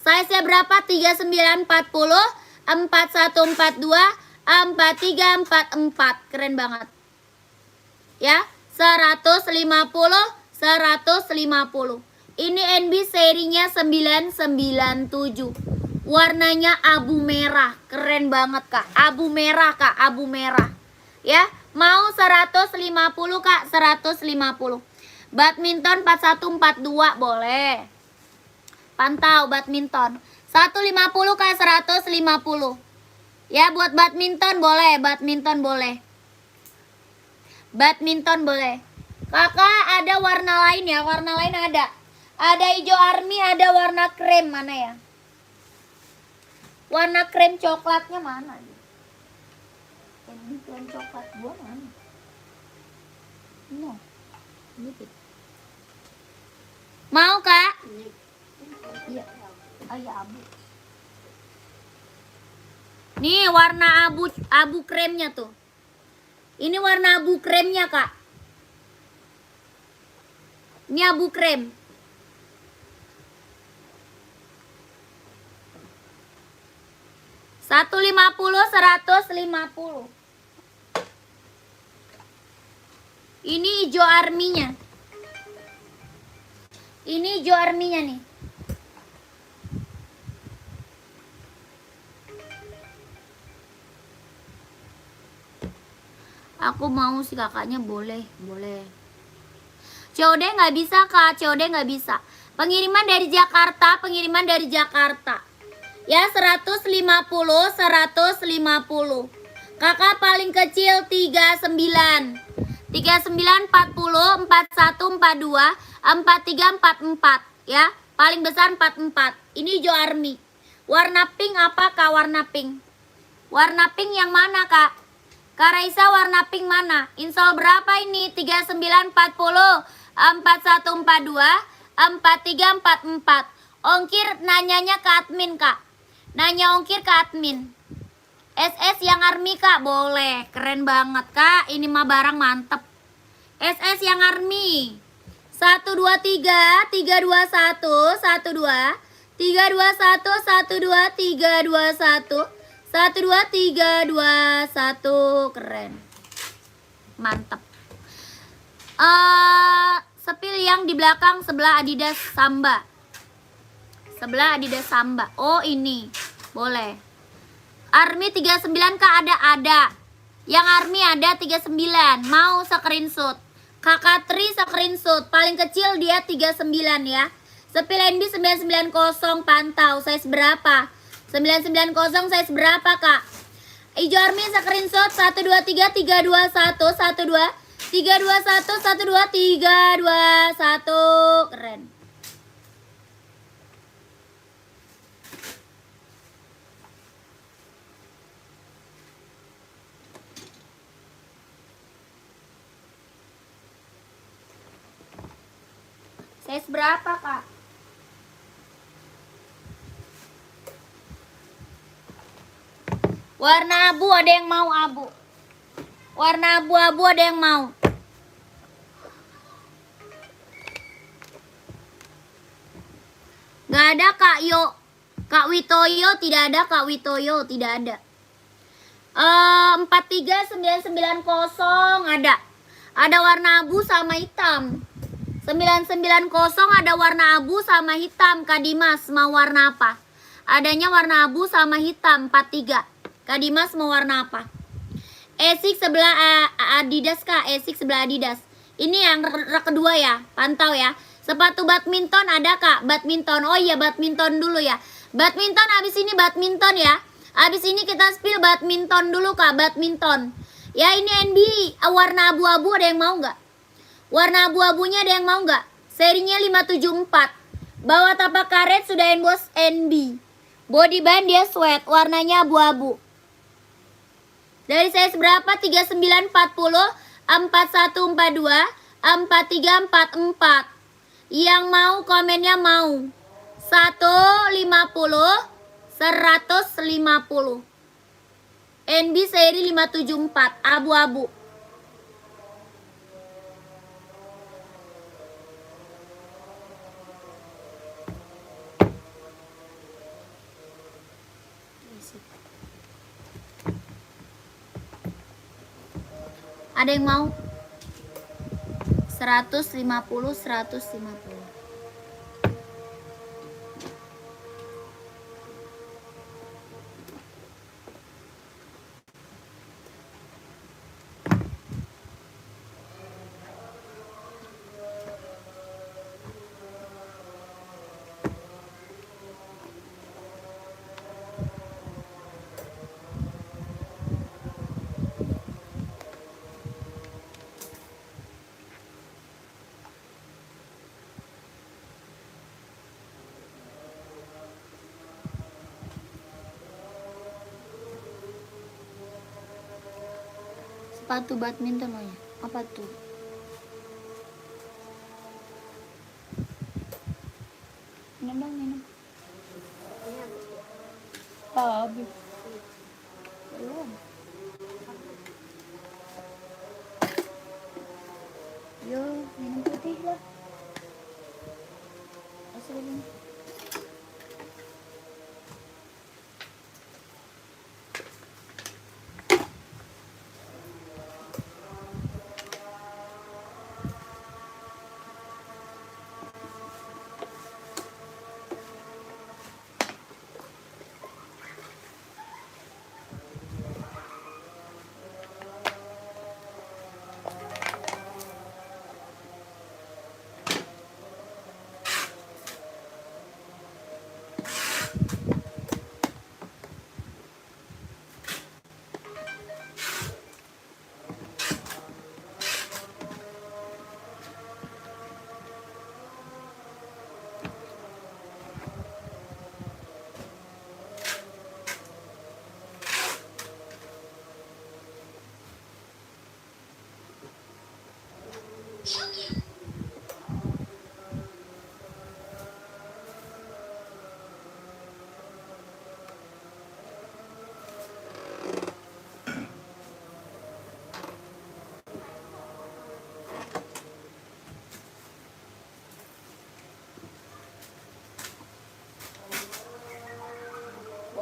Size-nya berapa? 39, 40, 41, 42, 43, 44. Keren banget. Ya, 150, 150. Ini NB serinya 997. Warnanya abu merah. Keren banget Kak. Abu merah Kak, abu merah. Ya, mau 150 Kak, 150. Badminton 4142 boleh. Pantau badminton. 150 Kak, 150. Ya, buat badminton boleh, badminton boleh. Badminton boleh. Kakak ada warna lain ya, warna lain ada. Ada hijau army, ada warna krem, mana ya? Warna krem coklatnya mana? Ini krem coklat gua mana? No. Ini. Mau Kak? Iya. Iya abu. Nih warna abu kremnya tuh. Ini warna abu kremnya Kak. Ini abu krem. $150, 150. Ini hijau arminya. Ini hijau arminya nih. Aku mau sih kakaknya, boleh. COD nggak bisa kak, COD nggak bisa. Pengiriman dari Jakarta. Ya 150. Kakak paling kecil 39. 39, 40, 41, 42, 43, 44 ya. Paling besar 44. Ini hijau army. Warna pink apa kak? Warna pink. Warna pink yang mana kak? Kak Raisa warna pink mana? Install berapa ini? 39, 40, 41, 42, 43, 44. Ongkir nanyanya ke admin kak. Nanya ongkir ke admin. SS yang army kak, boleh. Keren banget kak, ini mah barang mantep. SS yang army. 1, 2, 3, 3, 2, 1, 1, 2, 3, 2, 1, 1, 2, 3, 2, 1, 1, 2, 3, 2, 1. Keren. Mantep. Sepil yang di belakang sebelah Adidas Samba. Sebelah Adidas Samba. Oh ini, boleh. Army 39 kak ada. Yang Army ada 39. Mau screenshot. Kakak Tri screenshot. Paling kecil dia 39 ya. Sepil NB 990 pantau. Size berapa? 990 size berapa kak? Ijo Army screenshot 1, 2, 3, 3, 2, 1, 1, 2, 3, 2, 1, 1, 2, 3, 2, 1. Keren. Size berapa kak? Warna abu ada yang mau abu. Warna abu-abu ada yang mau. Gak ada kak Yo. Kak Witoyo tidak ada, Kak Witoyo tidak ada. 43990 ada. Ada warna abu sama hitam. 990 ada warna abu sama hitam. Kak Dimas mau warna apa? Adanya warna abu sama hitam 43. Kak Dimas mau warna apa? Esik sebelah Adidas kak. Esik sebelah Adidas. Ini yang rak kedua ya. Pantau ya. Sepatu badminton ada kak. Badminton. Oh iya badminton dulu ya. Badminton abis ini badminton ya. Abis ini kita spill badminton dulu kak. Badminton. Ya ini NB warna abu-abu ada yang mau nggak? Warna abu-abunya ada yang mau nggak? Serinya 574. Bawah tapak karet sudah emboss NB. Body band dia sweat. Warnanya abu-abu. Dari size berapa? 3940, 4142, 4344. Yang mau komennya mau. 150, 150. NB seri 574 abu-abu. Ada yang mau? 150, 150. Sepatu badminton oh ya. Apa tuh? Minum dong, minum. Habis. Belum. Yo, minum putih lah. Asal ini.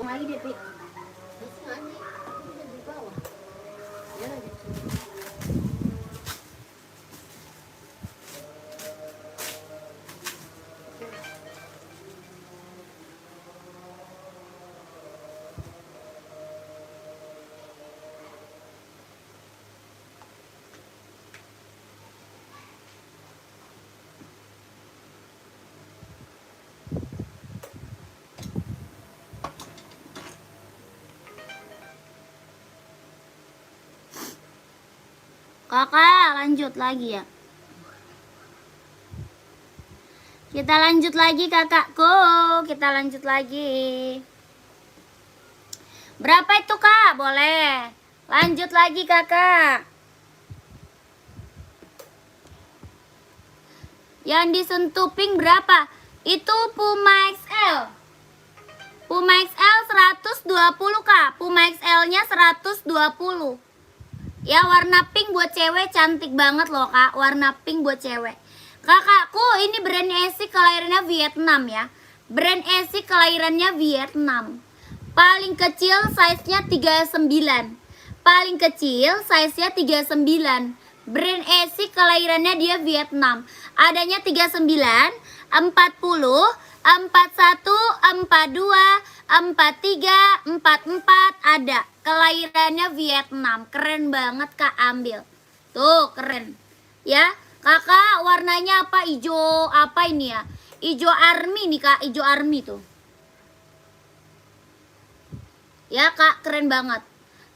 potong lagi deh, Pi. Masih nggak nih? Ini udah di bawah. Ya, di sini. Kakak lanjut lagi ya. Kita lanjut lagi kakakku. Kita lanjut lagi. Berapa itu kak? Boleh. Lanjut lagi kakak. Yang disentuh pink berapa? Itu Puma XL. Puma XL 120 kak. Puma XL nya 120. Ya warna pink buat cewek cantik banget loh kak. Warna pink buat cewek. Kakakku ini brand Esik kelahirannya Vietnam ya. Brand Esik kelahirannya Vietnam. Paling kecil size-nya 39. Paling kecil size-nya 39. Brand Esik kelahirannya dia Vietnam. Adanya 39, 40, 41, 42, 43, 44 ada. Kelahirannya Vietnam. Keren banget kak, ambil. Tuh keren. Ya, kakak warnanya apa? Ijo apa ini ya? Ijo army nih kak, ijo army tuh. Ya kak, keren banget.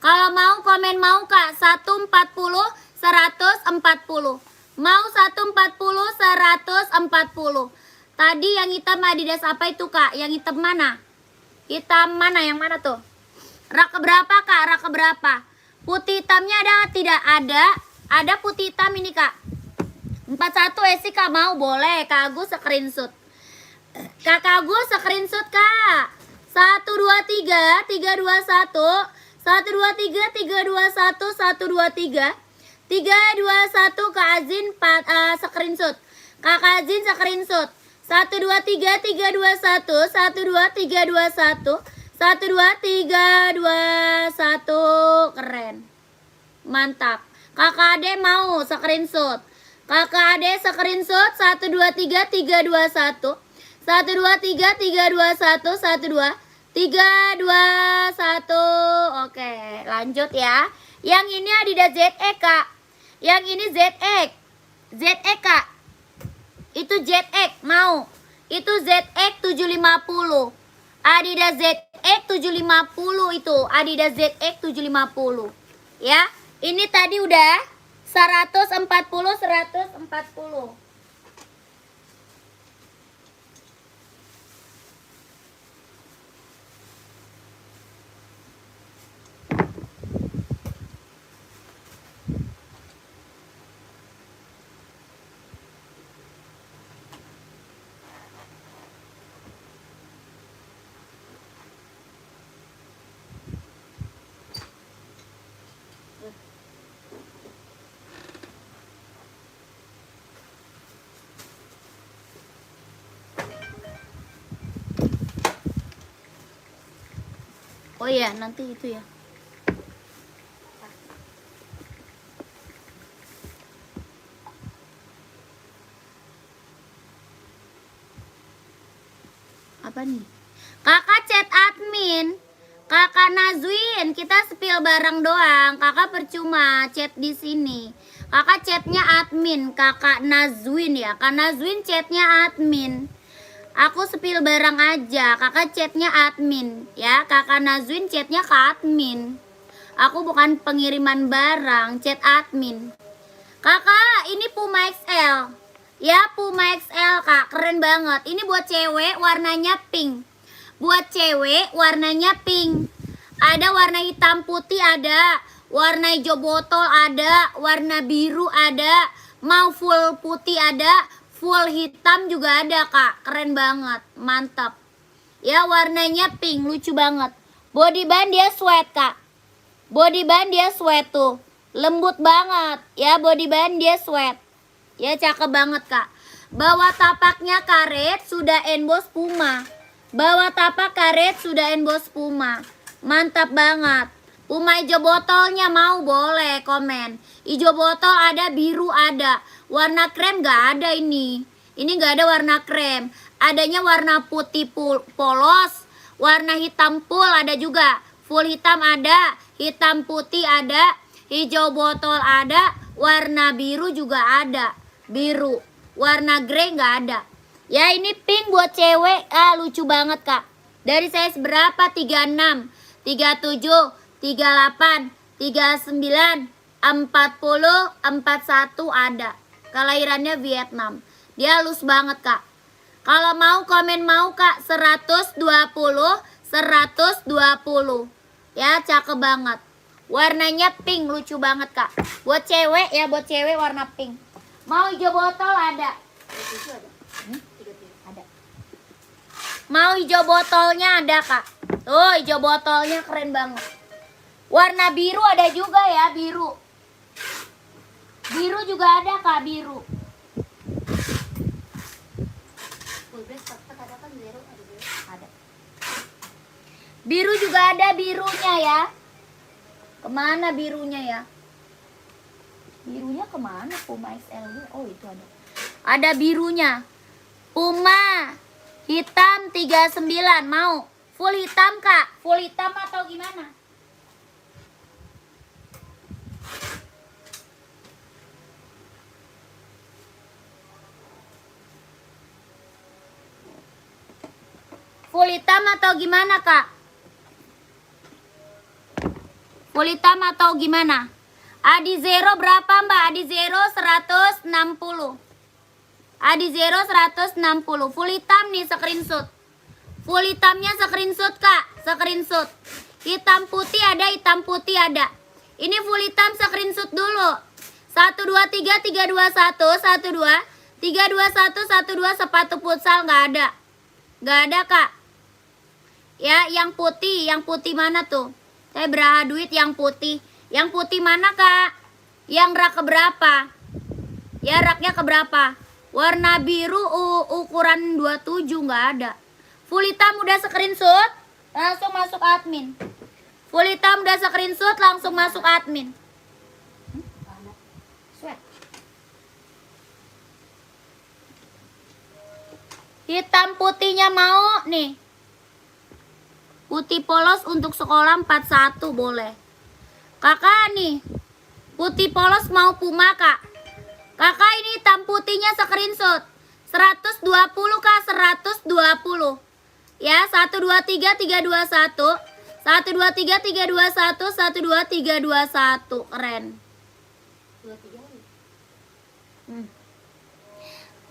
Kalau mau komen mau kak, 140, 140. Mau 140, 140. Tadi yang hitam Adidas apa itu kak? Yang hitam mana? Hitam mana? Yang mana tuh? Rak berapa kak? Rak berapa? Putih hitamnya ada? Tidak ada. Ada putih hitam ini kak. 41 Esi kak mau? Boleh. Kak Agus screenshot. Kak Agus screenshot kak. 1, 2, 3, 3, 2, 1. 1, 2, 3, 3, 2, 1, 1, 2, 3. 3, 2, 1 Kak Azin screenshot. Kak Azin screenshot. 1, 2, 3, 3, 2, 1. 1, 2, 3, 2, 1. 1, 2, 3, 2, 1. Keren. Mantap. Kakak Ade mau screenshot. Kakak Ade screenshot. 1, 2, 3, 3, 2, 1. 1, 2, 3, 3, 2, 1. 1, 2, 3, 2, 1. Oke lanjut ya. Yang ini Adidas ZX kak. Yang ini ZX. ZX kak. Itu ZX mau. Itu ZX 750. Adidas ZX 750 itu. Adidas ZX 750. Ya. Ini tadi udah 140 140. Oh iya, nanti itu ya. Apa nih? Kakak chat admin. Kakak Nazwin, kita spill bareng doang. Kakak percuma chat di sini. Kakak chatnya admin, Kakak Nazwin ya. Kak Nazwin chatnya admin. Aku spill barang aja. Kakak chatnya admin ya. Kakak Nazwin chatnya ke admin. Aku bukan pengiriman barang, chat admin. Kakak ini Puma XL. Ya Puma XL kak, keren banget. Ini buat cewek warnanya pink. Buat cewek warnanya pink. Ada warna hitam putih ada. Warna hijau botol ada. Warna biru ada. Mau full putih ada. Full hitam juga ada kak. Keren banget. Mantap. Ya warnanya pink. Lucu banget. Body band dia sweat kak. Body band dia sweat tuh. Lembut banget. Ya body band dia sweat. Ya cakep banget kak. Bawah tapaknya karet. Sudah emboss Puma. Bawah tapak karet sudah emboss Puma. Mantap banget. Puma hijau botolnya mau boleh komen. Hijau botol ada, biru ada. Warna krem gak ada ini. Ini gak ada warna krem. Adanya warna putih polos. Warna hitam full ada juga. Full hitam ada. Hitam putih ada. Hijau botol ada. Warna biru juga ada. Biru. Warna grey gak ada. Ya ini pink buat cewek. Lucu banget kak. Dari size berapa? 36, 37, 38, 39, 40, 41 ada. Kelahirannya Vietnam. Dia halus banget kak. Kalau mau komen mau kak 120, 120. Ya cakep banget. Warnanya pink, lucu banget kak. Buat cewek ya, buat cewek warna pink. Mau hijau botol ada. Itu ada. Ada. Mau hijau botolnya ada kak. Tuh hijau botolnya keren banget. Warna biru ada juga ya, biru. Biru juga ada kak, biru. Full dress tetap ada kan zero ada zero. Ada. Biru juga ada birunya ya. Kemana birunya ya? Birunya kemana? Puma XL. Oh itu ada. Ada birunya. Puma hitam 39 mau. Full hitam kak. Full hitam atau gimana? Full hitam atau gimana kak? Full hitam atau gimana? Adi Zero berapa mbak? Adi Zero 160. Adi Zero 160. Full hitam nih screenshot. Full hitamnya screenshot kak. Screenshot. Hitam putih ada, hitam putih ada. Ini full hitam screenshot dulu. 123 321 12 321 12 sepatu futsal nggak ada. Nggak ada kak. Ya yang putih mana tuh? Saya beraha duit yang putih. Yang putih mana kak? Yang rak keberapa? Ya raknya keberapa? Warna biru ukuran 27 nggak ada. Full hitam udah screenshot, langsung masuk admin. Full hitam udah screenshot, langsung masuk admin. Sweat. Hitam putihnya mau nih. Putih polos untuk sekolah 41 boleh. Kakak nih, putih polos mau Puma kak. Kakak ini hitam putihnya screenshot. 120 kak, 120. Ya, 123 321. 123 321 123 321. Keren. 23 lagi.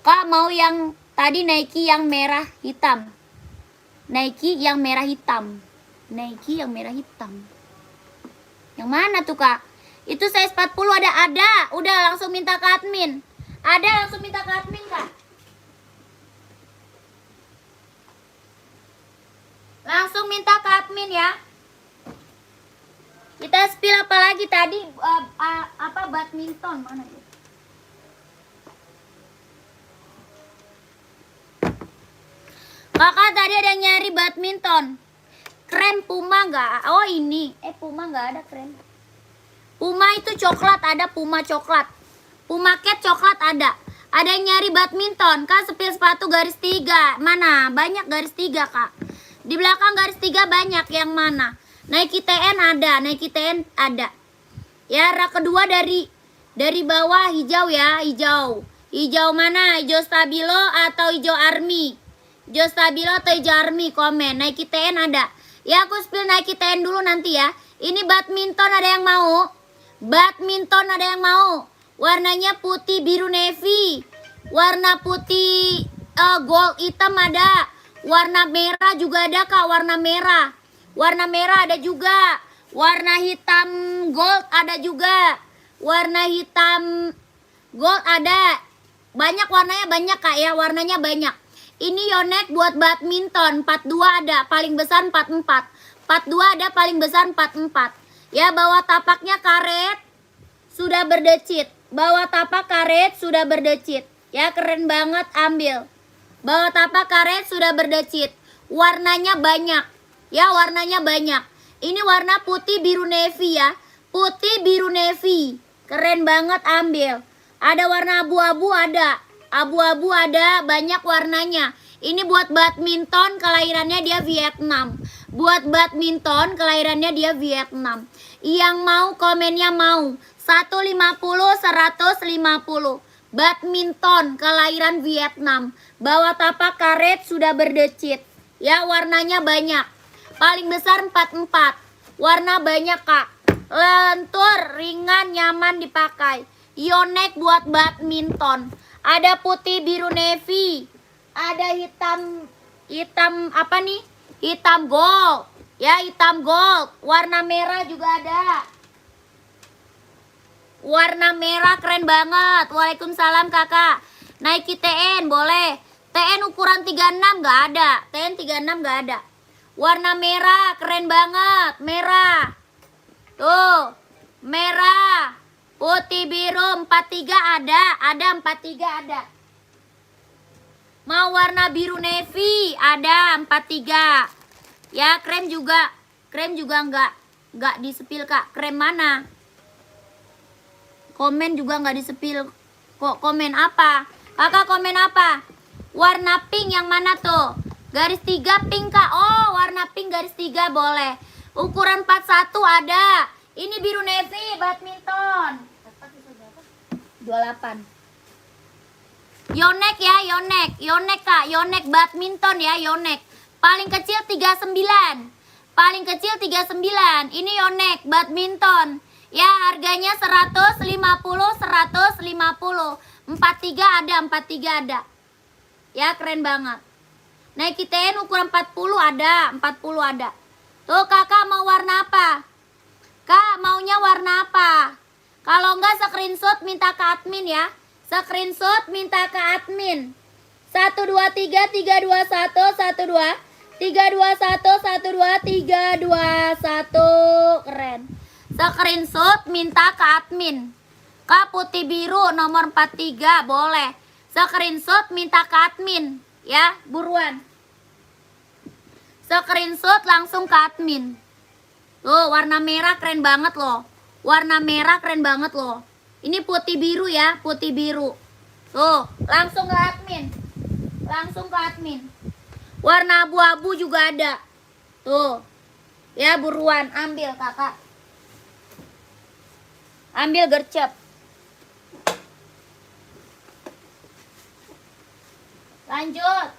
Kak mau yang tadi Nike yang merah hitam. Nike yang merah hitam. Nike yang merah hitam. Yang mana tuh kak? Itu size 40 ada. Udah langsung minta ke admin. Ada langsung minta ke admin kak. Langsung minta ke admin ya. Kita spill apa lagi tadi? Apa badminton mana tuh? Kakak tadi ada yang nyari badminton. Krem Puma nggak? Oh ini. Puma nggak ada krem. Puma itu coklat ada, Puma coklat. Puma cat coklat ada. Ada yang nyari badminton. Kak spill sepatu garis 3. Mana? Banyak garis 3 kak. Di belakang garis 3 banyak. Yang mana? Nike TN ada. Nike TN ada. Ya rak kedua dari bawah hijau ya. Hijau. Hijau mana? Hijau stabilo atau hijau army? Hijau stabilo atau hijau army? Komen. Nike TN ada. Ya aku spill Nike TN dulu nanti ya. Ini badminton ada yang mau? Badminton ada yang mau? Warnanya putih biru navy. Warna putih gold hitam ada. Warna merah juga ada kak. Warna merah. Warna merah ada juga. Warna hitam gold ada juga. Warna hitam gold ada. Banyak warnanya banyak kak ya. Warnanya banyak. Ini Yonex buat badminton. 42 ada. Paling besar 44. 42 ada. Paling besar 44. Ya bawah tapaknya karet. Sudah berdecit. Bawah tapak karet sudah berdecit. Ya keren banget ambil. Bawah tapak karet sudah berdecit. warnanya banyak. Ya, warnanya banyak. Ini warna putih biru navy ya. Putih biru navy. Keren banget, ambil. Ada warna abu-abu ada. Abu-abu ada, banyak warnanya. Ini buat badminton, kelahirannya dia Vietnam. Buat badminton, kelahirannya dia Vietnam. Yang mau komennya mau. 150, 150. Badminton, kelahiran Vietnam. Bawah tapak karet sudah berdecit. Ya, warnanya banyak. Paling besar 44. Warna banyak, Kak. Lentur, ringan, nyaman dipakai. Yonex buat badminton. Ada putih biru navy. Ada hitam apa nih? Hitam gold. Ya, hitam gold. Warna merah juga ada. Warna merah keren banget. Waalaikumsalam kakak. Nike TN boleh. TN ukuran 36 nggak ada. TN 36 nggak ada. Warna merah keren banget. Merah. Tuh. Merah. Putih biru 43 ada. Ada 43 ada. Mau warna biru navy ada 43. Ya, krem juga. Krem juga nggak disepil, Kak. Krem mana? Komen juga nggak disepil. Kok komen apa? Kakak komen apa? Warna pink yang mana tuh? Garis 3 pink, Kak. Oh, warna pink garis 3 boleh. Ukuran 41 ada. Ini biru navy badminton. 28. Yonex ya, Yonex. Yonex, Kak. Yonex badminton ya, Yonex. Paling kecil 39. Paling kecil 39. Ini Yonex badminton. Ya, harganya 150, 150. 43 ada, 43 ada. Ya, keren banget. Nike TN ukuran 40 ada, 40 ada. Tuh, kakak mau warna apa? Kak, maunya warna apa? Kalau enggak screenshot minta ke admin ya. Screenshot minta ke admin. 123 321 12 321 12 321. Keren. Screenshot minta ke admin. Kak, putih biru nomor 43 boleh. Screenshot minta ke admin ya, buruan. Screenshot langsung ke admin. Tuh, warna merah keren banget loh. Warna merah keren banget loh. Ini putih biru ya, putih biru. Tuh, langsung ke admin. Langsung ke admin. Warna abu-abu juga ada. Tuh. Ya, buruan ambil, kakak. Ambil gercep. Lanjut.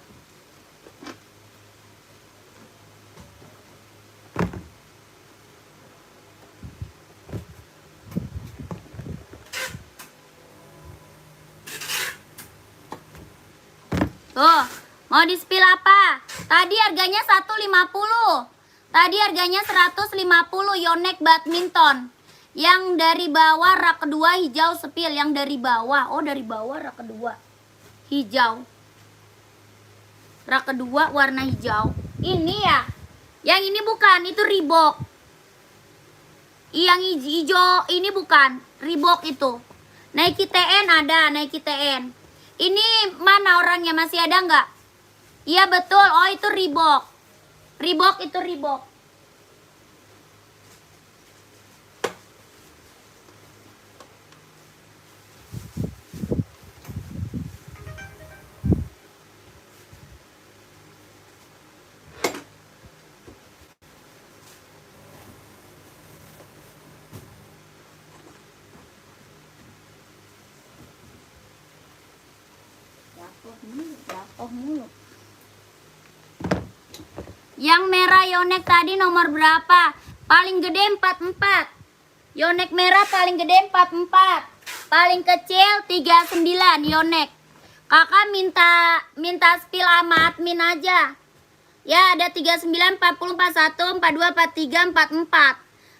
Tuh, mau di spill apa? Tadi harganya 150. Tadi harganya 150 Yonex badminton. Yang dari bawah rak kedua hijau spill, yang dari bawah. Oh, dari bawah rak kedua. Hijau. Rak kedua warna hijau. Ini ya. Yang ini bukan, itu Reebok. Yang hijau ini bukan, Reebok itu. Nike TN ada, Nike TN. Ini mana orangnya, masih ada nggak? Iya betul, oh itu Reebok. Reebok itu Reebok. Jatuh mulu. Yang merah Yonex tadi nomor berapa? Paling gede 44. Yonex merah paling gede 44. Paling kecil 39 Yonex. Kakak minta spill sama admin aja. Ya, ada 39, 40, 41, 42, 43, 44.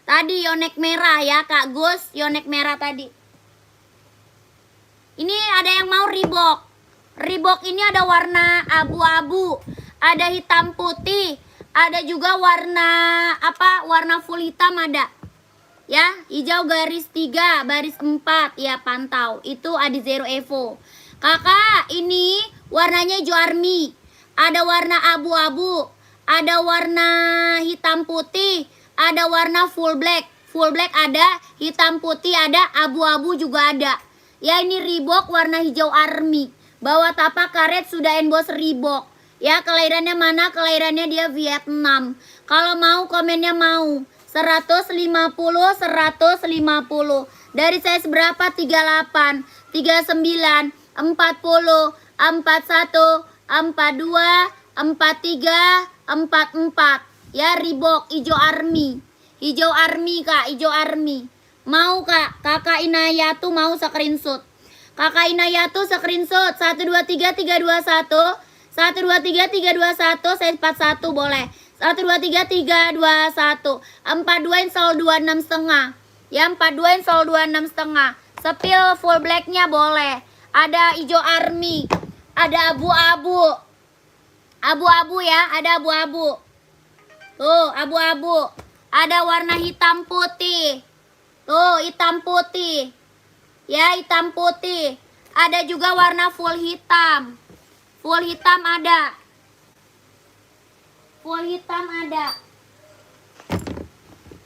Tadi Yonex merah ya, Kak Gus. Yonex merah tadi. Ini ada yang mau Reebok. Reebok ini ada warna abu-abu, ada hitam putih, ada juga warna apa? Warna full hitam ada. Ya, hijau garis 3, baris 4, ya pantau. Itu Adizero Evo. Kakak, ini warnanya hijau army. Ada warna abu-abu, ada warna hitam putih, ada warna full black. Full black ada, hitam putih ada, abu-abu juga ada. Ya, ini Reebok warna hijau army. Bawah tapak karet sudah emboss Reebok. Ya, kelahirannya mana? Kelahirannya dia Vietnam. Kalau mau komennya mau. 150, 150. Dari size berapa? 38, 39, 40, 41, 42, 43, 44. Ya, Reebok hijau army. Hijau army, Kak, hijau army. Mau, Kak? Kakak Inayatu mau screenshot. Kakak Inayatu screenshot 123 321 123 321 size 41 boleh. 123 321 42 install 26 setengah. Ya, 42 install 26 setengah. Sepil full blacknya boleh. Ada hijau army, ada abu-abu. Abu-abu ya, ada abu-abu. Tuh, abu-abu. Ada warna hitam putih. Tuh, hitam putih. Ya, hitam putih. Ada juga warna full hitam. Full hitam ada. Full hitam ada.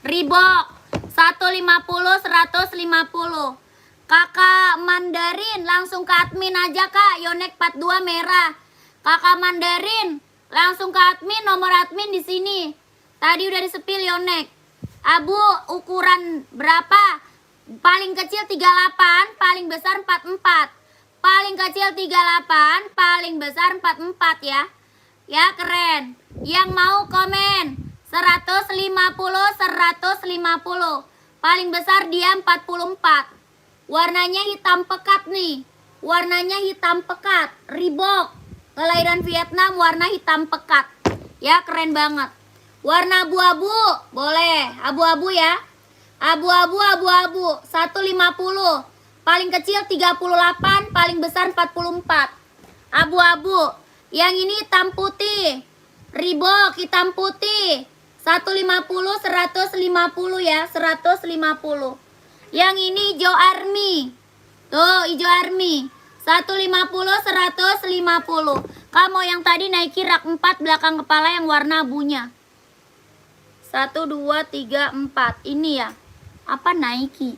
Reebok 150 150. Kakak Mandarin langsung ke admin aja, Kak. Yonek 42 merah. Kakak Mandarin langsung ke admin, nomor admin di sini. Tadi udah disepil Yonek. Abu ukuran berapa? Paling kecil 38, paling besar 44. Paling kecil 38, paling besar 44 ya. Ya, keren. Yang mau komen 150 150. Paling besar dia 44. Warnanya hitam pekat nih. Warnanya hitam pekat. Reebok. Kelahiran Vietnam warna hitam pekat. Ya, keren banget. Warna abu-abu, boleh. Abu-abu ya. Abu-abu, abu-abu. 150. Paling kecil 38, paling besar 44. Abu-abu. Yang ini hitam putih. Reebok hitam putih. 150, 150 ya. 150. Yang ini hijau army. Tuh, hijau army. 150, 150. Kamu yang tadi Nike rak 4 belakang kepala yang warna abunya. 1, 2, 3, 4. Ini ya. Apa Nike?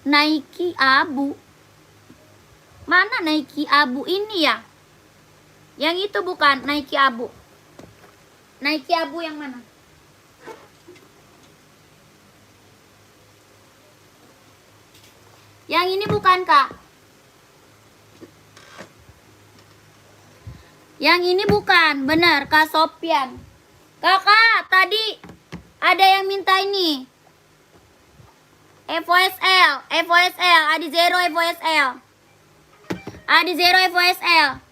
Nike abu. Mana Nike abu ini ya? Yang itu bukan Nike abu. Nike abu yang mana? Yang ini bukan, Kak. Yang ini bukan, bener Kak Sopian. Kakak, tadi ada yang minta ini. FOSL, FOSL, Adi Zero FOSL. Adi Zero FOSL.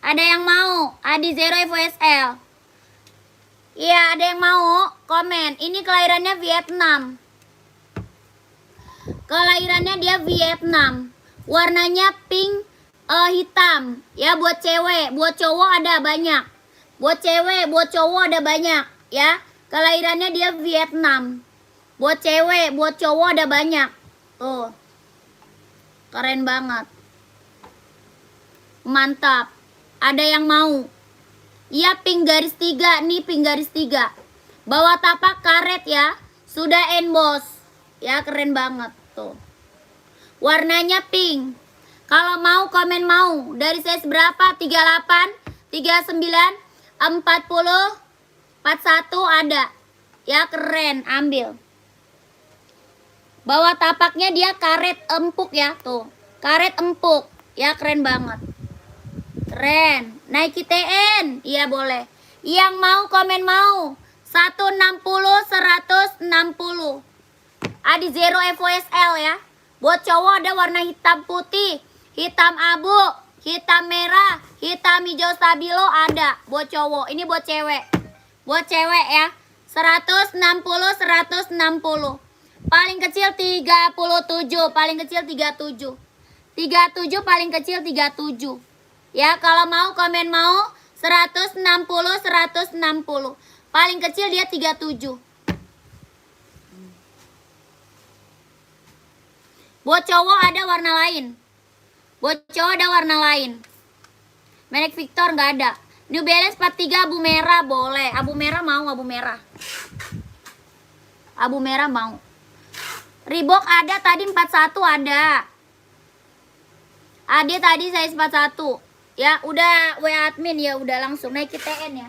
Ada yang mau? Adi Zero FOSL. Iya, ada yang mau? Komen. Ini kelahirannya Vietnam. Kelahirannya dia Vietnam. Warnanya pink hitam. Ya, buat cewek, buat cowok ada banyak. Buat cewek, buat cowok ada banyak, ya. Kelahirannya dia Vietnam. Buat cewek, buat cowok ada banyak. Tuh. Keren banget. Mantap. Ada yang mau? Iya, pink garis 3. Nih pink garis 3. Bawah tapak karet ya. Sudah emboss. Ya, keren banget. Tuh. Warnanya pink. Kalau mau komen mau. Dari size berapa? 38, 39, 40, 41 ada. Ya, keren. Ambil. Bawah tapaknya dia karet empuk ya. Tuh. Karet empuk. Ya, keren banget. Keren. Nike TN. Iya, boleh. Yang mau komen mau. 160, 160. Adi Zero FOSL ya. Buat cowok ada warna hitam putih, hitam abu, hitam merah, hitam hijau stabilo ada. Buat cowok. Ini buat cewek. Buat cewek ya. 160, 160. Paling kecil 37. Paling kecil 37. 37 paling kecil 37. Ya, kalau mau komen mau 160, 160. Paling kecil dia 37. Buat cowok ada warna lain. Buat cowok ada warna lain. Merek Victor nggak ada. New Balance 43 abu merah boleh. Abu merah mau, abu merah. Abu merah mau. Reebok ada tadi 41 ada. Ada tadi size 41. Ya, udah WA admin ya, udah langsung naik ke TN ya.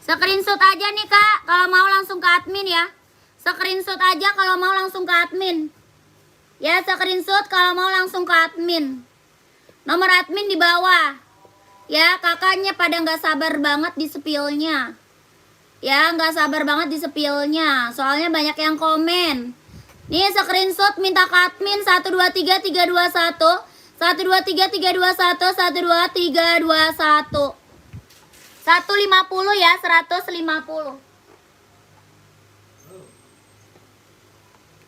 Screenshot aja nih Kak, kalau mau langsung ke admin ya. Screenshot aja kalau mau langsung ke admin. Ya, screenshot kalau mau langsung ke admin. Nomor admin di bawah. Ya, kakaknya pada nggak sabar banget di spillnya. Ya, nggak sabar banget di spillnya. Soalnya banyak yang komen. Nih, screenshot minta ke admin 123321. 123321, 123321. 150 ya, 150.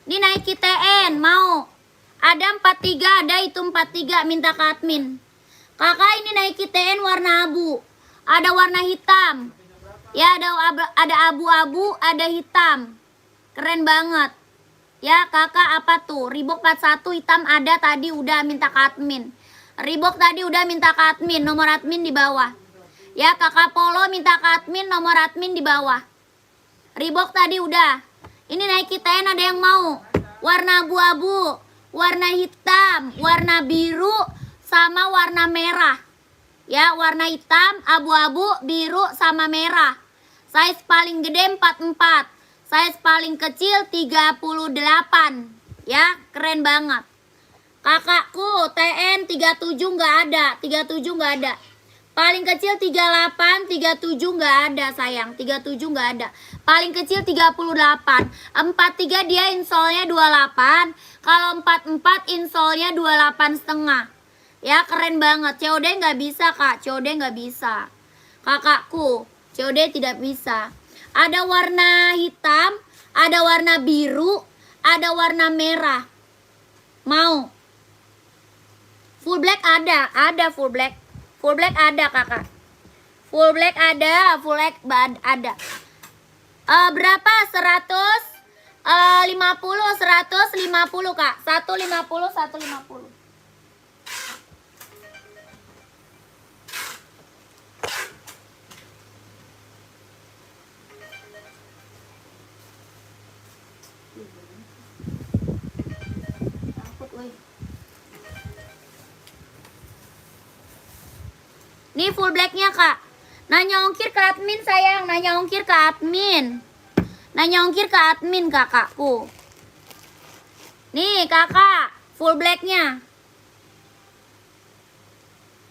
Ini naik TN, mau. Ada 43, ada itu 43, minta ke admin. Kakak ini naik TN warna abu. Ada warna hitam. Ya, ada abu-abu, ada hitam. Keren banget. Ya, kakak apa tuh? Reebok 41 hitam ada tadi udah minta ke admin. Reebok tadi udah minta ke admin, nomor admin di bawah. Ya, kakak Polo minta ke admin, nomor admin di bawah. Reebok tadi udah. Ini naik TN ada yang mau. Warna abu-abu, warna hitam, warna biru, sama warna merah. Ya, warna hitam, abu-abu, biru, sama merah. Size paling gede 44. Size paling kecil 38. Ya, keren banget. Kakakku TN 37 nggak ada, 37 nggak ada. Paling kecil 38, 37 nggak ada sayang, 37 nggak ada. Paling kecil 38. 43 dia insolnya 28. Kalau 44 insolnya 28 setengah. Ya, keren banget. COD nggak bisa Kak, COD nggak bisa. Kakakku, COD tidak bisa. Ada warna hitam, ada warna biru, ada warna merah. Mau? Full black ada full black. Full black ada kakak. Full black ada, full black ada. Berapa? 150, 150 kak. 150, 150. Takut, woi. Nih full blacknya kak. Nanya ongkir ke admin sayang. Nanya ongkir ke admin. Nanya ongkir ke admin kakakku. Nih kakak. Full blacknya.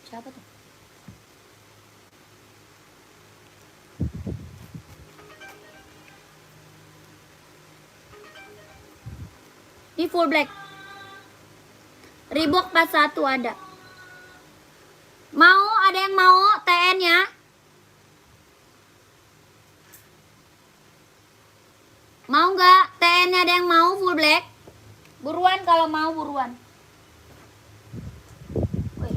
Siapa tuh? Ini full black. Reebok 41 ada. Mau, ada yang mau TN ya? Mau nggak? TN ada yang mau full black? Buruan kalau mau, buruan. Woi.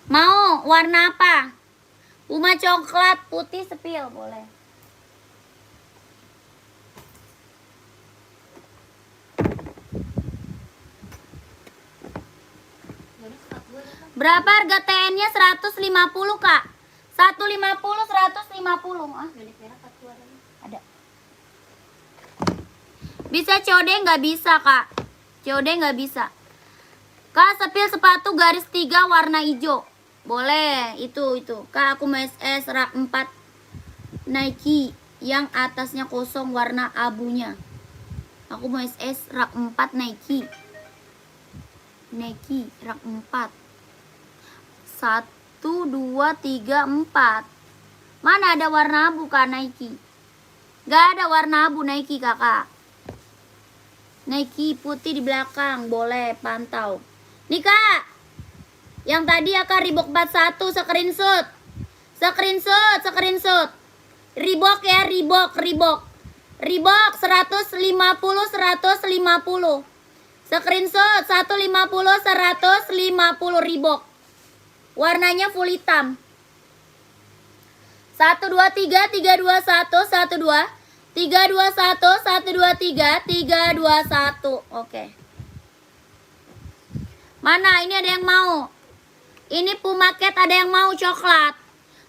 Mau warna apa? Puma coklat, putih, sepil, boleh. Berapa harga TN-nya? 150 kak. 150, 150. Ah, ada. Bisa COD nggak bisa kak? COD nggak bisa. Kak, sepil sepatu garis 3 warna hijau. Boleh, itu. Kak, aku mau SS rak 4 Nike yang atasnya kosong warna abunya. Aku mau SS rak 4 Nike. Nike rak 4. 1, 2, 3, 4. Mana ada warna abu kak Nike? Gak ada warna abu Nike kakak. Nike putih di belakang, boleh pantau. Nih kak. Yang tadi ya kak Reebok 41 screenshot. Screenshot. Reebok ya, Reebok. Reebok 150 150. Screenshot 150 150 Reebok. Warnanya full hitam. 1 2 3 3 2 1 1 2 3 2 1 1 2 3 3 2 1. Oke. Mana ini ada yang mau? Ini Pumaket ada yang mau coklat.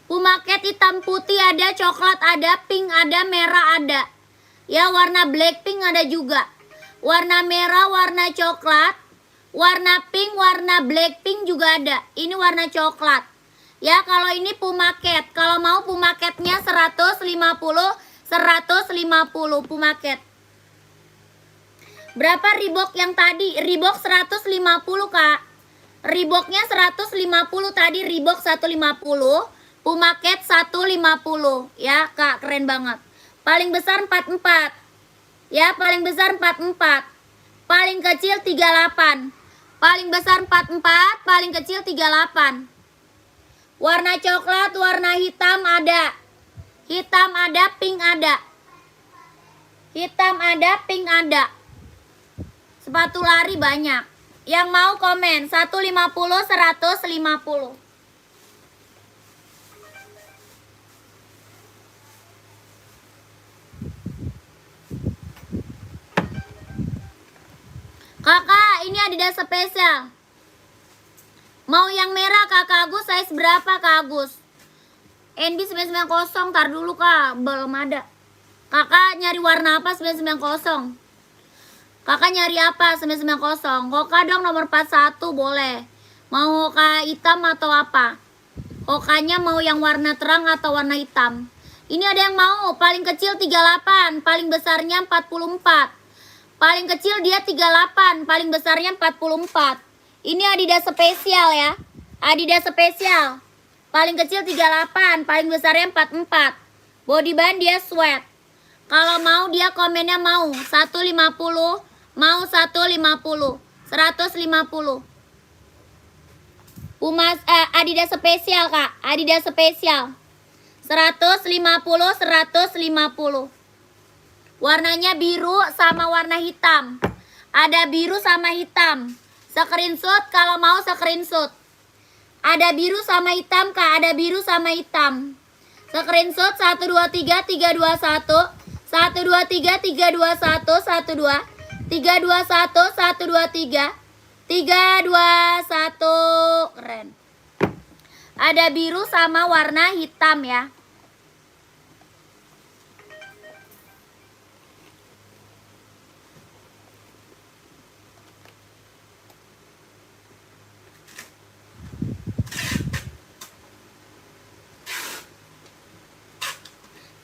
Pumaket hitam putih ada, coklat ada, pink ada, merah ada. Ya, warna Blackpink ada juga. Warna merah, warna coklat, warna pink, warna Blackpink juga ada. Ini warna coklat. Ya, kalau ini Pumaket. Kalau mau Pumaketnya 150 150 Pumaket. Berapa Reebok yang tadi? Reebok 150, Kak. Reeboknya 150 tadi, Reebok 150, Pumaket 150. Ya, Kak, keren banget. Paling besar 44. Ya, paling besar 44. Paling kecil 38. Paling besar 44, paling kecil 38. Warna coklat, warna hitam ada. Hitam ada, pink ada. Hitam ada, pink ada. Sepatu lari banyak. Yang mau komen 150 150. Kakak, ini Adidas spesial. Mau yang merah Kakak Agus, size berapa Kak Agus? NB 990, tar dulu Kak, belum ada. Kakak nyari warna apa 990? Kakak nyari apa 990? Hoka dong nomor 41 boleh. Mau Hoka hitam atau apa? Hokanya mau yang warna terang atau warna hitam? Ini ada yang mau, paling kecil 38, paling besarnya 44. Paling kecil dia 38, paling besarnya 44. Ini Adidas spesial ya. Adidas spesial. Paling kecil 38, paling besarnya 44. Body band dia sweat. Kalau mau dia komennya mau 150, mau 150, 150. Adidas spesial Kak, Adidas spesial. 150, 150. Warnanya biru sama warna hitam. Ada biru sama hitam. Screenshot kalau mau screenshot. Ada biru sama hitam Kak, ada biru sama hitam. Screenshot 123 321 123 321 12 321 123 321. Keren. Ada biru sama warna hitam ya.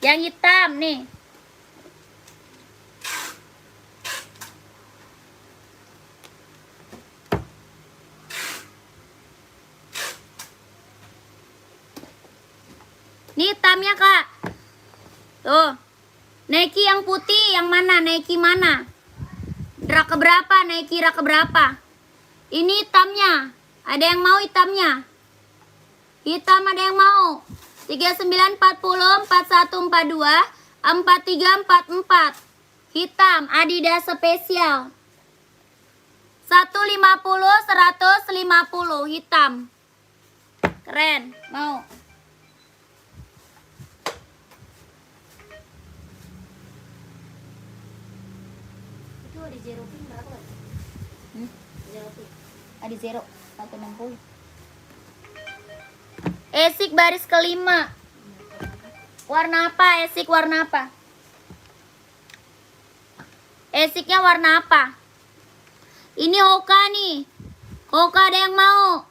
Yang hitam nih. Nih hitamnya Kak. Tuh. Nike yang putih yang mana? Nike mana? Rak keberapa? Nike rak keberapa? Ini hitamnya. Ada yang mau hitamnya? Hitam ada yang mau? 39 40 41 42 43 44. Hitam Adidas spesial. 150 150 hitam. Keren, mau. Itu ada zero pin berapa? Zero pin. Ada 160. Esik baris kelima. Warna apa? Esik warna apa? Esiknya warna apa? Ini Hoka nih. Hoka ada yang mau?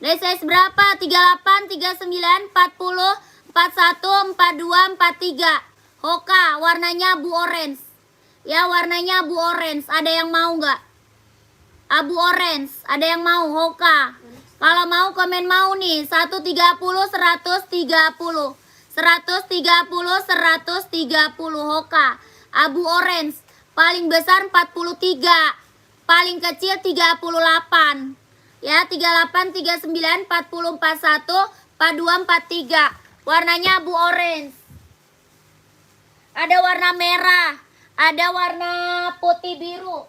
Dari size berapa? 38, 39, 40, 41, 42, 43. Hoka warnanya abu orange. Ya, warnanya abu orange. Ada yang mau nggak? Abu orange. Ada yang mau? Hoka. Kalau mau komen mau nih 130 130 130 130 Hoka abu orange. Paling besar 43, paling kecil 38. Ya, 38 39 40 41 42 43. Warnanya abu orange. Ada warna merah, ada warna putih biru.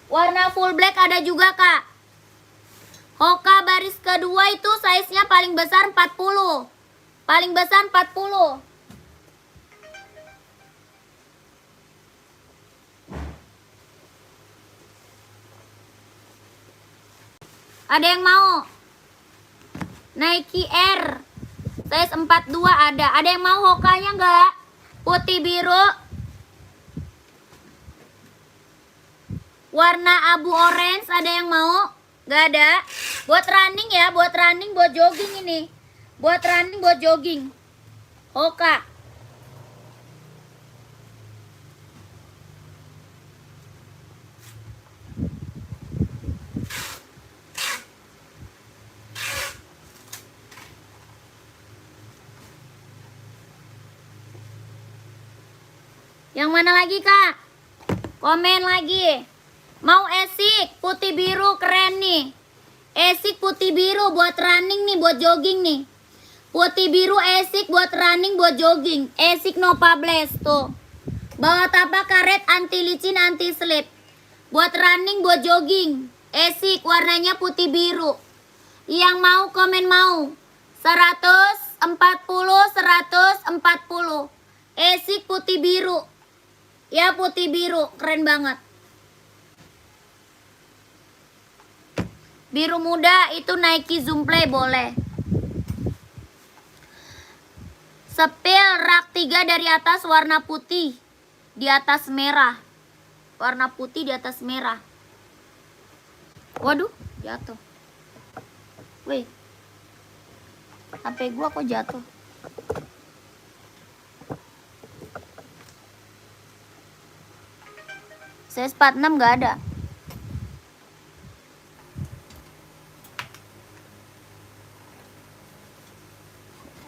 Warna full black ada juga, Kak. Hoka baris kedua itu size-nya paling besar 40. Paling besar 40. Ada yang mau? Nike Air size 42 ada. Ada yang mau Hokanya enggak? Putih biru. Warna abu orange ada yang mau? Enggak ada. Buat running ya, buat running, buat jogging ini. Buat running, buat jogging. Hoka. Yang mana lagi, Kak? Komen lagi. Mau esik putih biru keren nih. Esik putih biru buat running nih, buat jogging nih. Putih biru esik buat running, buat jogging. Esik Nova Blast tuh. Bawa tapak karet anti licin, anti slip. Buat running, buat jogging. Esik warnanya putih biru. Yang mau komen mau. 140, 140. Esik putih biru. Ya putih biru, keren banget. Biru muda itu Nike Zoom Play boleh. Sepil rak 3 dari atas warna putih, di atas merah. Warna putih di atas merah. Waduh, jatuh. Wih, HP gua kok jatuh. Saya 46 gak ada.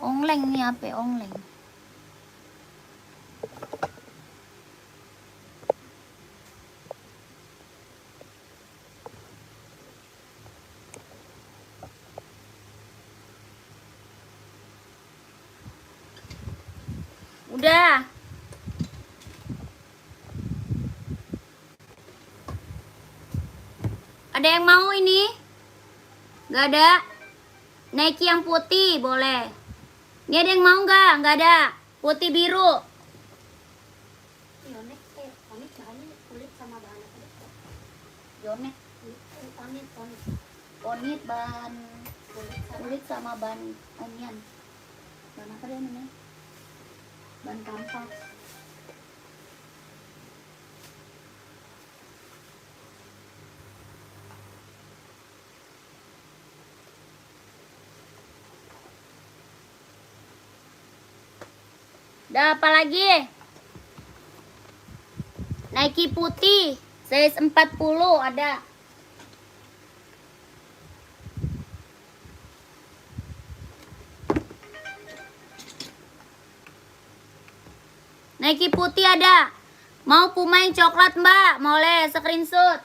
Ongleng nih HP, ongleng. Udah. Ada yang mau ini? Gak ada. Nike yang putih boleh. Ini ada yang mau nggak? Nggak ada. Putih biru. Yonek, Onyx bahannya kulit sama bahan apa deh? Yonek. Onyx. Onit bahan kulit sama bahan onion. Bahan apa deh namanya? Bahan kampas. Udah apa lagi? Nike putih size 40 ada. Nike putih ada. Mau Puma yang coklat, Mbak? Boleh screenshot.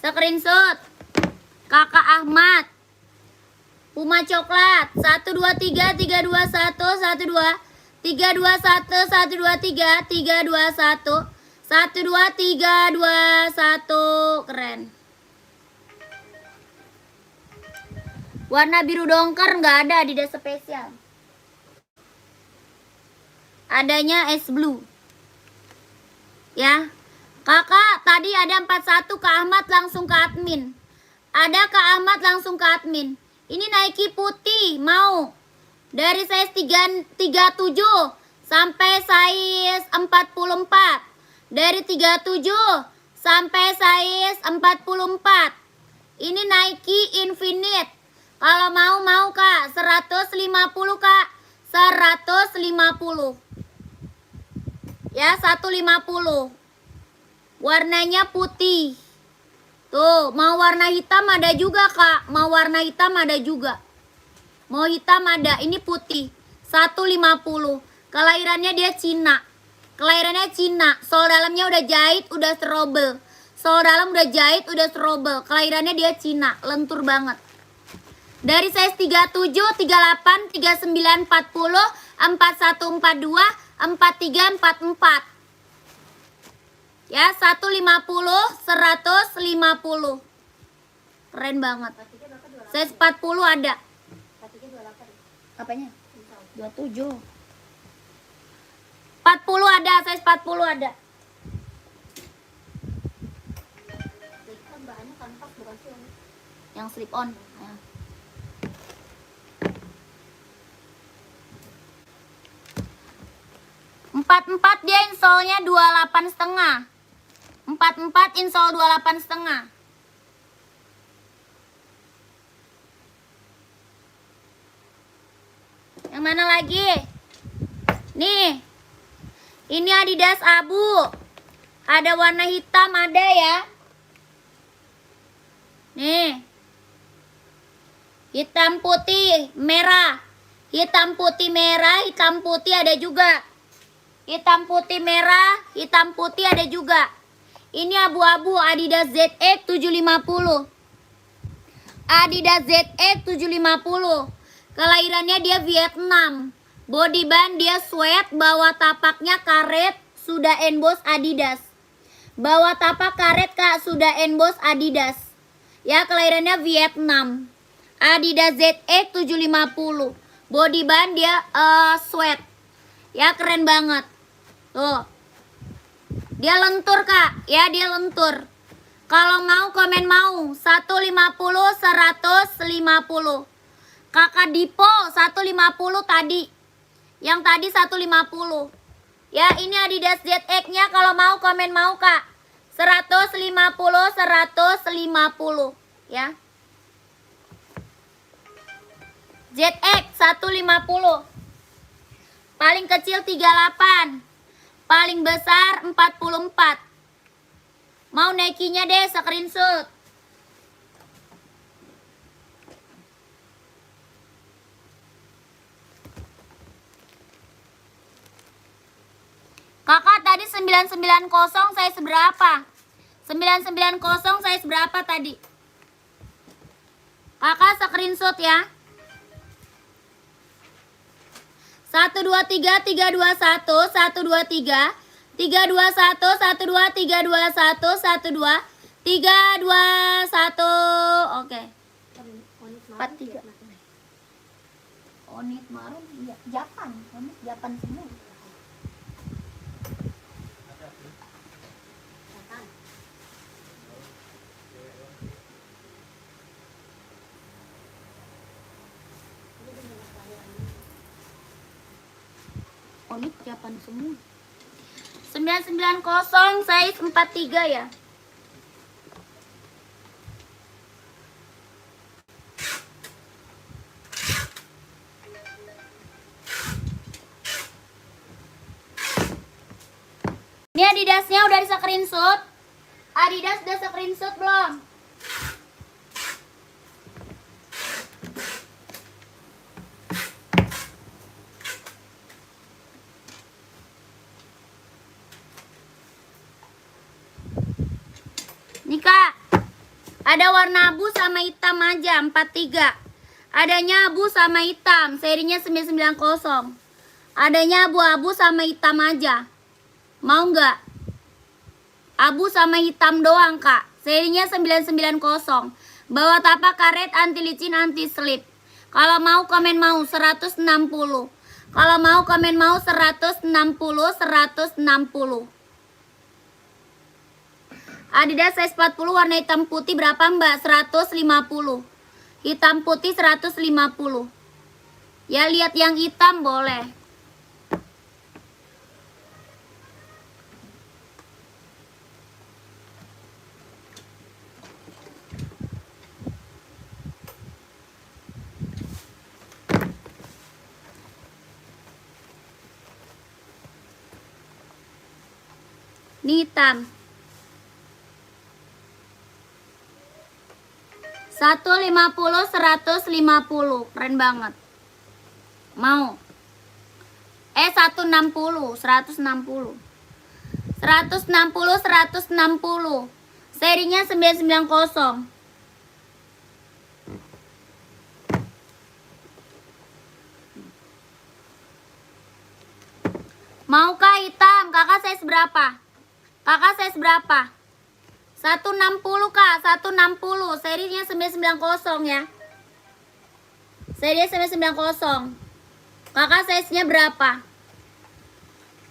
Screenshot. Kakak Ahmad. Puma coklat 1 2 3 3 2 1 1 2 3 2 1 1 2 3 3 2 1 1 2 3 2 1 keren. Warna biru dongker nggak ada di Adidas spesial. Adanya es blue. Ya. Kakak tadi ada 41 ke Ahmad langsung ke admin. Ada ke Ahmad langsung ke admin. Ini Nike putih, mau dari size 37 sampai size 44. Dari 37 sampai size 44. Ini Nike Infinite. Kalau mau Kak, 150 Kak. 150. Ya, 150. Warnanya putih. Tuh, mau warna hitam ada juga, Kak. Mau warna hitam ada juga. Mau hitam ada. Ini putih. 150. Kelahirannya dia Cina. Kelahirannya Cina. Sol dalamnya udah jahit, udah strobel. Sol dalam udah jahit, udah strobel. Kelahirannya dia Cina, lentur banget. Dari size 37, 38, 39, 40, 41, 42, 43, 44. Ya, 150, 150. Keren banget. Size 40 ada. 43 28. Apanya? Insol. 27. 40 ada, size 40 ada. Jadi kan bahannya kanvas bukan sih. Yang slip on. Ya. Empat dia insolnya 28,5. 44 insol 28,5. Yang mana lagi? Nih. Ini Adidas abu. Ada warna hitam ada ya. Nih. Hitam putih, merah. Hitam putih merah, hitam putih ada juga. Hitam putih merah, hitam putih ada juga. Ini abu-abu Adidas ZX 750. Adidas ZX 750. Kelahirannya dia Vietnam. Body band dia sweat, bawah tapaknya karet, sudah emboss Adidas. Bawah tapak karet Kak, sudah emboss Adidas. Ya, kelahirannya Vietnam. Adidas ZX 750. Body band dia sweat. Ya, keren banget. Tuh. Dia lentur Kak, ya dia lentur. Kalau mau komen mau 150 150. Kakak Dipo 150 tadi. Yang tadi 150. Ya, ini Adidas ZX-nya kalau mau komen mau Kak. 150 150 ya. ZX 150. Paling kecil 38. Paling besar 44. Mau naikinya deh, screenshot. Kakak tadi 990 size berapa? 990 size berapa tadi? Kakak screenshot ya. 1 2 3 3 2 1 1 2 3 3 2 1 1 2 3 2 1 1 2 3 2 1 oke. 43. Onit Marum ya, Japan. Onit Japan semua. Datang. Ini benar kelahirannya. Onit Japan semua. 990 size 43 ya. Ini Adidasnya udah di screenshot. Adidas udah screenshot belum? Nih Kak, ada warna abu sama hitam aja 43. Adanya abu sama hitam, serinya 990. Adanya abu-abu sama hitam aja. Mau nggak? Abu sama hitam doang Kak, serinya 990. Bawah tapak karet, anti licin, anti slip. Kalau mau komen mau 160. Kalau mau komen mau 160, 160. Adidas size 40 warna hitam putih berapa Mbak? 150. Hitam putih 150. Ya lihat yang hitam boleh. Ini hitam. 150 150. Keren banget. Mau? 160 160. 160 160. Serinya 990. Maukah hitam? Kakak size berapa? Kakak size berapa? 160 Kak, 160. Serinya 990 ya. Serinya 990. Kakak size-nya berapa?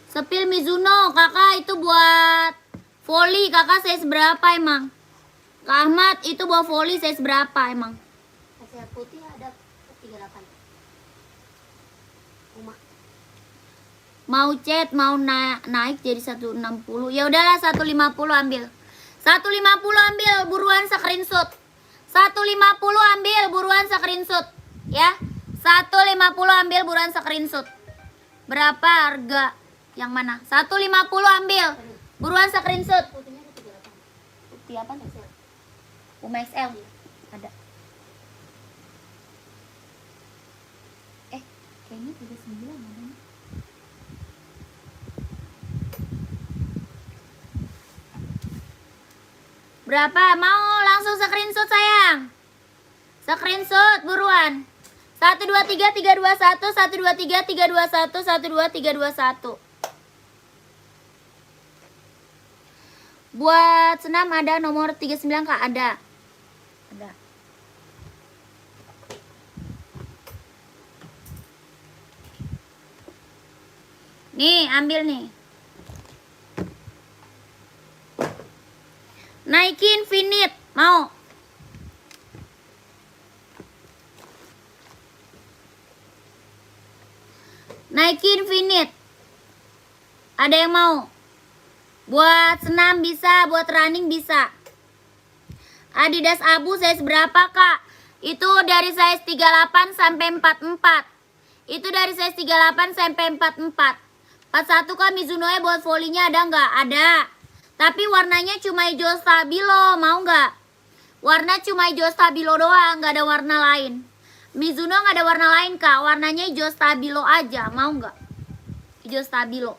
Sepil Mizuno, kakak itu buat volley. Kakak size berapa emang? Kak Ahmad itu buat volley size berapa emang? Hasil putih ada 38. Uma. Mau chat, mau naik jadi 160. Ya udahlah 150 ambil. 150 ambil, buruan screenshot. 150 ambil, buruan screenshot. Ya. 150 ambil, buruan screenshot. Berapa harga? Yang mana? 150 ambil. Buruan screenshot. Putihnya ada 38. Putih apa nih? Hasil. Uma XL. Ada. Kayaknya 39 ada nih. Berapa? Mau langsung screenshot sayang. Screenshot buruan. 123 321 123 321 123 321. Buat senam ada nomor 39 Kak, ada. Ada. Nih, ambil nih. Nike Infinite, mau? Nike Infinite. Ada yang mau? Buat senam bisa, buat running bisa. Adidas Abu size berapa, Kak? Itu dari size 38 sampai 44. Itu dari size 38 sampai 44. 41 Kak, Mizuno buat volley-nya ada nggak? Ada. Tapi warnanya cuma hijau stabilo, mau nggak? Warna cuma hijau stabilo doang, nggak ada warna lain. Mizuno nggak ada warna lain Kak, warnanya hijau stabilo aja, mau nggak? Hijau stabilo.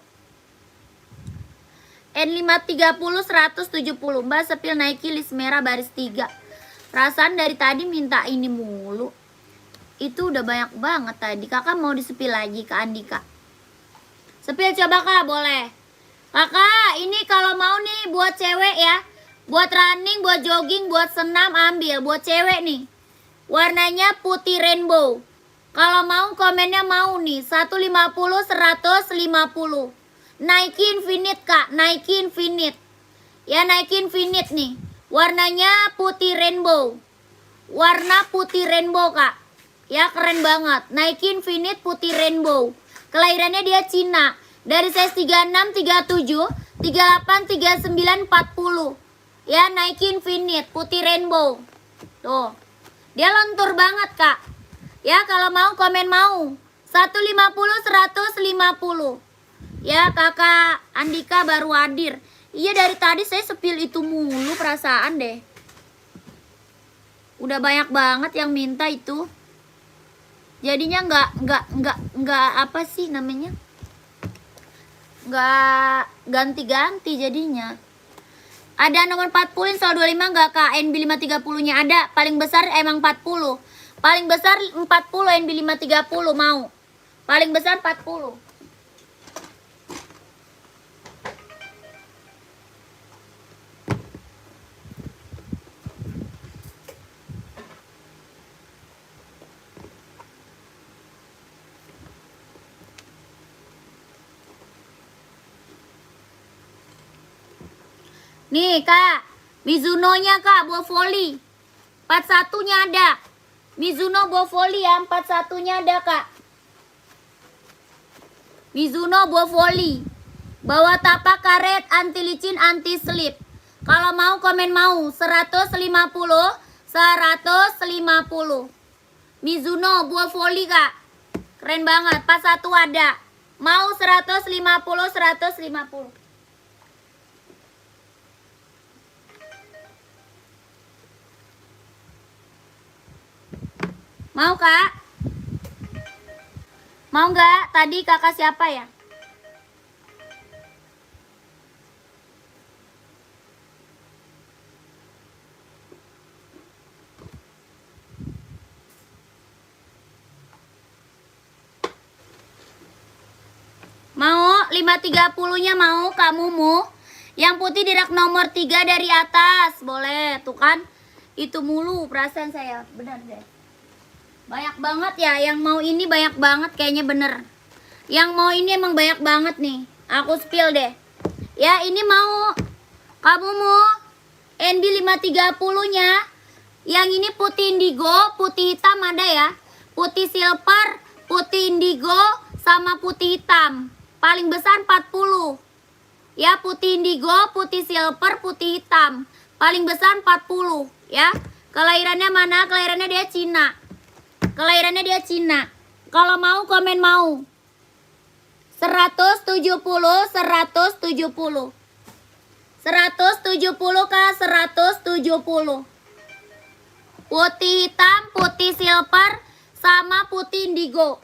N530 170. Mbak sepil Nike list merah baris 3. Perasaan dari tadi minta ini mulu. Itu udah banyak banget tadi. Kakak mau disepil lagi ke Andika. Sepil coba Kak, boleh. Kakak, ini kalau mau nih buat cewek ya. Buat running, buat jogging, buat senam ambil. Buat cewek nih. Warnanya putih rainbow. Kalau mau komennya mau nih. 150 150. Nike Infinite Kak, Nike Infinite. Ya Nike Infinite nih. Warnanya putih rainbow. Warna putih rainbow Kak. Ya keren banget. Nike Infinite putih rainbow. Kelahirannya dia Cina. Dari size 36, 37, 38, 39, 40. Ya Nike Infinite putih rainbow. Tuh. Dia lentur banget Kak. Ya kalau mau komen mau. 150 150. Ya Kakak Andika baru hadir. Iya dari tadi saya sepil itu mulu perasaan deh. Udah banyak banget yang minta itu. Jadinya nggak apa sih namanya? Nggak ganti-ganti jadinya. Ada nomor 40 soal 25 nggak Kak? NB530-nya ada. Paling besar emang 40. Paling besar 40 NB530 mau. Paling besar 40. Nih Kak, Mizuno-nya Kak, buat volley. 41-nya ada. Mizuno buat volley ya, 41-nya ada Kak. Mizuno buat volley. Bawa tapak karet, anti licin, anti slip. Kalau mau komen mau, 150, 150. Mizuno buat volley Kak. Keren banget, 41 ada. Mau 150, 150. Mau Kak? Mau nggak? Tadi kakak siapa ya? 530-nya mau Kak Mumu. Yang putih di rak nomor 3 dari atas. Boleh, tuh kan. Itu mulu perasaan saya. Benar deh. Banyak banget ya. Yang mau ini banyak banget kayaknya bener. Yang mau ini emang banyak banget nih. Aku spill deh. Ya ini mau Kak Mumu. NB 530-nya. Yang ini putih indigo, putih hitam ada ya. Putih silver, putih indigo, sama putih hitam. Paling besar 40. Ya, putih indigo, putih silver, putih hitam. Paling besar 40, ya. Kelahirannya mana? Kelahirannya dia Cina. Kelahirannya dia Cina. Kalau mau komen mau. 170, 170. 170 Kak, 170. Putih hitam, putih silver, sama putih indigo.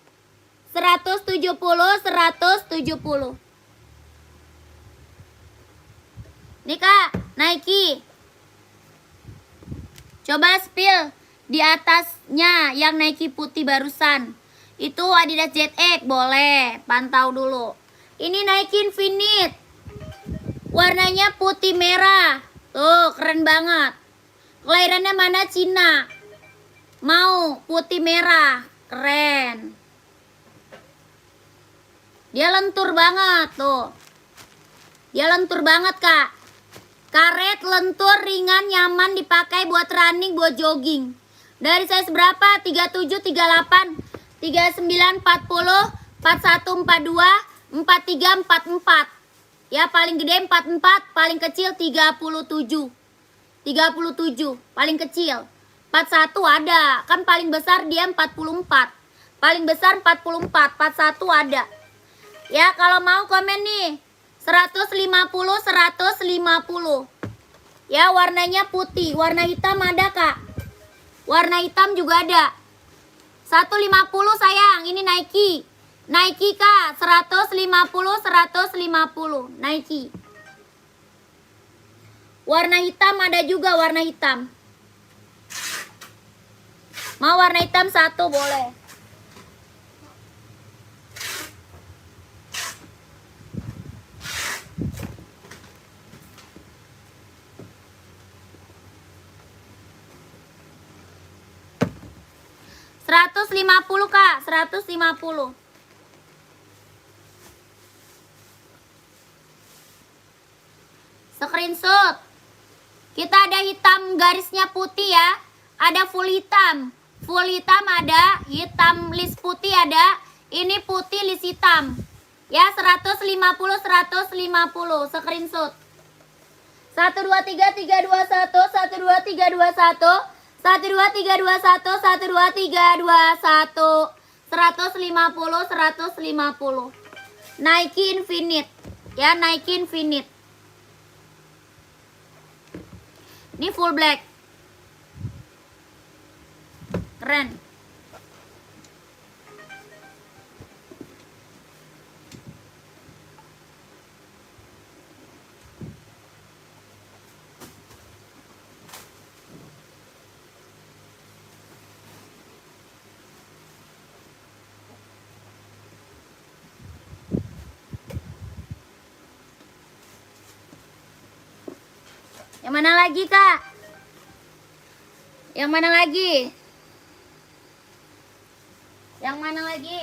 170, 170. Nih Kak, Nike. Coba spill di atasnya yang Nike putih barusan. Itu Adidas ZX, boleh. Pantau dulu. Ini Nike Infinite. Warnanya putih merah. Tuh, keren banget. Kelahirannya mana? Cina. Mau putih merah. Keren. Dia lentur banget, tuh. Dia lentur banget, Kak. Karet, lentur, ringan, nyaman dipakai buat running, buat jogging. Dari size berapa? 37, 38, 39, 40, 41, 42, 43, 44. Ya, paling gede 44, paling kecil 37. 37, paling kecil. 41 ada, kan paling besar dia 44. Paling besar 44, 41 ada. Ya, kalau mau komen nih. 150, 150. Ya, warnanya putih. Warna hitam ada, Kak. Warna hitam juga ada. 150 sayang. Ini Nike. Nike, Kak. 150, 150. Nike. Warna hitam ada juga, warna hitam. Mau warna hitam satu boleh. $150 Kak, 150. Screenshot. Kita ada hitam garisnya putih ya. Ada full hitam. Full hitam ada, hitam list putih ada. Ini putih list hitam. Ya, 150, 150. Screenshot. 1 2 3 3 2 1 1 2 3 2 1 1 2 3 2 1 1 2 3 2 1 150, 150. Nike Infinite. Ya, Nike Infinite. Ini full black. Keren. Yang mana lagi, Kak? Yang mana lagi? Yang mana lagi?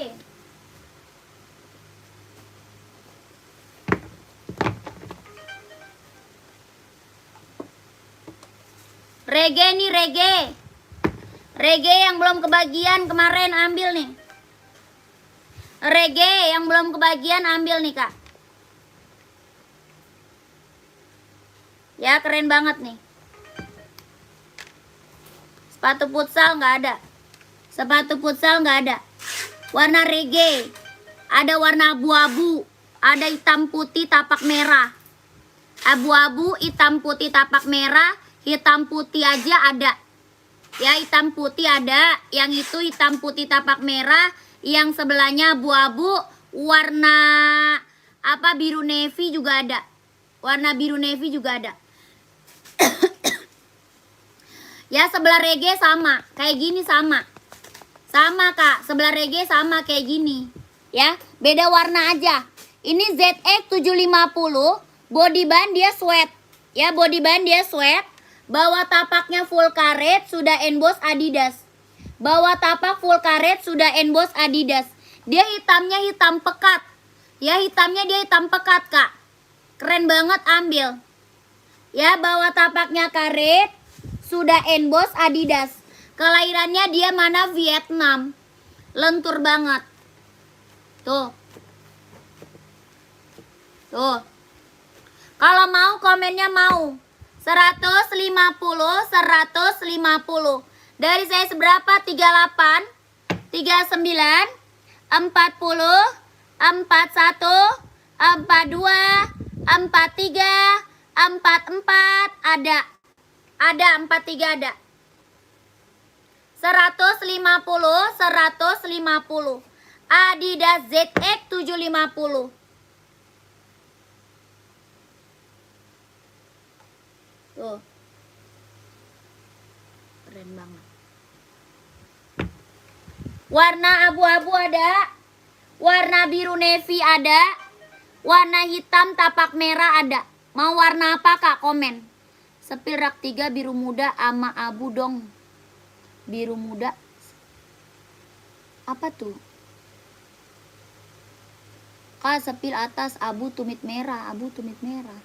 Reggae nih, reggae. Reggae yang belum kebagian kemarin ambil nih. Reggae yang belum kebagian ambil nih, Kak. Ya, keren banget nih. Sepatu futsal nggak ada. Sepatu futsal nggak ada. Warna reggae. Ada warna abu-abu. Ada hitam putih tapak merah. Abu-abu, hitam putih tapak merah. Hitam putih aja ada. Ya, hitam putih ada. Yang itu hitam putih tapak merah. Yang sebelahnya abu-abu. Warna apa, biru navy juga ada. Warna biru navy juga ada. Ya, sebelah reggae sama, kayak gini sama. Sama, Kak, sebelah reggae sama kayak gini. Ya, beda warna aja. Ini ZX750, body band dia sweat. Ya, body band dia sweat. Bawah tapaknya full karet, sudah emboss Adidas. Bawah tapak full karet, sudah emboss Adidas. Dia hitamnya hitam pekat. Ya, hitamnya dia hitam pekat, Kak. Keren banget, ambil. Ya, bawah tapaknya karet, sudah emboss Adidas. Kelahirannya dia mana? Vietnam. Lentur banget. Tuh. Tuh. Kalau mau komennya mau. 150, 150. Dari saya seberapa? 38, 39, 40, 41, 42, 43, 44 ada. Ada 43 ada. 150, 150. Adidas ZX750. Tuh. Keren banget. Warna abu-abu ada. Warna biru navy ada. Warna hitam tapak merah ada. Mau warna apa, Kak? Komen. Sepil rak 3 biru muda ama abu dong. Biru muda. Apa tuh? Kak, sepil atas abu tumit merah. Abu tumit merah.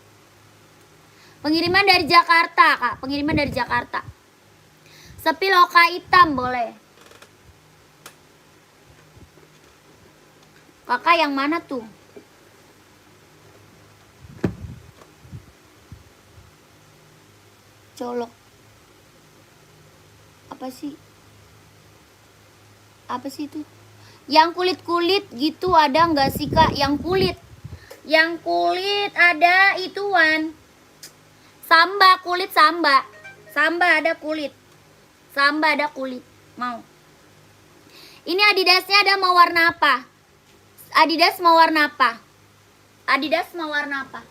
Pengiriman dari Jakarta, Kak. Pengiriman dari Jakarta. Sepil oka hitam boleh. Kakak yang mana tuh? Colok. Apa sih? Apa sih itu? Yang kulit-kulit gitu ada nggak sih, Kak? Yang kulit. Yang kulit ada ituan. Samba, kulit samba. Samba ada kulit. Samba ada kulit. Mau. Ini Adidasnya ada mau warna apa? Adidas mau warna apa? Adidas mau warna apa?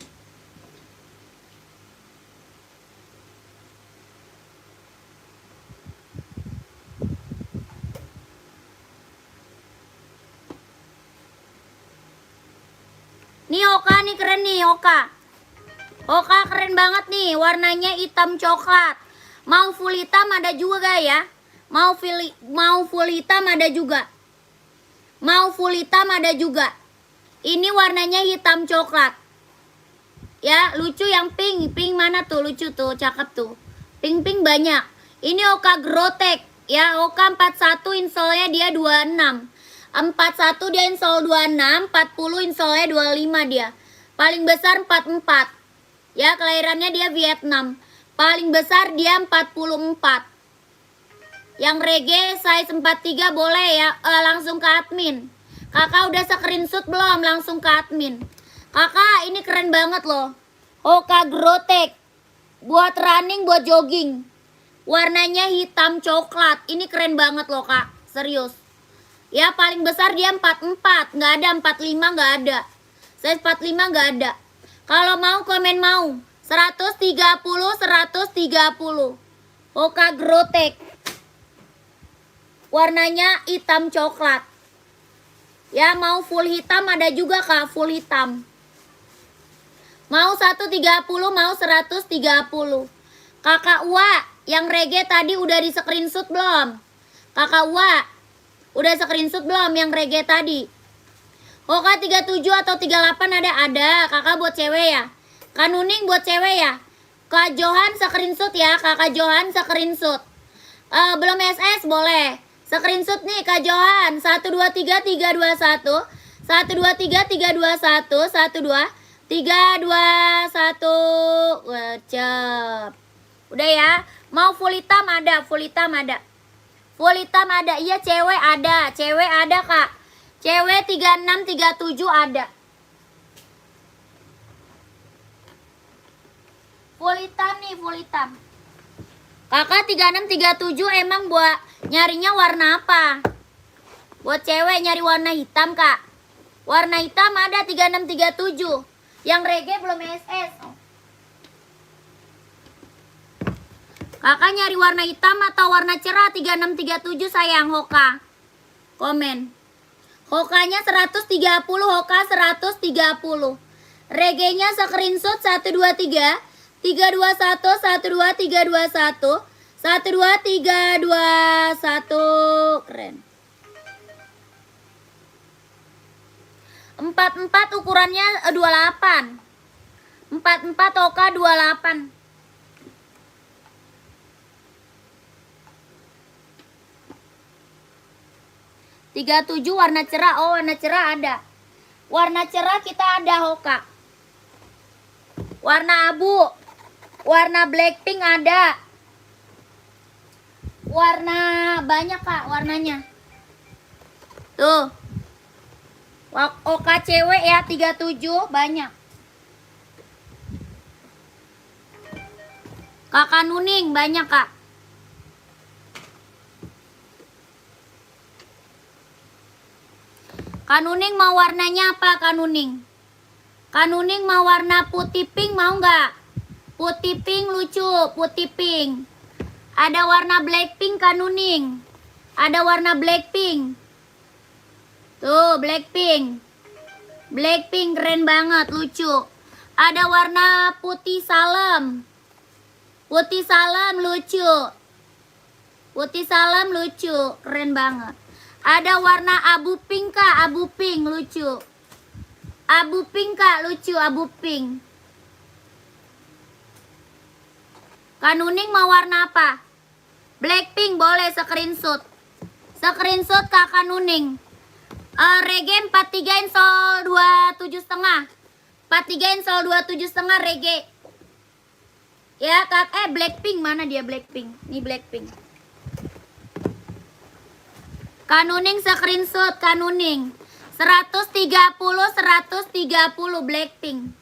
Nih Oka nih keren nih Oka. Oka keren banget nih, warnanya hitam coklat. Mau full hitam ada juga ya. Mau full hitam ada juga. Mau full hitam ada juga. Ini warnanya hitam coklat. Ya, lucu yang pink. Pink mana tuh? Lucu tuh, cakep tuh. Pink banyak. Ini Oka Grotek. Ya, Oka 41 insolnya dia 26. 41 dia insol 26, 40 insolnya 25 dia. Paling besar 44. Ya, kelahirannya dia Vietnam. Paling besar dia 44. Yang reggae size 43 boleh ya, langsung ke admin. Kakak udah screenshot belum? Langsung ke admin. Kakak ini keren banget loh. Oka Grotek. Buat running, buat jogging. Warnanya hitam coklat. Ini keren banget loh, Kak. Serius. Ya, paling besar dia 44. Nggak ada 45, nggak ada. Size 45 nggak ada. Kalau mau komen mau. 130, 130. Oka Grotek. Warnanya hitam coklat. Ya, mau full hitam ada juga, Kak. Full hitam. Mau 130, mau 130. Kakak Uwa, yang reggae tadi udah di screenshot belum? Kakak Uwa, udah screenshot belum yang reggae tadi? Oka 37 atau 38 ada. Kakak buat cewek ya. Kanuning buat cewek ya. Kak Johan screenshot ya. Kakak Johan screenshot. Belum SS boleh. Screenshot nih Kak Johan. 123 321. 123 321. 12 321. Wacap. Udah ya. Mau full hitam ada. Full hitam ada. Full hitam ada. Iya cewek ada. Cewek ada, Kak. Cewek 36 37 ada. Full hitam nih, full hitam. Kakak 36 37 emang buat nyarinya warna apa? Buat cewek nyari warna hitam, Kak. Warna hitam ada 36 37. Yang reggae belum SS. Kakak nyari warna hitam atau warna cerah 36 37 sayang Hoka. Komen. Hokanya 130, Hoka 130. Regenya screenshot 123 321 12321 12321. Keren. 44 ukurannya 28. 44 Hoka 28. Tiga tujuh warna cerah. Oh, warna cerah ada. Warna cerah kita ada Hoka. Warna abu. Warna Blackpink ada. Warna banyak Kak warnanya. Tuh. Hoka cewek ya 37 banyak. Kakak Nuning banyak Kak. Kak Nuning mau warnanya apa Kak Nuning? Kak Nuning mau warna putih pink mau nggak? Putih pink lucu, putih pink. Ada warna Blackpink Kak Nuning. Ada warna Blackpink. Tuh Blackpink. Blackpink keren banget, lucu. Ada warna putih salem. Putih salem lucu. Putih salem lucu, keren banget. Ada warna abu pink Kak, abu pink lucu. Abu pink Kak, lucu abu pink. Kak Nuning mau warna apa? Blackpink boleh screenshot. Screenshot Kakak Nuning. Rege 43 insol 27,5. 43 insol 27,5 rege. Ya Kak, Blackpink mana dia Blackpink? Nih Blackpink. Kak Nuning screenshot Kak Nuning. 130 Blackpink.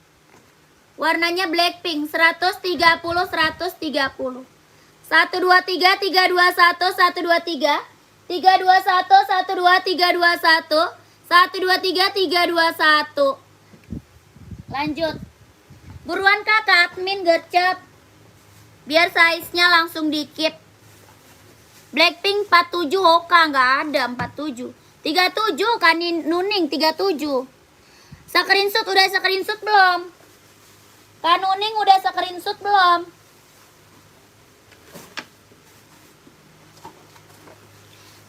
Warnanya Blackpink 130 130. 123 321 123 321 123 321 123 321. Lanjut. Buruan Kak admin gercep. Biar size-nya langsung dikit. Blackpink 47 Hoka nggak ada 47. 37 Kak Nuning 37. Screenshot udah screenshot belum? Kak Nuning udah screenshot belum?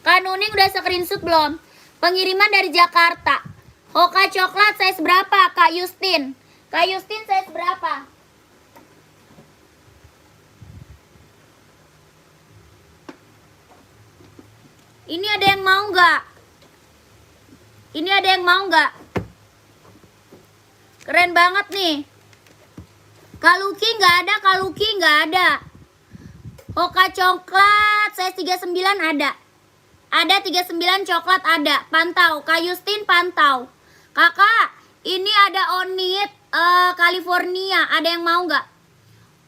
Kak Nuning udah screenshot belum? Pengiriman dari Jakarta. Hoka coklat size berapa Kak Justin? Kak Justin size berapa? Ini ada yang mau nggak? Ini ada yang mau nggak? Keren banget nih. Kaluki nggak ada, Kaluki nggak ada. Hoka coklat size 39 ada. Ada 39 coklat ada. Pantau, Kak Justin pantau. Kakak, ini ada Onit California. Ada yang mau nggak?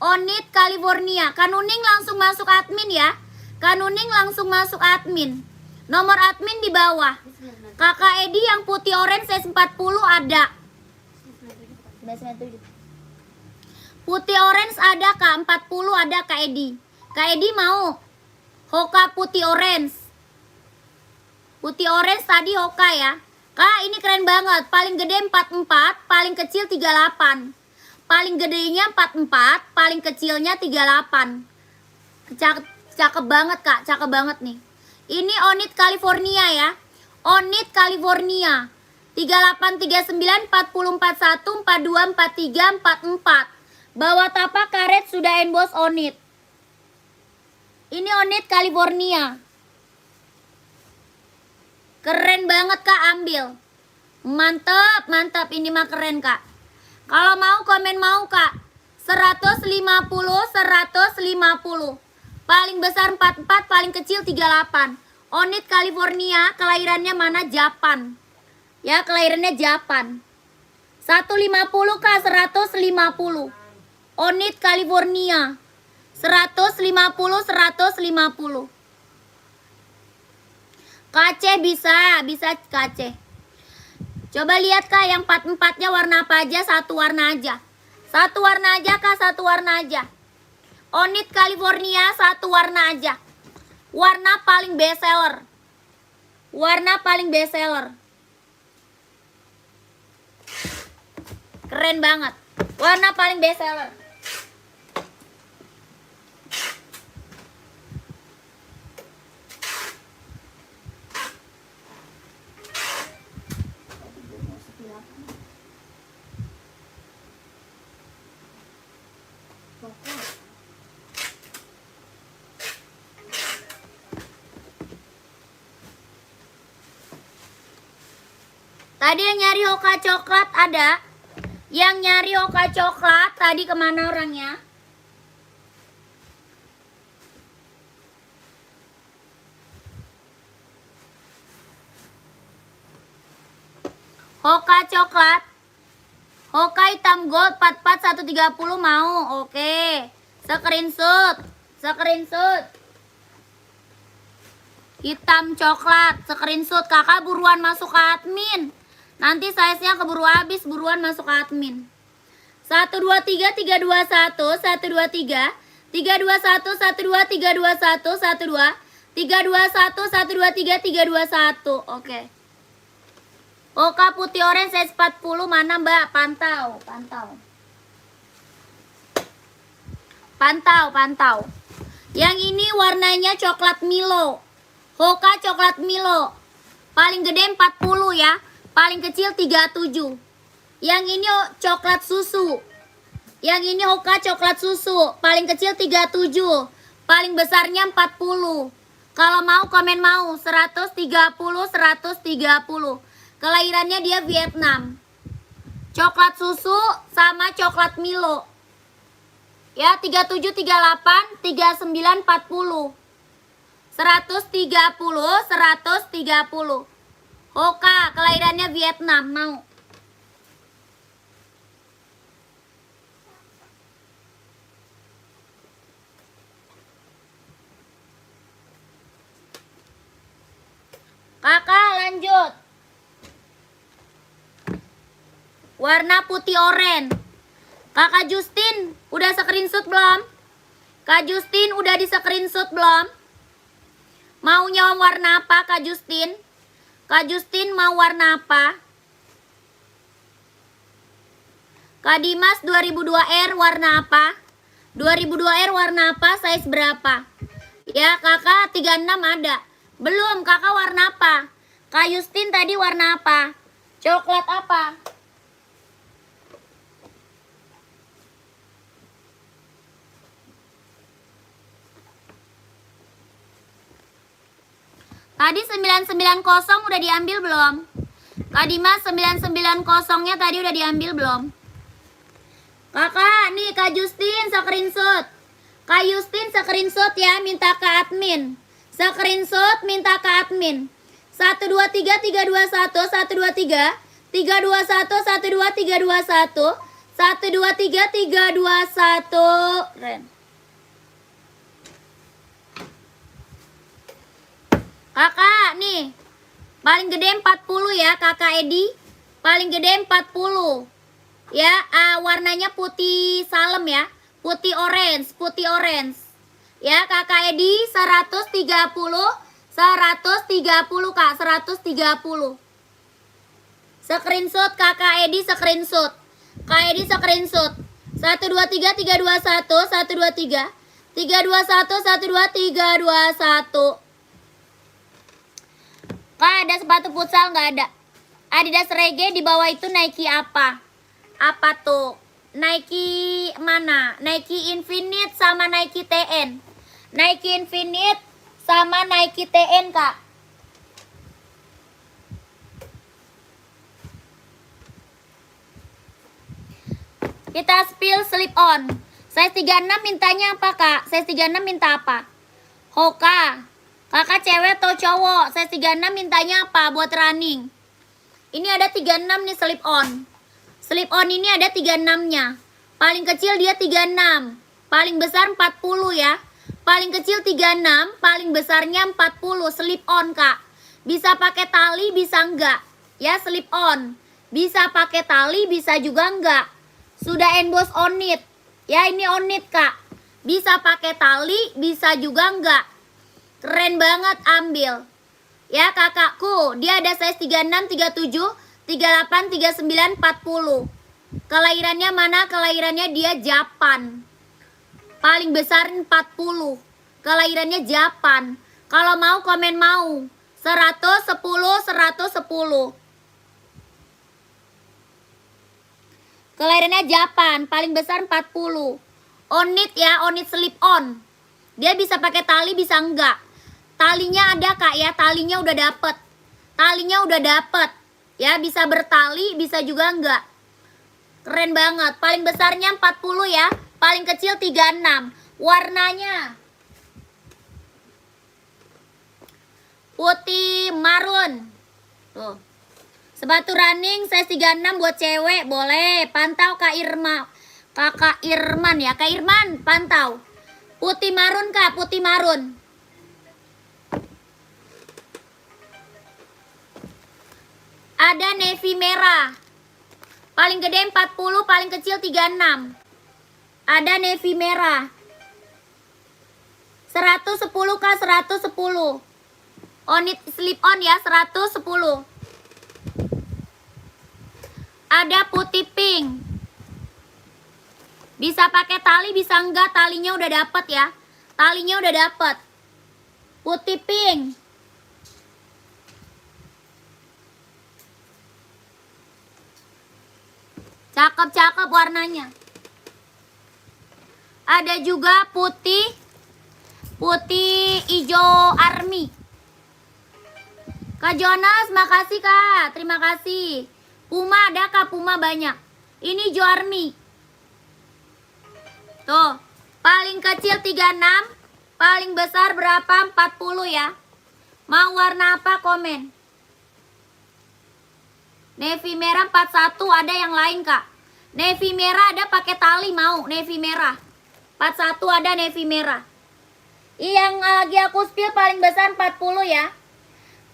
Onit California. Kak Nuning langsung masuk admin ya. Kak Nuning langsung masuk admin. Nomor admin di bawah. Kakak Edi yang putih orange size 40 ada. Putih orange ada Kak, 40 ada Kak Edi. Kak Edi mau Hoka putih orange. Putih orange tadi Hoka ya. Kak ini keren banget. Paling gede 44, paling kecil 38. Paling gedenya 44, paling kecilnya 38. Cakep banget Kak, cakep banget nih. Ini Onit California ya. Onit California. 3839 4041 42 43 44. Bawah tapak karet sudah emboss Onit. Ini Onit California. Keren banget Kak, ambil. Mantap, mantap. Ini mah keren Kak. Kalau mau komen mau Kak. 150 150. Paling besar 44, paling kecil 38. Onit California, kelahirannya mana? Japan. Ya, kelahirannya Japan. 150 Kak, 150. Onit California. 150 150. Kace bisa kace. Coba lihat Kak, yang 44-nya warna apa aja? Satu warna aja. Satu warna aja Kak, satu warna aja. Onit California satu warna aja. Warna paling best seller. Warna paling best seller. Keren banget. Warna paling best seller. Tadi yang nyari Hoka coklat ada? Yang nyari Hoka coklat tadi kemana orangnya? Hoka coklat, Hoka hitam gold 44130 mau? Oke, screenshot, screenshot. Hitam coklat, screenshot. Kakak buruan masuk ke admin. Nanti size-nya keburu habis, buruan masuk ke admin. 123 321 123 321 12 321 12 321 123 321. Oke. Hoka putih orange size 40 mana Mbak? Pantau, pantau. Pantau, pantau. Yang ini warnanya coklat Milo. Hoka coklat Milo. Paling gede 40 ya. Paling kecil 37. Yang ini coklat susu. Yang ini Hoka coklat susu. Paling kecil 37. Paling besarnya 40. Kalau mau komen mau 130 130. Kelahirannya dia Vietnam. Coklat susu sama coklat Milo. Ya 37 38 39 40. 130 130. Hoka kelahirannya Vietnam mau. Kakak lanjut. Warna putih oranye. Kakak Justin udah screenshot belum? Kak Justin udah di screenshot belum? Maunya warna apa Kak Justin? Kak Justin mau warna apa? Kak Dimas 2002R warna apa? 2002R warna apa? Size berapa? Ya kakak 36 ada. Belum kakak warna apa? Kak Justin tadi warna apa? Coklat apa? Tadi 990 udah diambil belum? Kak Dimas 990-nya tadi udah diambil belum? Kakak, nih Kak Justin screenshot. Kak Justin screenshot ya, minta ke admin. Screenshot minta ke admin. 123 321 123 321 123 321 123 321. Ren. Kakak nih paling gede 40 ya kakak Edi. Paling gede 40 ya. Warnanya putih salem ya. Putih orange. Putih orange ya kakak Edi. 130 kak. 130. Screenshot kakak Edi. Screenshot Kak Edi screenshot. 123 321 123 321 123 321. Kak ada sepatu futsal nggak ada? Adidas Reggae di bawah itu Nike apa? Apa tuh? Nike mana? Nike Infinite sama Nike TN. Nike Infinite sama Nike TN kak. Kita spill slip on. Size 36 mintanya apa kak? Size 36 minta apa? Hoka. Kakak cewek atau cowok? Size 36 mintanya apa buat running? Ini ada 36 nih slip on. Slip on ini ada 36-nya. Paling kecil dia 36. Paling besar 40 ya. Paling kecil 36, paling besarnya 40. Slip on kak. Bisa pakai tali, bisa enggak? Ya slip on. Bisa pakai tali, bisa juga enggak. Sudah emboss on it. Ya ini on it kak. Bisa pakai tali, bisa juga enggak. Keren banget, ambil. Ya kakakku, dia ada size 36, 37, 38, 39, 40. Kelahirannya mana? Kelahirannya dia Japan. Paling besar 40. Kelahirannya Japan. Kalau mau komen mau. 110, 110. Kelahirannya Japan, paling besar 40. Onit ya, onit slip on. Dia bisa pakai tali, bisa enggak. Talinya ada kak ya, talinya udah dapet. Talinya udah dapet. Ya, bisa bertali, bisa juga enggak. Keren banget. Paling besarnya 40 ya. Paling kecil 36. Warnanya putih marun. Tuh. Sepatu running size 36 buat cewek, boleh. Pantau Kak Irma. Kakak Irman ya. Kak Irman, pantau. Putih marun Kak, putih marun. Ada navy merah. Paling gede 40, paling kecil 36. Ada navy merah. 110 Kak, 110. Onit slip on ya, 110. Ada putih pink. Bisa pakai tali, bisa enggak, talinya udah dapet ya. Talinya udah dapet. Putih pink. Cakep-cakep warnanya. Ada juga putih hijau army. Kak Jonas, makasih Kak. Terima kasih. Puma ada Kak, Puma banyak. Ini hijau army. Tuh, paling kecil 36, paling besar berapa? 40 ya. Mau warna apa komen? Navy merah 41, ada yang lain Kak. Navy merah ada pakai tali, mau navy merah. 41 ada navy merah. Yang lagi aku spill paling besar 40 ya.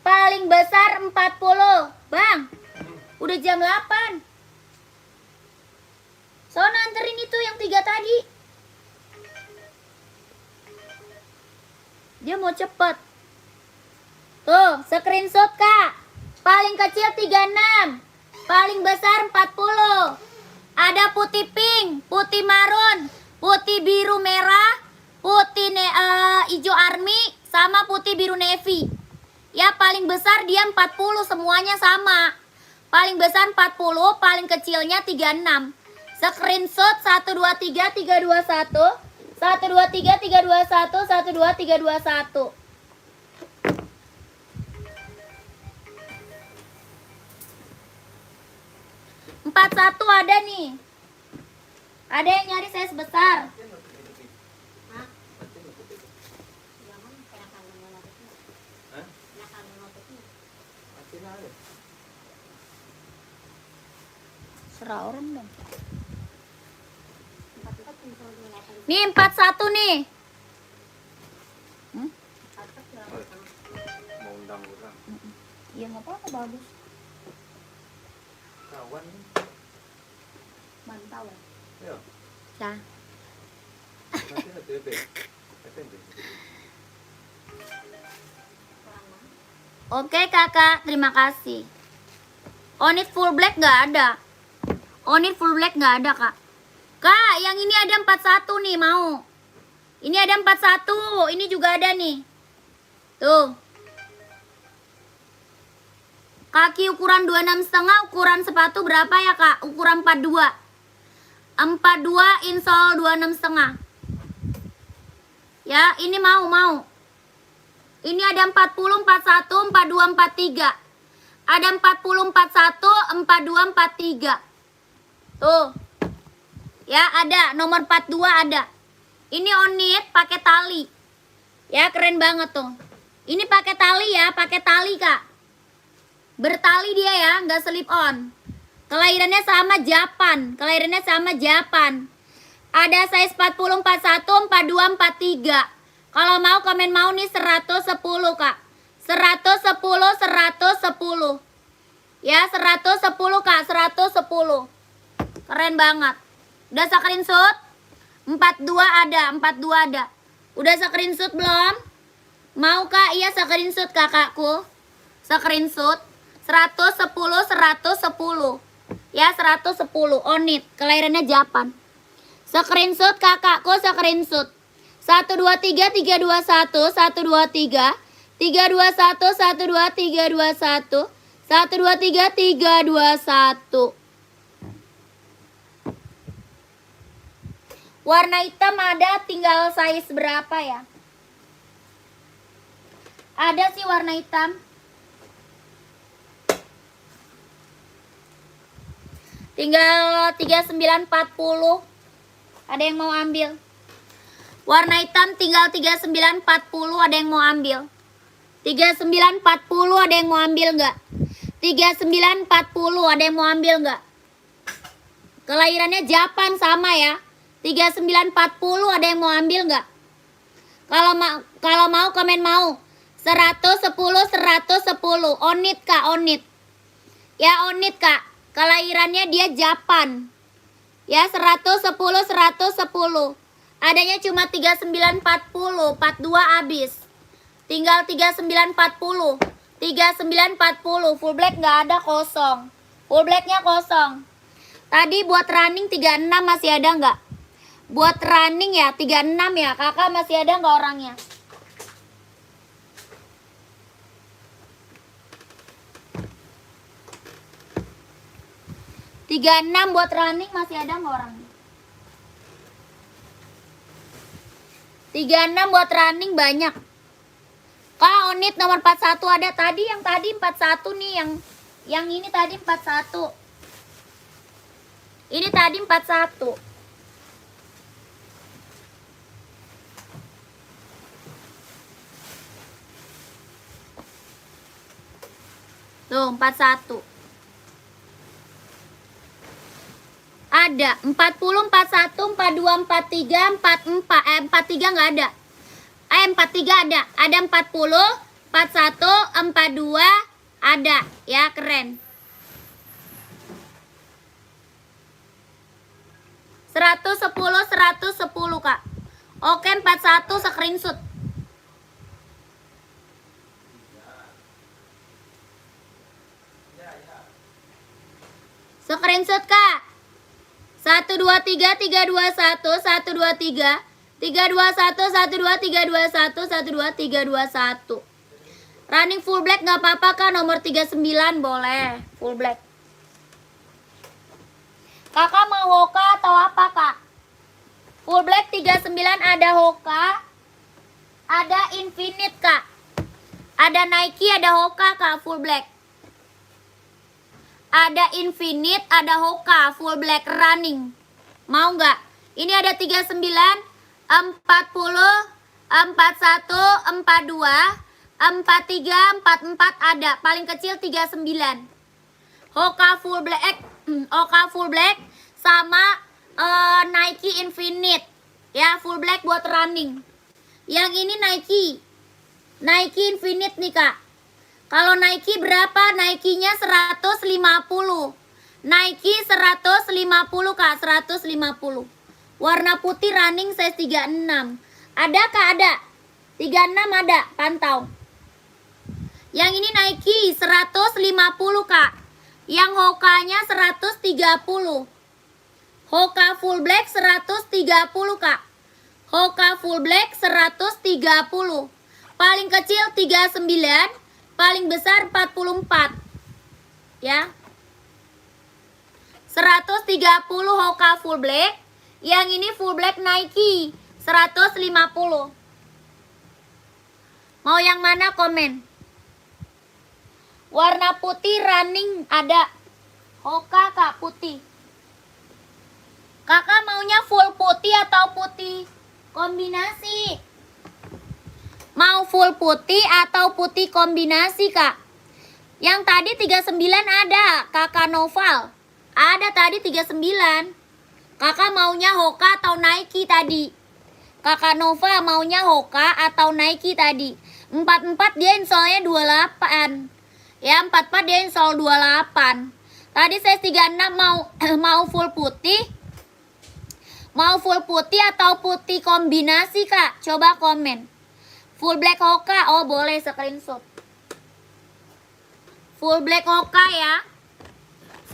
Paling besar 40. Bang, udah jam 8. So anterin itu yang 3 tadi. Dia mau cepet. Tuh, screenshot Kak. Paling kecil 36. Paling besar 40. Ada putih pink, putih marun, putih biru merah, putih hijau army, sama putih biru navy. Ya, paling besar dia 40, semuanya sama. Paling besar 40, paling kecilnya 36. Screenshot 123 321, 123 321, 123 321. 41 ada nih. Ada yang nyari size besar. Hah? Jangan enakan menototnya. Hah? Enakan menototnya. Mati na ada. Serah orang dong. 44 misal 8. Nih 41 nih. 44 kurang setengah. Mau undang orang. Iya nggak apa-apa, bagus. Kawan. Mantau ya. Ya. Dah. Nanti na tebe. Atende. Kurang mana? Oke kakak, terima kasih. Onit full black nggak ada. Onit full black nggak ada kak. Kak, yang ini ada 41 nih, mau. Ini ada 41, ini juga ada nih. Tuh. Kaki ukuran 26,5, ukuran sepatu berapa ya kak? Ukuran 42. 42 insole 26,5. Ya, ini mau. Ini ada 40, 41, 42, 43. Ada 40, 41, 42, 43. Tuh. Ya, ada nomor 42 ada. Ini onit pakai tali. Ya, keren banget tuh. Ini pakai tali ya, pakai tali kak. Bertali dia ya, nggak slip on. Kelahirannya sama Japan. Kelahirannya sama Japan. Ada size 40, 41, 42, 43. Kalau mau komen mau nih 110 kak. 110, 110. Ya 110 kak, 110. Keren banget. Udah screenshot? 42 ada, 42 ada. Udah screenshot belum? Mau kak? Iya screenshot kakakku. Screenshot 110, 110. Ya 110 onit. Kelahirannya Japan. Screenshot kakakku, screenshot. 123 321 123 321 123 321 123 321. Warna hitam ada, tinggal size berapa ya? Ada sih warna hitam. Tinggal 3940. Ada yang mau ambil? Warna hitam tinggal 3940, ada yang mau ambil? 3940 ada yang mau ambil nggak? 3940 ada yang mau ambil nggak? Kelahirannya Japan sama ya. 3940 ada yang mau ambil nggak? Kalau mau komen mau. 110 110 onit kak, onit. Ya onit kak. Kelahirannya dia Japan. Ya 110 110. Adanya cuma 3940, 42 habis. Tinggal 3940. 3940 full black nggak ada, kosong. Full blacknya kosong. Tadi buat running 36 masih ada nggak? Buat running ya 36 ya. Kakak masih ada nggak orangnya? Tiga 36 buat running masih ada nggak orangnya? 36 buat running banyak. Kak onit nomor 41 ada tadi, yang tadi 41 nih, yang ini tadi 41. Ini tadi 41. Tuh 41. Ada 40, 41, 42, 43, 44, 43 nggak ada. 43 ada. Ada 40, 41, 42 ada. Ya keren. 110, 110 kak. Oke 41 screenshot. Screenshot kak. 123 321 123 321 123 21 123 21. Running full black nggak apa-apa kak, nomor 39 boleh full black. Kakak mau Hoka atau apa kak? Full black 39 ada Hoka, ada Infinite kak, ada Nike, ada Hoka kak full black. Ada Infinite, ada Hoka full black running. Mau nggak? Ini ada 39, 40, 41, 42, 43, 44 ada. Paling kecil 39. Hoka full black, Hoka full black sama Nike Infinite. Ya, full black buat running. Yang ini Nike Infinite nih kak. Kalau Nike berapa? Nike-nya 150. Nike 150 kak, 150. Warna putih running size 36. Ada kak? Ada. 36 ada, pantau. Yang ini Nike 150 kak. Yang Hoka-nya 130. Hoka full black 130 kak. Hoka full black 130. Paling kecil 39. Paling besar 44. Ya. 130 Hoka full black. Yang ini full black Nike 150. Mau yang mana komen? Warna putih running ada. Hoka kak putih. Kakak maunya full putih atau putih kombinasi? Mau full putih atau putih kombinasi kak? Yang tadi 39 ada, kakak Noval. Ada tadi 39. Kakak maunya Hoka atau Nike tadi? Kakak Nova maunya Hoka atau Nike tadi? 44 dia insolnya 28. Ya 44 dia insol 28. Tadi saya 36 mau full putih. Mau full putih atau putih kombinasi kak? Coba komen. Full black Hoka, oh boleh screenshot. Full black Hoka ya.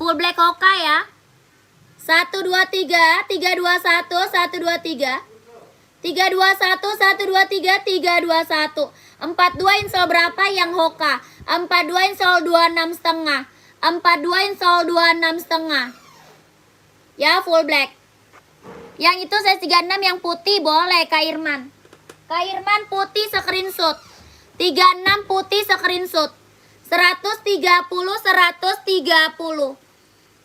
Full black Hoka ya. 1 2 3 3 2 1 1 2 3 3 2 1 1 2 3 3 2 1. 42 insol berapa yang Hoka? 42 insol 26 setengah. 42 insol 26 setengah. Ya full black. Yang itu size 36 yang putih boleh Kak Irman. Kak Irman putih screenshot. 36 putih screenshot. 130 130.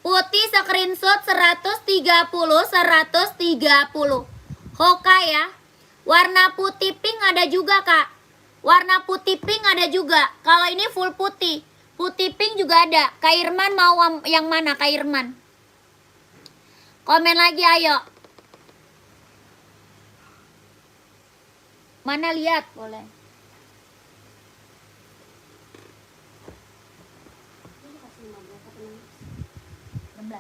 Putih screenshot 130 130. Hoka ya. Warna putih pink ada juga Kak. Warna putih pink ada juga. Kalau ini full putih. Putih pink juga ada. Kak Irman mau yang mana Kak Irman? Komen lagi ayo. Mana lihat boleh. Ini kasih 15 apa 16.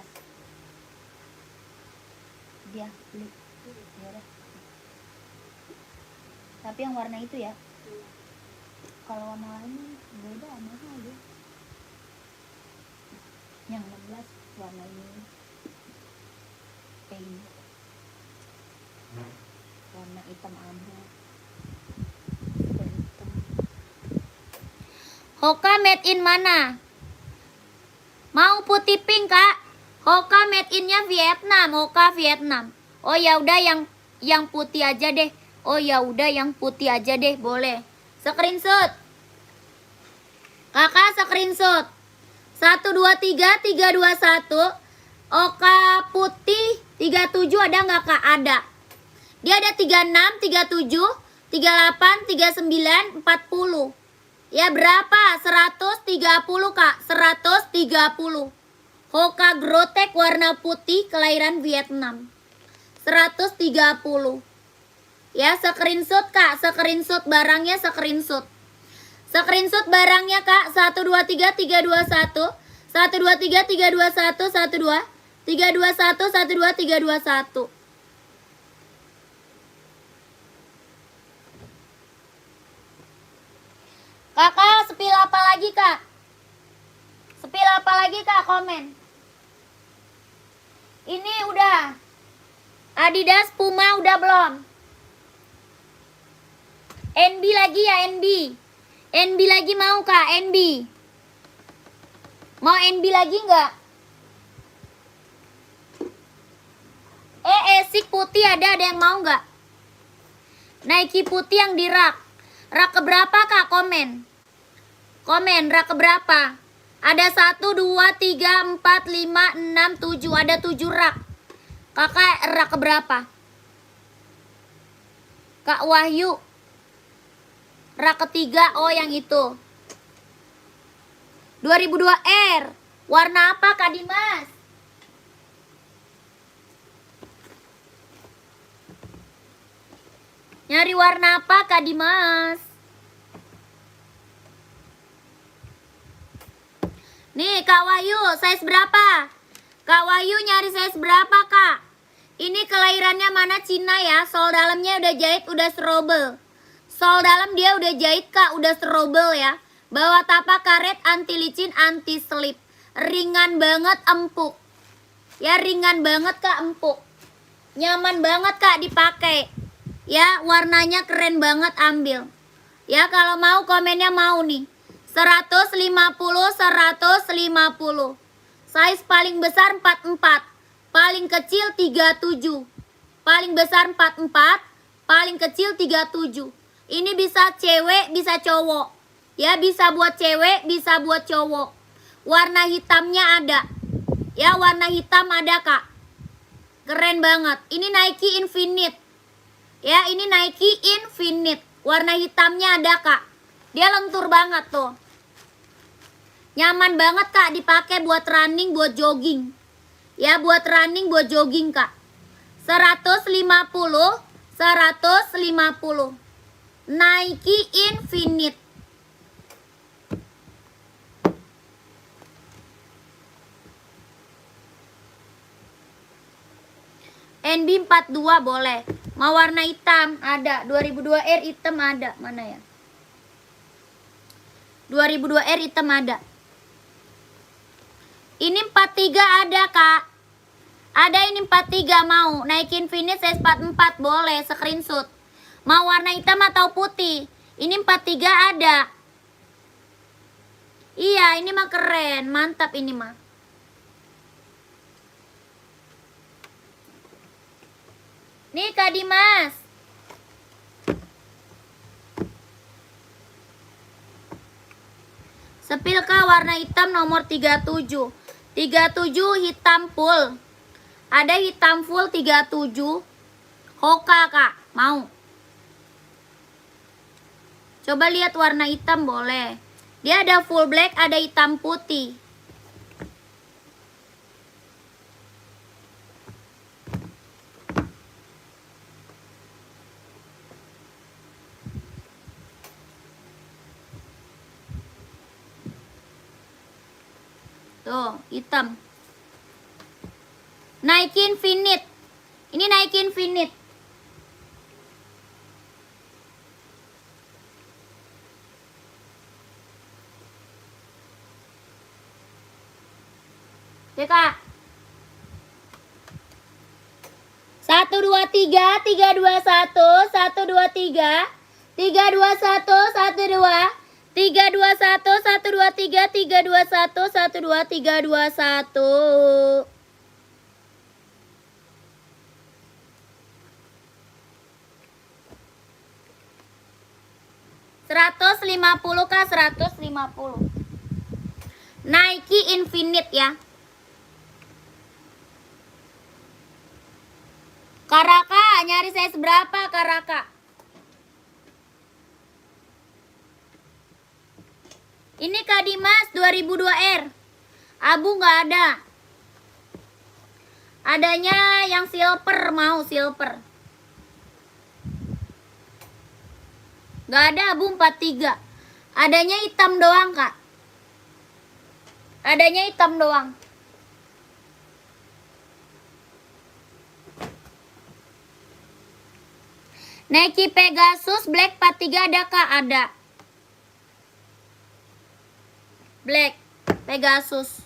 Dia beli. Ya udah. Tapi yang warna itu ya. Kalau warna lain beda mahal dia. Yang 16 warna ini pink. Warna hitam abu. Super hitam. Hoka made in mana? Mau putih pink Kak? Hoka made innya Vietnam. Hoka Vietnam. Oh ya udah yang putih aja deh. Oh ya udah yang putih aja deh, boleh. Screenshot. Kakak screenshot. 1 2 3 3 2 1. Hoka putih 37 ada nggak Kak? Ada. Dia ada 36, 37, 38, 39, 40. Ya berapa? 130 Kak. 130. Hoka Grotek warna putih kelahiran Vietnam. 130. Ya screenshot Kak. Screenshot barangnya screenshot. Screenshot barangnya Kak. 1 2 3 3 2 1. 1 2 3 3 2 1 1 2 3 2 1 1 2 3 2 1. Kakak sepil apa lagi Kak? Sepil apa lagi Kak? Komen. Ini udah. Adidas Puma udah belum? NB lagi ya NB. NB lagi mau Kak? NB. Mau NB lagi nggak? Esik putih ada yang mau nggak? Nike putih yang di rak. Rak keberapa Kak? Komen. Komen rak keberapa? Ada 1, 2, 3, 4, 5, 6, 7. Ada 7 rak. Kakak rak keberapa? Kak Wahyu. Rak ketiga. Oh yang itu. 2002R. Warna apa Kak Dimas? Nyari warna apa Kak Dimas? Nih Kak Wahyu, size berapa? Kak Wahyu nyari size berapa Kak? Ini kelahirannya mana Cina ya? Sol dalamnya udah jahit, udah strobel. Sol dalam dia udah jahit Kak, udah strobel ya. Bawa tapak karet, anti licin, anti slip. Ringan banget, empuk. Ya ringan banget Kak, empuk. Nyaman banget Kak dipakai. Ya warnanya keren banget, ambil. Ya kalau mau komennya mau nih. 150 150. Size paling besar 44. Paling kecil 37. Paling besar 44. Paling kecil 37. Ini bisa cewek, bisa cowok. Ya bisa buat cewek, bisa buat cowok. Warna hitamnya ada. Ya warna hitam ada Kak. Keren banget. Ini Nike Infinite. Ya ini Nike Infinite. Warna hitamnya ada Kak. Dia lentur banget tuh. Nyaman banget Kak dipakai buat running, buat jogging. Ya buat running, buat jogging Kak. 150 150. Nike Infinite. NB 42 boleh. Mau warna hitam ada. 2002R hitam ada. Mana ya? 2002R hitam ada. Ini 43 ada kak. Ada ini 43 mau. Naikin finish size 44 boleh screenshot. Mau warna hitam atau putih. Ini 43 ada. Iya ini mah keren. Mantap ini mah. Nih Kak Dimas. Sepil Kak warna hitam nomor 37. 37 hitam full. Ada hitam full 37. Hoka Kak, mau. Coba lihat warna hitam boleh. Dia ada full black, ada hitam putih. Tuh, hitam. Naikin Infinite. Ini naikin Infinite. Ya Kak. 1 2 3 3 2 1 1 2 3 3 2 1 1 2 3 2 1 1 2 3 3 2 1 1 2 3 2 1. $150 Kak, 150. Nike Infinite ya. Karaka, nyari size berapa Karaka? Ini Kak Dimas 2002R. Abu nggak ada. Adanya yang silver, mau silver. Nggak ada abu 43. Adanya hitam doang Kak. Adanya hitam doang. Nike Pegasus Black 43 ada Kak? Ada. Black Pegasus.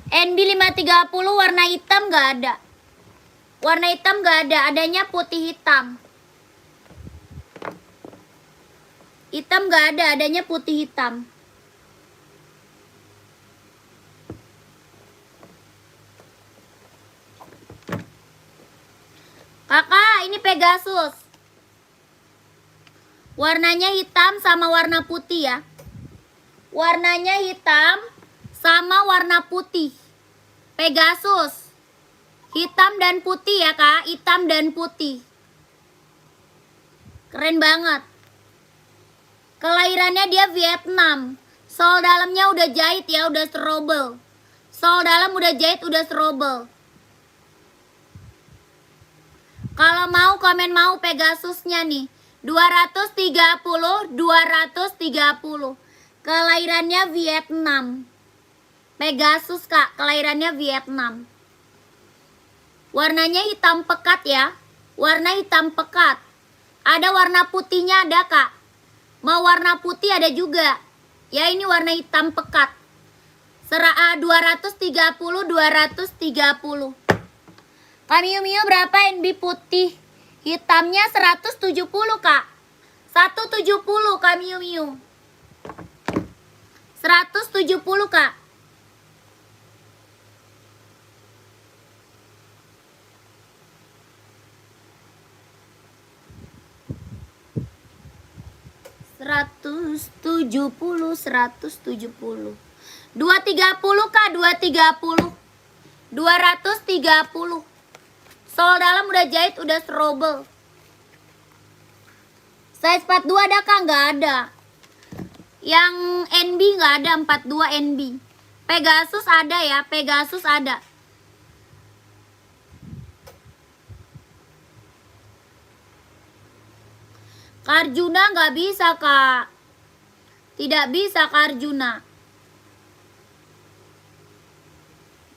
NB 530 warna hitam nggak ada. Warna hitam nggak ada. Adanya putih hitam. Hitam nggak ada. Adanya putih hitam. Kakak, ini Pegasus. Warnanya hitam sama warna putih ya. Warnanya hitam sama warna putih. Pegasus. Hitam dan putih ya Kak. Hitam dan putih. Keren banget. Kelahirannya dia Vietnam. Sol dalamnya udah jahit ya. Udah strobel. Sol dalam udah jahit, udah strobel. Kalau mau komen mau Pegasusnya nih. 230. Kelahirannya Vietnam. Pegasus Kak, kelahirannya Vietnam. Warnanya hitam pekat ya. Warna hitam pekat. Ada warna putihnya ada Kak. Mau warna putih ada juga. Ya ini warna hitam pekat. 230. Kak Miu Miu berapa NB putih? Hitamnya 170 Kak. 170 Kak Miu Miu. 170 Kak. Seratus tujuh puluh. 230 Kak, 230. 230. Sol dalam udah jahit, udah strobel. Size 42 ada Kak? Nggak ada. Yang NB nggak ada, 42 NB. Pegasus ada ya, Pegasus ada. Karjuna nggak bisa Kak. Tidak bisa Karjuna.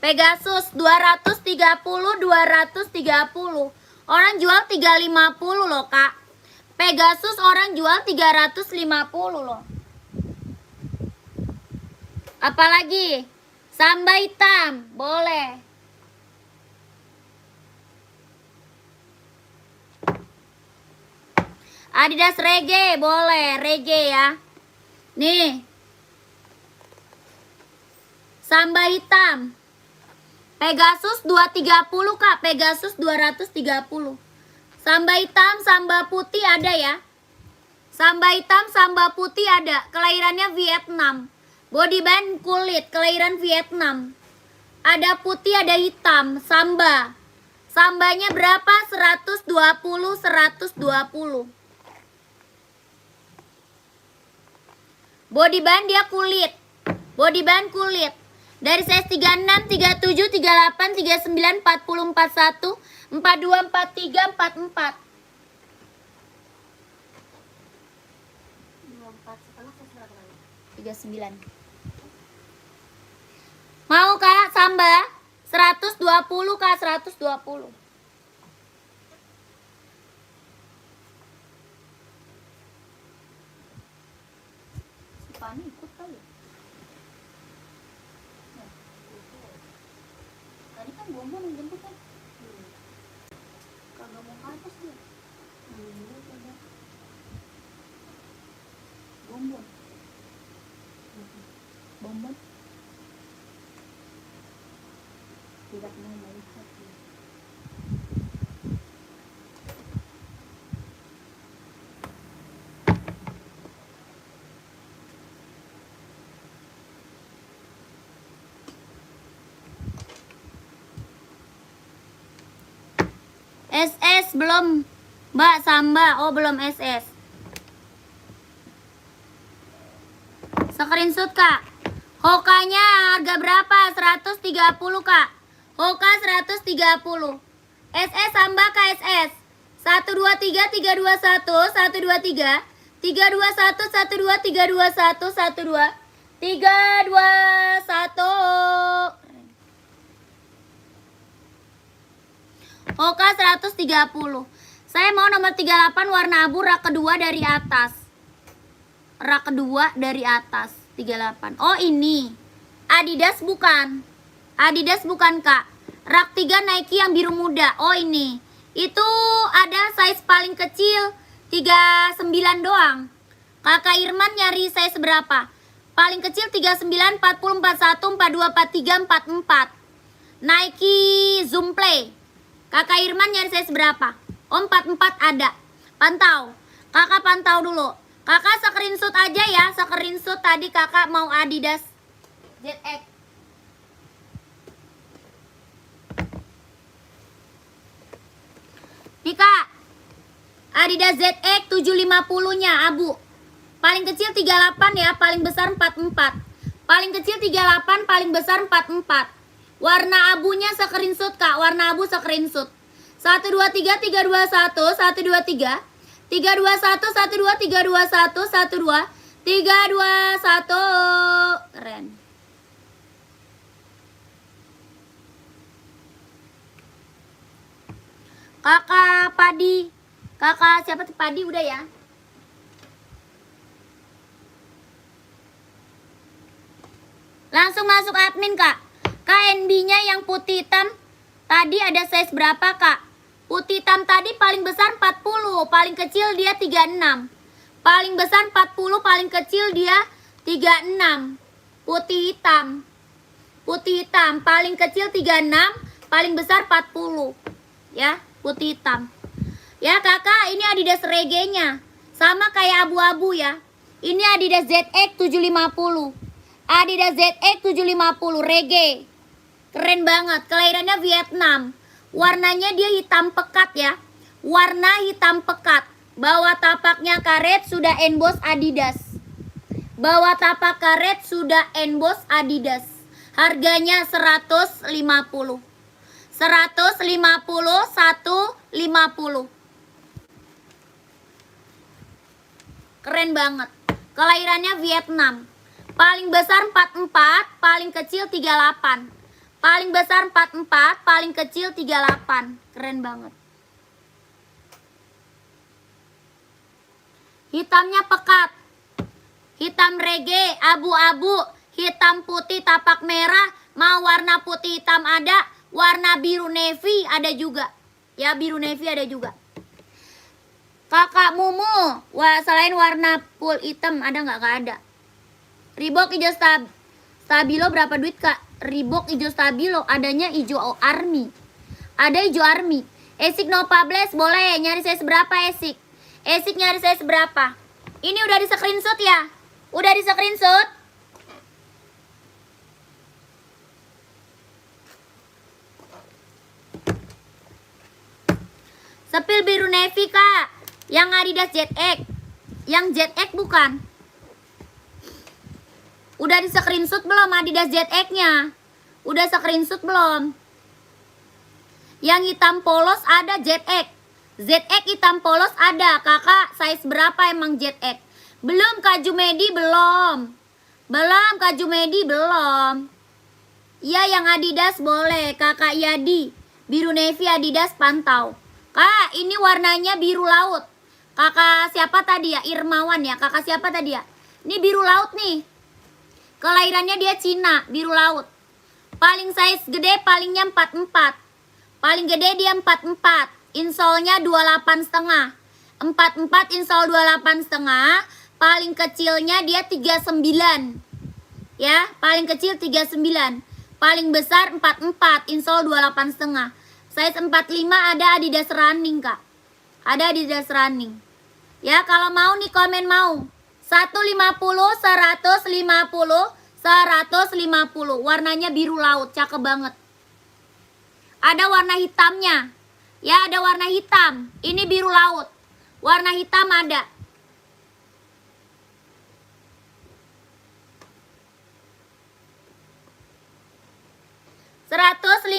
Pegasus 230. Orang jual 350 loh Kak. Pegasus orang jual 350 loh. Apalagi Samba hitam, boleh. Adidas reggae, boleh. Reggae ya. Nih. Samba hitam. Pegasus 230 Kak, Pegasus 230. Samba hitam, samba putih ada ya. Samba hitam, samba putih ada. Kelahirannya Vietnam. Body band kulit, kelahiran Vietnam. Ada putih, ada hitam. Samba. Sambanya berapa? 120, 120. Body band dia kulit. Body band kulit. Dari size 36, 37, 38, 39, 40, 41, 42, 43, 44. 24,5 saya sudah kembali. 39. Mau Kak Samba? 120 Kak, 120. Si Pani ikut kali. Tadi kan Bombon yang jemput kan? Kagak mau ke atas dia. Bombon. Bombon. Tidak mau melihat dia. SS belum Mbak Samba. Oh belum SS. Screenshot Kak. Hokanya harga berapa? 130 Kak. Hoka 130. SS Samba KSS. 123 321 123 321 12 321 12 321. Hoka 130. Saya mau nomor 38 warna abu rak kedua dari atas. Rak kedua dari atas 38. Oh ini Adidas bukan. Adidas bukan Kak. Rak 3 Nike yang biru muda. Oh ini. Itu ada size paling kecil 39 doang. Kakak Irman nyari size berapa? Paling kecil 39, 40, 41, 42, 43, 44. Nike Zoom Play. Kakak Irman nyari size berapa? Oh 44 ada. Pantau. Kakak pantau dulu. Kakak screenshot aja ya. Screenshot tadi kakak mau Adidas ZX. Nih Kak. Adidas ZX 750 nya abu. Paling kecil 38 ya. Paling besar 44. Paling kecil 38. Paling besar 44. Warna abunya screenshot Kak. Warna abu screenshot. 123 321 123 321 12 321 12 321. Keren. Kakak Padi. Kakak siapa tuh Padi udah ya? Langsung masuk admin Kak. KNB-nya yang putih hitam tadi ada size berapa Kak? Putih hitam tadi paling besar 40, paling kecil dia 36. Paling besar 40, paling kecil dia 36. Putih hitam. Putih hitam paling kecil 36, paling besar 40. Ya, putih hitam. Ya Kakak, ini Adidas reggae-nya. Sama kayak abu-abu ya. Ini Adidas ZX 750. Adidas ZX 750 reggae. Keren banget, kelahirannya Vietnam. Warnanya dia hitam pekat ya. Warna hitam pekat. Bawah tapaknya karet sudah emboss Adidas. Bawah tapak karet sudah emboss Adidas. Harganya 150. 150, 150. Keren banget. Kelahirannya Vietnam. Paling besar 44, paling kecil 38. Paling besar 44, paling kecil 38. Keren banget. Hitamnya pekat. Hitam reggae, abu-abu, hitam putih tapak merah, Mau warna putih hitam ada, warna biru navy ada juga. Ya, biru navy ada juga. Kakak Mumu, selain warna full hitam ada nggak? Nggak ada. Reebok hijau stabilo berapa duit kak? Reebok hijau stabilo adanya hijau army. Ada hijau army. Esik Nova Blast boleh nyari saya seberapa Esik? Esik nyari saya seberapa? Ini udah di screenshot ya? Udah di screenshot? Sepil biru navy kak. Yang Adidas ZX. Yang ZX bukan? Udah di screenshot belum Adidas ZX-nya? Udah screenshot belum? Yang hitam polos ada ZX. ZX hitam polos ada. Kakak size berapa emang ZX? Belum Kak Jumedi belum. Belum Kak Jumedi belum. Ya yang Adidas boleh. Kakak Yadi. Biru navy Adidas pantau. Kak ini warnanya biru laut. Kakak siapa tadi ya? Irmawan ya. Kakak siapa tadi ya? Ini biru laut nih. Kelahirannya dia Cina, biru laut. Paling size gede palingnya 44. Paling gede dia 44. Insolnya 28,5. 44 insol 28,5. Paling kecilnya dia 39. Ya, paling kecil 39. Paling besar 44, insol 28,5. Size 45 ada Adidas running, Kak. Ada Adidas running. Ya, kalau mau nih komen mau. 150, 150, 150. Warnanya biru laut, cakep banget. Ada warna hitamnya. Ya, ada warna hitam. Ini biru laut. Warna hitam ada. $150,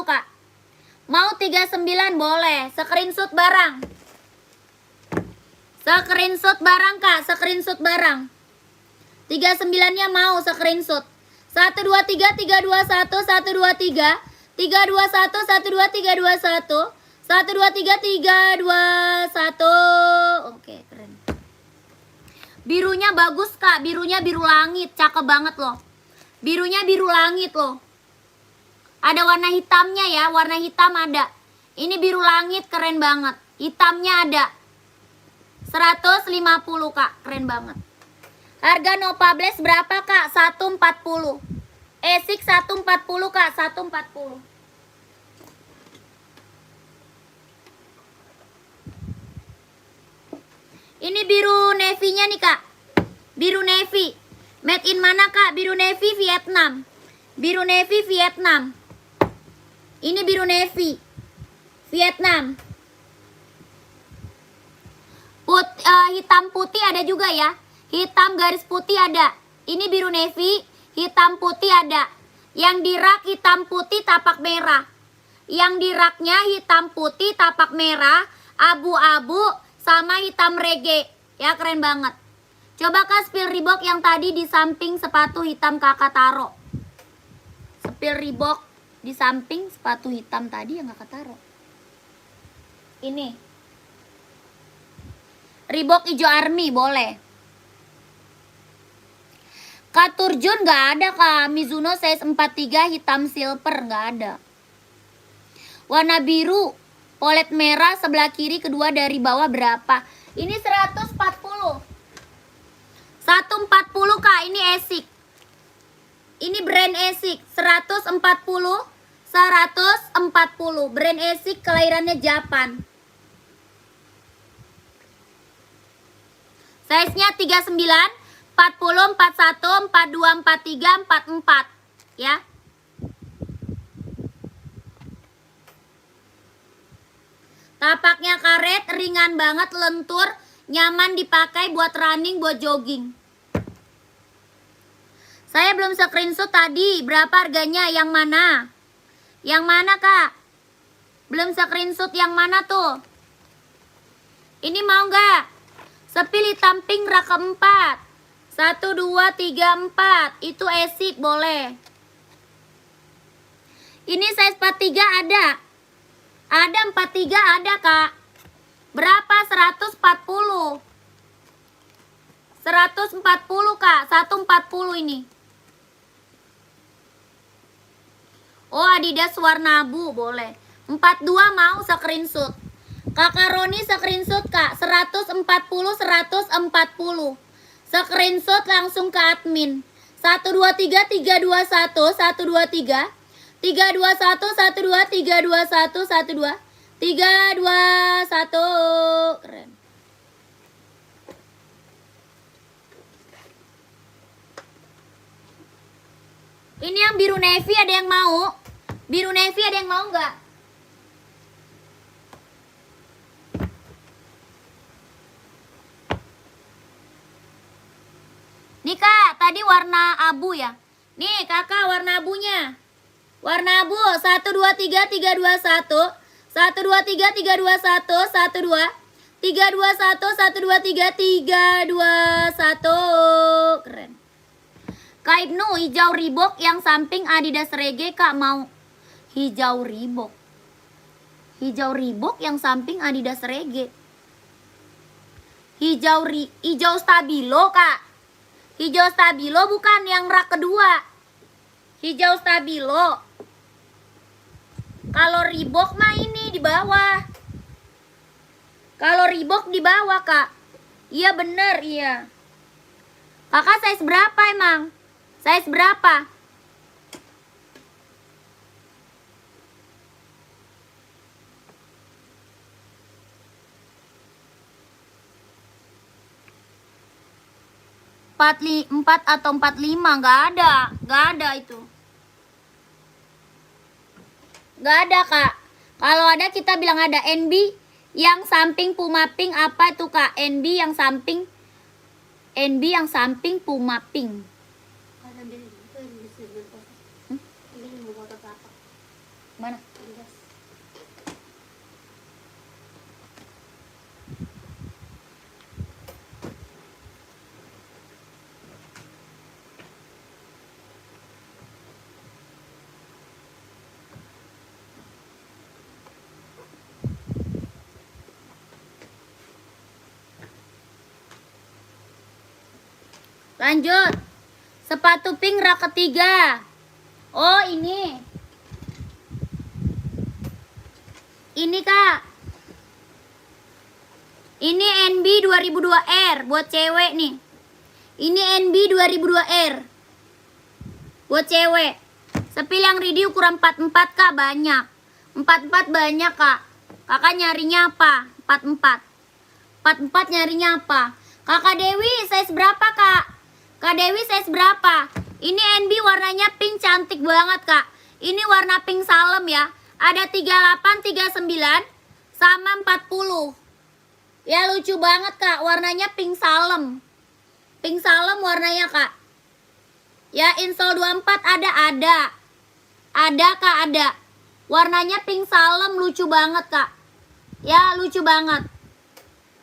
Kak. Mau 39 boleh. Screenshot barang. Screenshot barang, Kak. Screenshot barang. 39-nya mau screenshot. 123 321 123 321 123 321 123 321. Oke, keren. Birunya bagus, Kak. Birunya biru langit, cakep banget loh. Birunya biru langit loh. Ada warna hitamnya ya, warna hitam ada. Ini biru langit, keren banget. Hitamnya ada. 150, Kak, keren banget. Harga Nova Blast berapa, Kak? 140. Esik 140, Kak, 140. Ini biru navy-nya nih, Kak. Biru navy. Made in mana, Kak? Biru navy Vietnam. Biru navy Vietnam. Ini biru navy Vietnam. Hitam putih ada juga ya. Hitam garis putih ada. Ini biru navy, hitam putih ada. Yang di rak hitam putih tapak merah. Yang di raknya hitam putih tapak merah, abu-abu sama hitam reggae. Ya, keren banget. Coba Kak spill Reebok yang tadi di samping sepatu hitam Kakak taro. Spill Reebok di samping sepatu hitam tadi yang Kakak taro. Ini. Reebok hijau army boleh. Kak Turjun nggak ada, Kak. Mizuno size 43 hitam silver nggak ada. Warna biru, polet merah sebelah kiri kedua dari bawah berapa? Ini 140. 140, Kak. Ini Esik. Ini brand Esik. 140. 140. Brand Esik, kelahirannya Japan. Size-nya 39, 40, 41, 42, 43, 44. Ya. Tapaknya karet, ringan banget, lentur, nyaman dipakai buat running, buat jogging. Saya belum screenshot tadi, berapa harganya, yang mana? Yang mana, Kak? Belum screenshot yang mana tuh? Ini mau nggak? Sepil hitam pink rak keempat. 1, 2, 3, 4. Itu Esik boleh. Ini size 43 ada. Ada 43 ada, Kak. Berapa? 140. 140, Kak. 140 ini. Oh, Adidas warna abu boleh. 42 mau screenshot. Kakak Roni screenshot Kak. 140 140. Screenshot langsung ke admin. 123 321 123 321 12 321 12 321. Keren. Ini yang biru navy ada yang mau? Biru navy ada yang mau nggak? Nih Kak, tadi warna abu ya. Nih Kakak warna abunya. Warna abu 123 321 123 321 12 321 123 321. Keren. Kak Ibnu hijau Reebok yang samping Adidas Reggae Kak mau. Hijau Reebok. Hijau Reebok yang samping Adidas Reggae. Hijau Stabilo Kak. Hijau Stabilo bukan yang rak kedua. Hijau Stabilo. Kalau Reebok mah ini di bawah. Kalau Reebok di bawah Kak. Iya bener iya. Kakak size berapa emang? Size berapa? Empat atau 45 nggak ada itu. Nggak ada Kak. Kalau ada kita bilang ada. NB yang samping Puma Pink apa itu Kak? NB yang samping Puma Pink. Ada di itu yang di sini foto. Ini yang mau foto apa? Mana? Adidas. Lanjut. Sepatu pink rak ketiga. Oh ini. Ini Kak. Ini NB 2002R buat cewek nih. Ini NB 2002R. Buat cewek. Sepil yang ready ukuran 44 Kak banyak. 44 banyak Kak. Kakak nyarinya apa? 44. 44 nyarinya apa? Kakak Dewi size berapa Kak? Kak Dewi size berapa? Ini NB warnanya pink cantik banget Kak. Ini warna pink salem ya. Ada 38, 39 sama 40. Ya lucu banget Kak. Warnanya pink salem. Pink salem warnanya Kak. Ya insole 24 ada. Ada Kak ada. Warnanya pink salem lucu banget Kak. Ya lucu banget.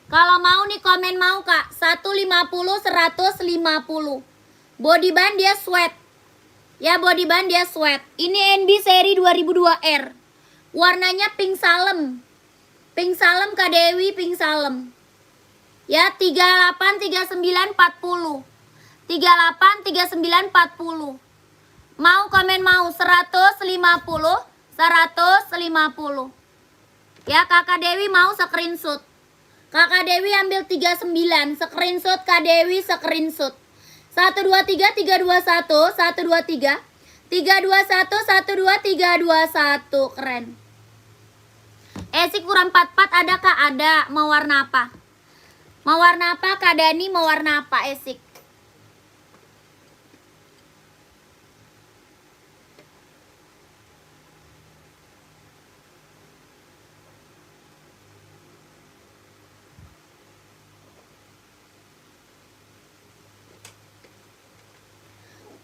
Kalau mau nih komen mau Kak. 150 150. Body band dia sweat. Ya body band dia sweat. Ini NB seri 2002R. Warnanya pink salem. Pink salem Kak Dewi pink salem. Ya 38 39 40. 38 39 40. Mau komen mau 150 150. Ya Kakak Dewi mau screenshot. Kakak Dewi ambil 39, screenshot Kak Dewi screenshot. 123 321 123 321 12 321. Keren. Esik kurang 44 ada Kak? Ada. Mau warna apa? Mau warna apa Kak Dani? Mau warna apa Esik?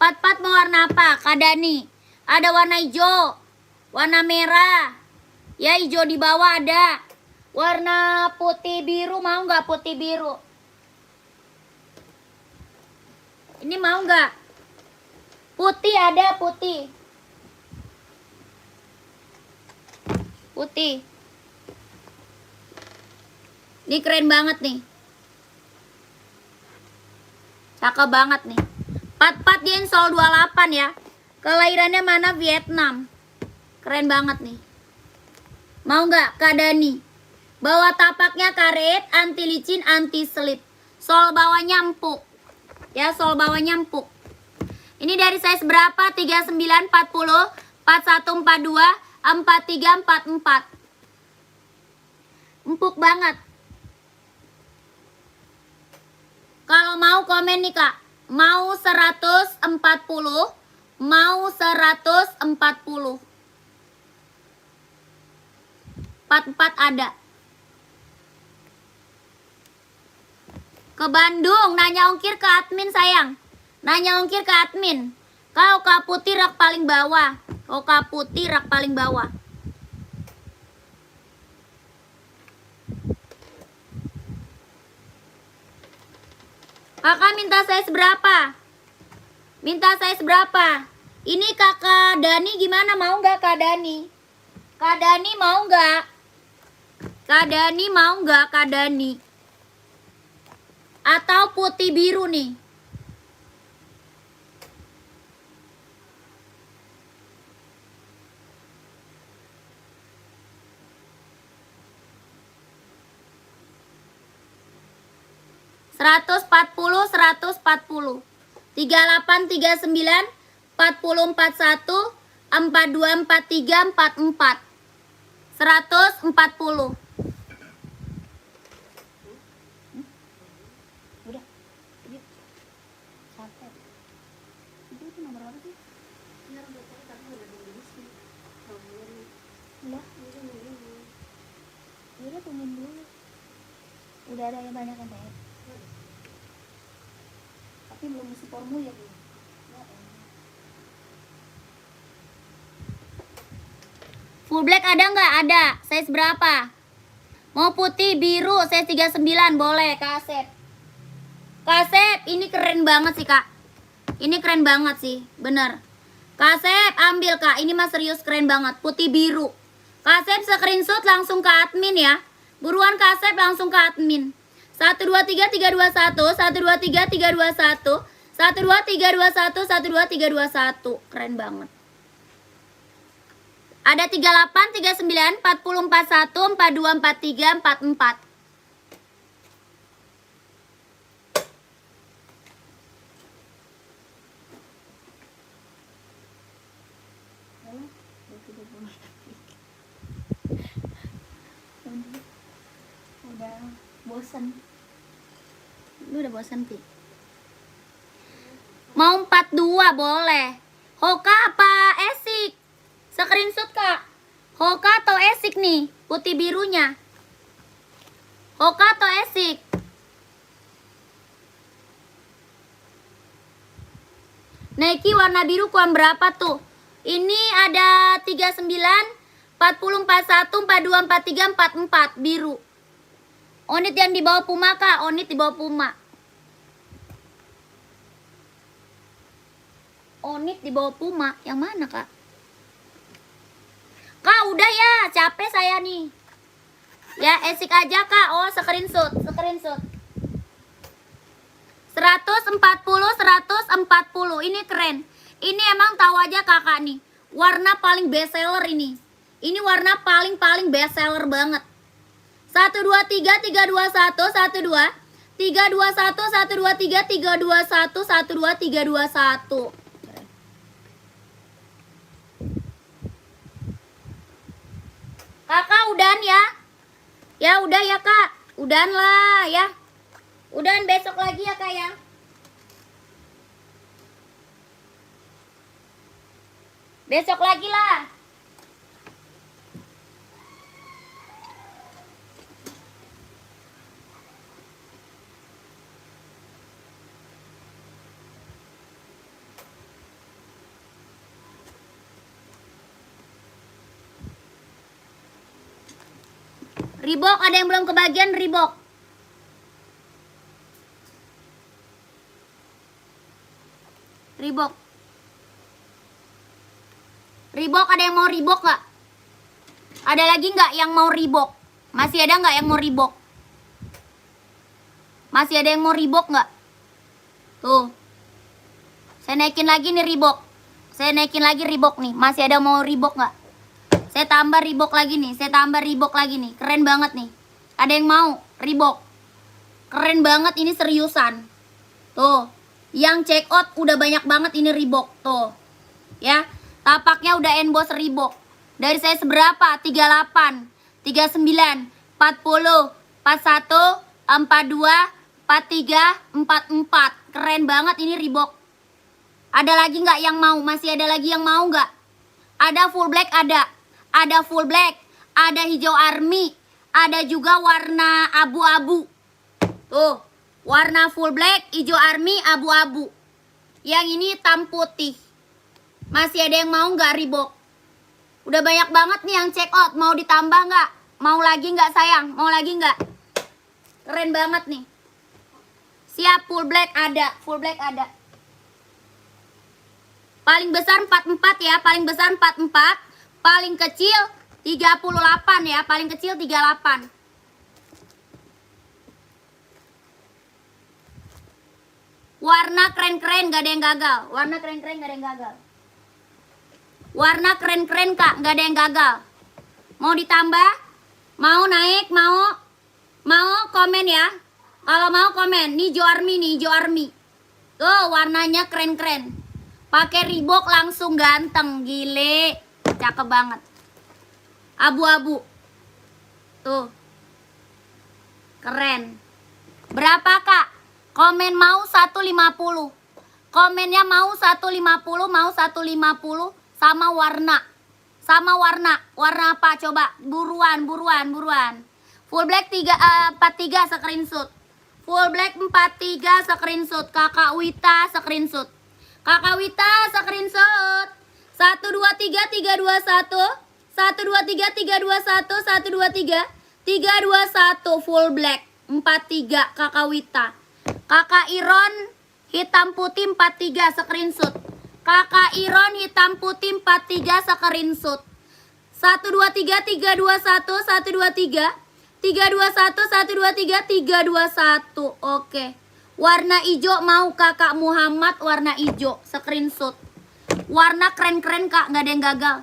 Pat-pat mau warna apa? Kak Dani. Ada warna hijau, warna merah. Ya hijau di bawah ada. Warna putih biru mau nggak putih biru? Ini mau nggak? Putih ada putih. Putih. Ini keren banget nih. Cakep banget nih. Pat-pat dia insole 28 ya. Kelahirannya mana? Vietnam. Keren banget nih. Mau nggak Kak Dani? Bawah tapaknya karet, anti licin, anti slip. Sol bawahnya empuk. Ya, sol bawahnya empuk. Ini dari size berapa? 39, 40, 41, 42, 43, 44. Empuk banget. Kalau mau komen nih Kak. Mau 140, mau 140. 44 ada. Ke Bandung, nanya ongkir ke admin sayang. Nanya ongkir ke admin. Kau Kak Putih rak paling bawah. Kau Kak Putih rak paling bawah. Kakak minta size berapa? Minta size berapa? Ini kakak Dani gimana, mau nggak Kak Dani? Kak Dani mau nggak? Kak Dani mau nggak Kak Dani? Atau putih biru nih? Seratus 40, 140, 38, 39, 40, 41, 42, 43, 44, 140. Udah, yuk. Capek. Itu nomor berapa sih? Benar betul tapi udah dulu sih. Udah. Udah tungguin dulu. Udah ada yang banyak kan Teh? Tapi belum isi formulir ya. Full black ada nggak? Ada. Size berapa? Mau putih, biru, size 39 boleh. Kasep. Kasep, ini keren banget sih Kak. Ini keren banget sih, bener. Kasep, ambil Kak. Ini mah serius keren banget. Putih biru. Kasep screenshot langsung ke admin ya. Buruan Kasep langsung ke admin. 1 2 3 3 2 1 1 2 3 3 2 1 1 2 3 2 1 1 2 3 2 1. Keren banget. Ada 38 39 40 41 42 43 44. Udah bosan. Lu udah bosan Pi? Mau 42 boleh. Hoka apa Esik? Screenshot Kak. Hoka atau Esik nih? Putih birunya. Hoka atau Esik? Nike warna biru kurang berapa tuh? Ini ada 39, 40, 41, 42, 43, 44 biru. Onit yang di bawah Puma Kak. Onit di bawah Puma. Onit di bawah Puma. Yang mana Kak? Kak udah ya. Capek saya nih. Ya Esik aja Kak. Oh screenshot. Screenshot. 140, 140. Ini keren. Ini emang tahu aja kakak nih. Warna paling best seller ini. Ini warna paling best seller banget. 1 2 3 3 2 1 1 2 3 2 1 1 2 3 3 2 1 1 2 3 2 1. Kakak udahan ya? Ya udah ya Kak. Udahan lah ya. Udahan besok lagi ya Kak ya. Besok lagi lah. Reebok ada yang belum kebagian Reebok. Reebok. Reebok ada yang mau Reebok nggak? Ada lagi nggak yang mau Reebok? Masih ada nggak yang mau Reebok? Masih ada yang mau Reebok nggak? Tuh. Saya naikin lagi nih Reebok. Saya naikin lagi Reebok nih. Masih ada mau Reebok nggak? Saya tambah Reebok lagi nih. Saya tambah Reebok lagi nih. Keren banget nih. Ada yang mau Reebok? Keren banget ini, seriusan. Tuh. Yang check out udah banyak banget ini Reebok. Tuh. Ya. Tapaknya udah emboss Reebok. Dari saya seberapa? 38, 39, 40, 41, 42, 43, 44. Keren banget ini Reebok. Ada lagi nggak yang mau? Masih ada lagi yang mau nggak? Ada full black, ada. Ada full black. Ada hijau army. Ada juga warna abu-abu. Tuh. Warna full black, hijau army, abu-abu. Yang ini hitam putih. Masih ada yang mau nggak Reebok? Udah banyak banget nih yang check out. Mau ditambah nggak? Mau lagi nggak sayang? Mau lagi nggak? Keren banget nih. Siap, full black ada. Full black ada. Paling besar 44 ya. Paling besar 44. Paling kecil 38 ya. Paling kecil 38. Warna keren-keren gak ada yang gagal. Warna keren-keren gak ada yang gagal. Warna keren-keren kak, gak ada yang gagal. Mau ditambah? Mau naik? Mau komen ya? Kalau mau komen. Nih hijau army nih, hijau army. Tuh warnanya keren-keren. Pakai Reebok langsung ganteng, gile. Cakep banget. Abu-abu. Tuh. Keren. Berapa kak? Komen mau 150. Komennya mau 150, mau 150 sama warna. Sama warna. Warna apa coba? Buruan. Full black 43 screenshot. Full black 43 screenshot. Kakak Wita screenshot. Kakak Wita screenshot. 1 2 3 3 2 1. 1 2 3 3 2 1. 1 2 3 3 2 1 full black 43 Kakak Wita. Kakak Iron hitam putih 43 screenshot. Kakak Iron hitam putih 43 screenshot. 1 2 3 3 2 1 1 2 3 3 2 1 1 2 3 3 2 1. Oke. Warna hijau mau Kakak Muhammad warna hijau screenshot. Warna keren-keren Kak, nggak ada yang gagal.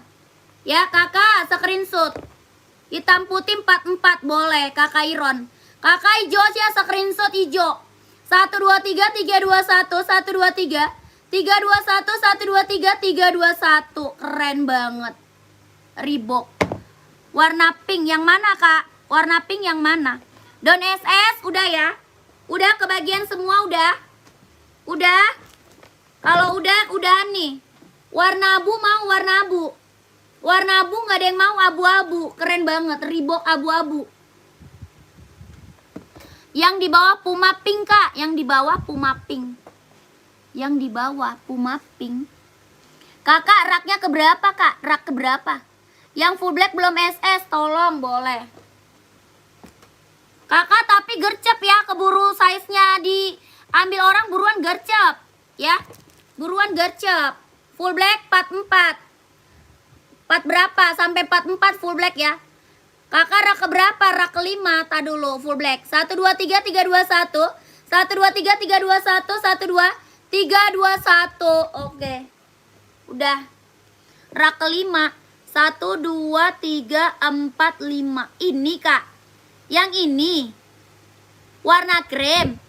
Ya Kakak screenshot. Hitam putih 44 boleh Kakak Iron. Kakak hijau sih screenshot hijau. 1 2 3 3 2 1 1 2 3 3 2 1 1 2 3 3 2 1. Keren banget. Reebok. Warna pink yang mana Kak? Warna pink yang mana? Don SS udah ya? Udah kebagian semua udah? Udah? Kalau udah nih. Warna abu mau warna abu. Warna abu nggak ada yang mau abu-abu. Keren banget Reebok abu-abu. Yang di bawah Puma pink Kak, yang di bawah Puma pink. Yang di bawah Puma pink. Kakak raknya keberapa Kak? Rak keberapa? Yang full black belum SS, tolong boleh. Kakak tapi gercep ya, keburu size-nya diambil orang buruan gercep ya. Buruan gercep. Full black 44. 4 berapa? Sampai 44 full black ya. Kakak rak keberapa? Rak kelima. Tak dulu full black. 1 2 3 3 2 1. 1 2 3 3 2 1. 1 2 3 2 1. Oke. Udah. Rak kelima. 1 2 3 4 5. Ini Kak. Yang ini. Warna krem.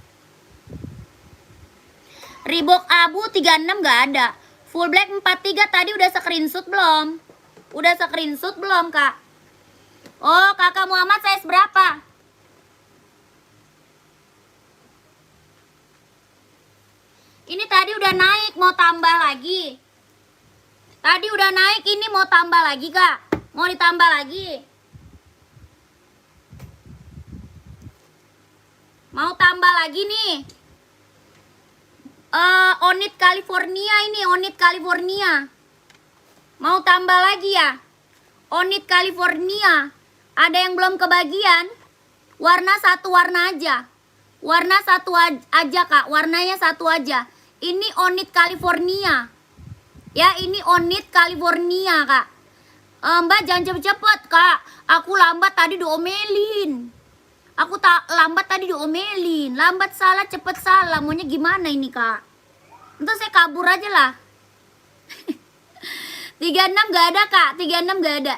Reebok abu 36 gak ada. Full black 43 tadi udah screenshot belum? Udah screenshot belum Kak? Oh, Kakak Muhammad size berapa? Ini tadi udah naik, mau tambah lagi. Tadi udah naik, ini mau tambah lagi, Kak. Mau ditambah lagi. Mau tambah lagi nih. Onit California ini, Onit California. Mau tambah lagi ya? Onit California. Ada yang belum kebagian? Warna satu warna aja. Warna satu aja Kak. Warnanya satu aja. Ini Onit California. Ya ini Onit California Kak. Mbak jangan cepet-cepet Kak. Aku lambat tadi diomelin. Aku tak lambat tadi diomelin. Lambat salah cepet salah. Maunya gimana ini Kak? Entar saya kabur aja lah. 36 gak ada Kak. 36 gak ada.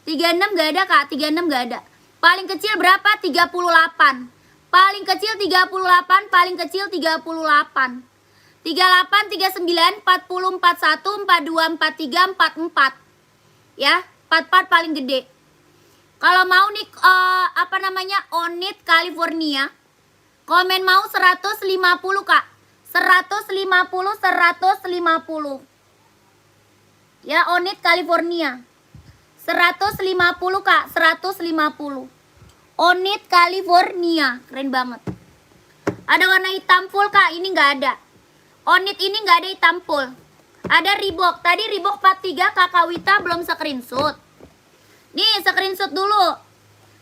36 gak ada kak, 36 gak ada. Paling kecil berapa? 38. Paling kecil 38, paling kecil 38. 38, 39, 40, 41, 42, 43, 44. Ya, 44 paling gede. Kalau mau nih apa namanya? Onit California. Komen mau 150 kak. 150, 150. Ya, Onit California. 150 kak, 150. Onit California, keren banget. Ada warna hitam full kak, ini nggak ada. Onit ini nggak ada hitam full. Ada Reebok, tadi Reebok 43 kakak Wita belum screenshot. Nih screenshot dulu.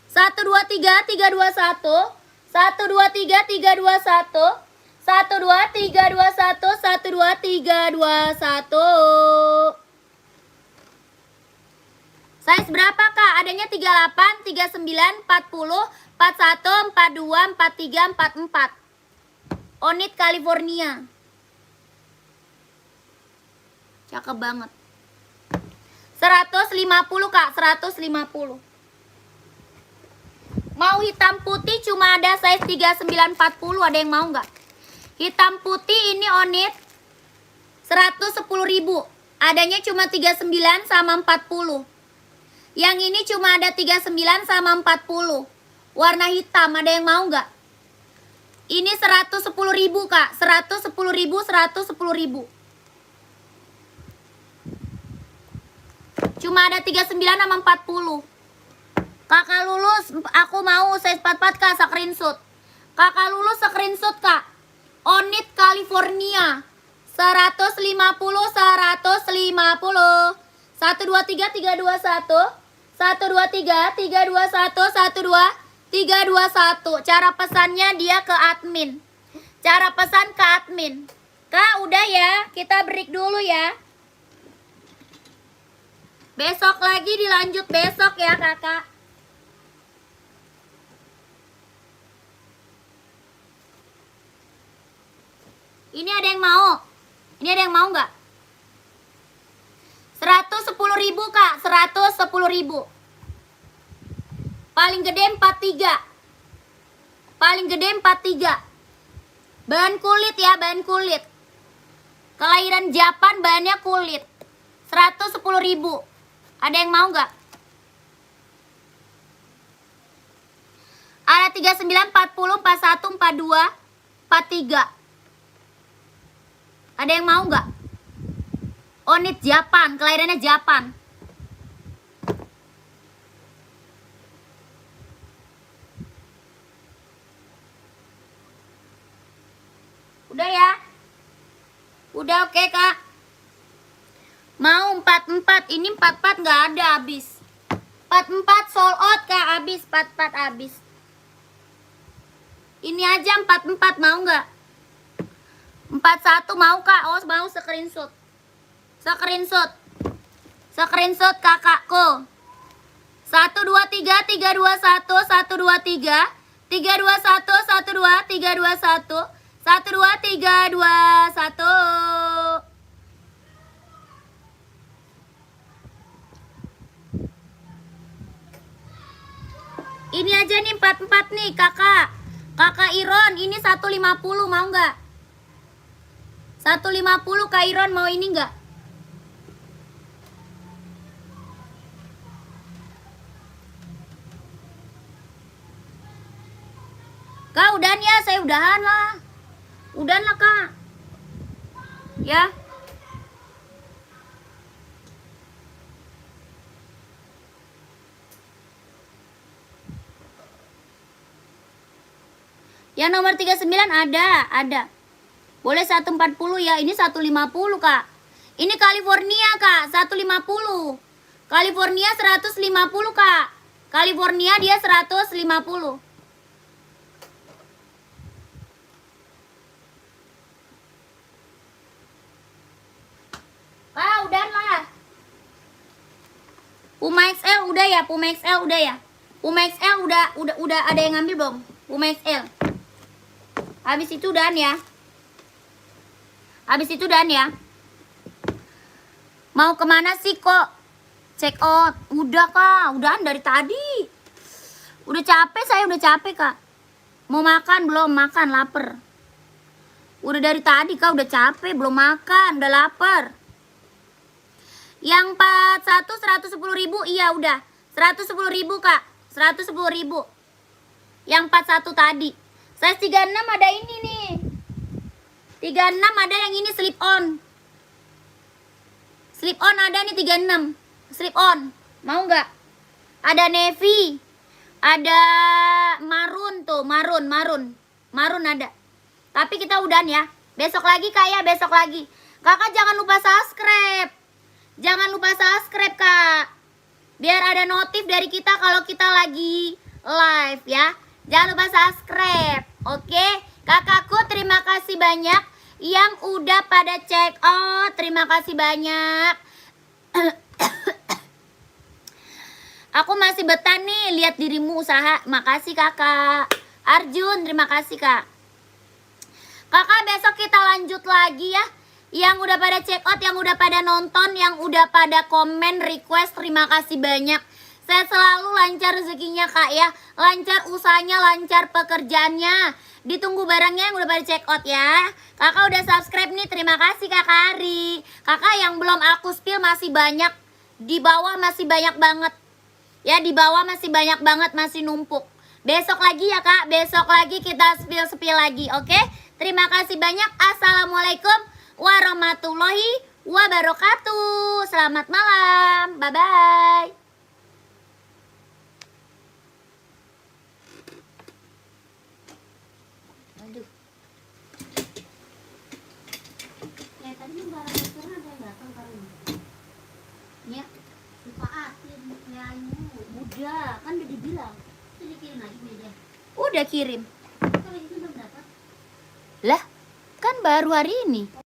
1 2 3 3 2 1. 1 2 3 3 2 1. 1 2 3 2 1. 1 2 3 2 1. Size berapa kak? Adanya 38, 39, 40, 41, 42, 43, 44. Onit California. Cakep banget. 150 kak, 150. Mau hitam putih cuma ada size 39, 40. Ada yang mau nggak? Hitam putih ini Onit 110.000. Adanya cuma 39 sama 40. Yang ini cuma ada 39 sama 40. Warna hitam, ada yang mau nggak? Ini 110.000 kak. 110.000, 110.000. Cuma ada 39 sama 40. Kakak lulus, aku mau size 44 kak, screenshot. Kakak lulus screenshot kak. Onit California 150, 150. 1 2 3 3 2 1. 1 2 3 3 2 1. 1 2 3 2 1. Cara pesannya dia ke admin. Cara pesan ke admin. Kak udah ya, kita break dulu ya. Besok lagi dilanjut besok ya kakak. Ini ada yang mau? Ini ada yang mau nggak? 110.000 kak, 110.000. Paling gede 43. Paling gede 43. Bahan kulit ya, bahan kulit. Kelahiran Japan, bahannya kulit. 110.000. Ada yang mau nggak? Ada 39, 40, 41, 42, 43. Ada yang mau nggak? Onit Japan, kelahirannya Japan. Udah ya? Udah oke kak? Mau 44, ini 44 nggak ada habis. 44 sold out kak, habis 44 habis. Ini aja 44 mau nggak? 41 mau kak? Oh mau screenshot. Screenshot. Screenshot kakakku. 1 2 3 3 2 1. 1 2 3 3 2 1. 1 2 3 2 1. 1 2 3 2 1. Ini aja nih 44 nih kakak. Kakak Iron ini 150 mau nggak? 150 Kak Iron mau ini nggak? Kak udahan ya, saya udahan lah. Udahan lah kak. Ya. Yang nomor 39 ada. Boleh 140 ya. Ini 150 kak. Ini California kak, 150. California 150 kak. California dia 150. Kak udah lah. Puma XL udah ya, Puma XL udah ya. Puma XL udah ada yang ngambil belum? Puma XL. Habis itu udahan ya. Habis itu udahan ya. Mau kemana sih kok Check out. Udah kak, udahan dari tadi. Udah capek, saya udah capek kak. Mau makan belum? Makan, lapar. Udah dari tadi kak, udah capek, belum makan, udah lapar. Yang 41 110.000, iya udah 110.000 kak, 110.000. Yang 41 tadi. Size 36 ada ini nih. 36 ada yang ini slip on. Slip on ada nih 36. Slip on. Mau nggak? Ada navy. Ada marun tuh, marun. Marun ada. Tapi kita udahan ya. Besok lagi kak ya, besok lagi. Kakak jangan lupa subscribe. Jangan lupa subscribe kak. Biar ada notif dari kita kalau kita lagi live ya. Jangan lupa subscribe. Oke, kakakku terima kasih banyak yang udah pada check out. Terima kasih banyak. Aku masih betah nih lihat dirimu usaha. Makasih kakak. Arjun, terima kasih kak. Kakak besok kita lanjut lagi ya. Yang udah pada check out, yang udah pada nonton, yang udah pada komen request, terima kasih banyak. Saya selalu lancar rezekinya kak ya. Lancar usahanya, lancar pekerjaannya. Ditunggu barangnya yang udah pada check out ya. Kakak udah subscribe nih, terima kasih kakak Ari. Kakak yang belum aku spill masih banyak. Di bawah masih banyak banget. Ya di bawah masih banyak banget, masih numpuk. Besok lagi ya kak, besok lagi kita spill lagi, oke? Terima kasih banyak. Assalamualaikum warahmatullahi wabarakatuh. Selamat malam, bye-bye. Aduh. Ya tadi barang restoran ada yang datang kali ini. Ya, Lupa atin kayaknya. udah, kan udah dibilang. Itu dikirim lagi media. Udah kirim. Kalau itu belum dapat. Lah, kan baru hari ini.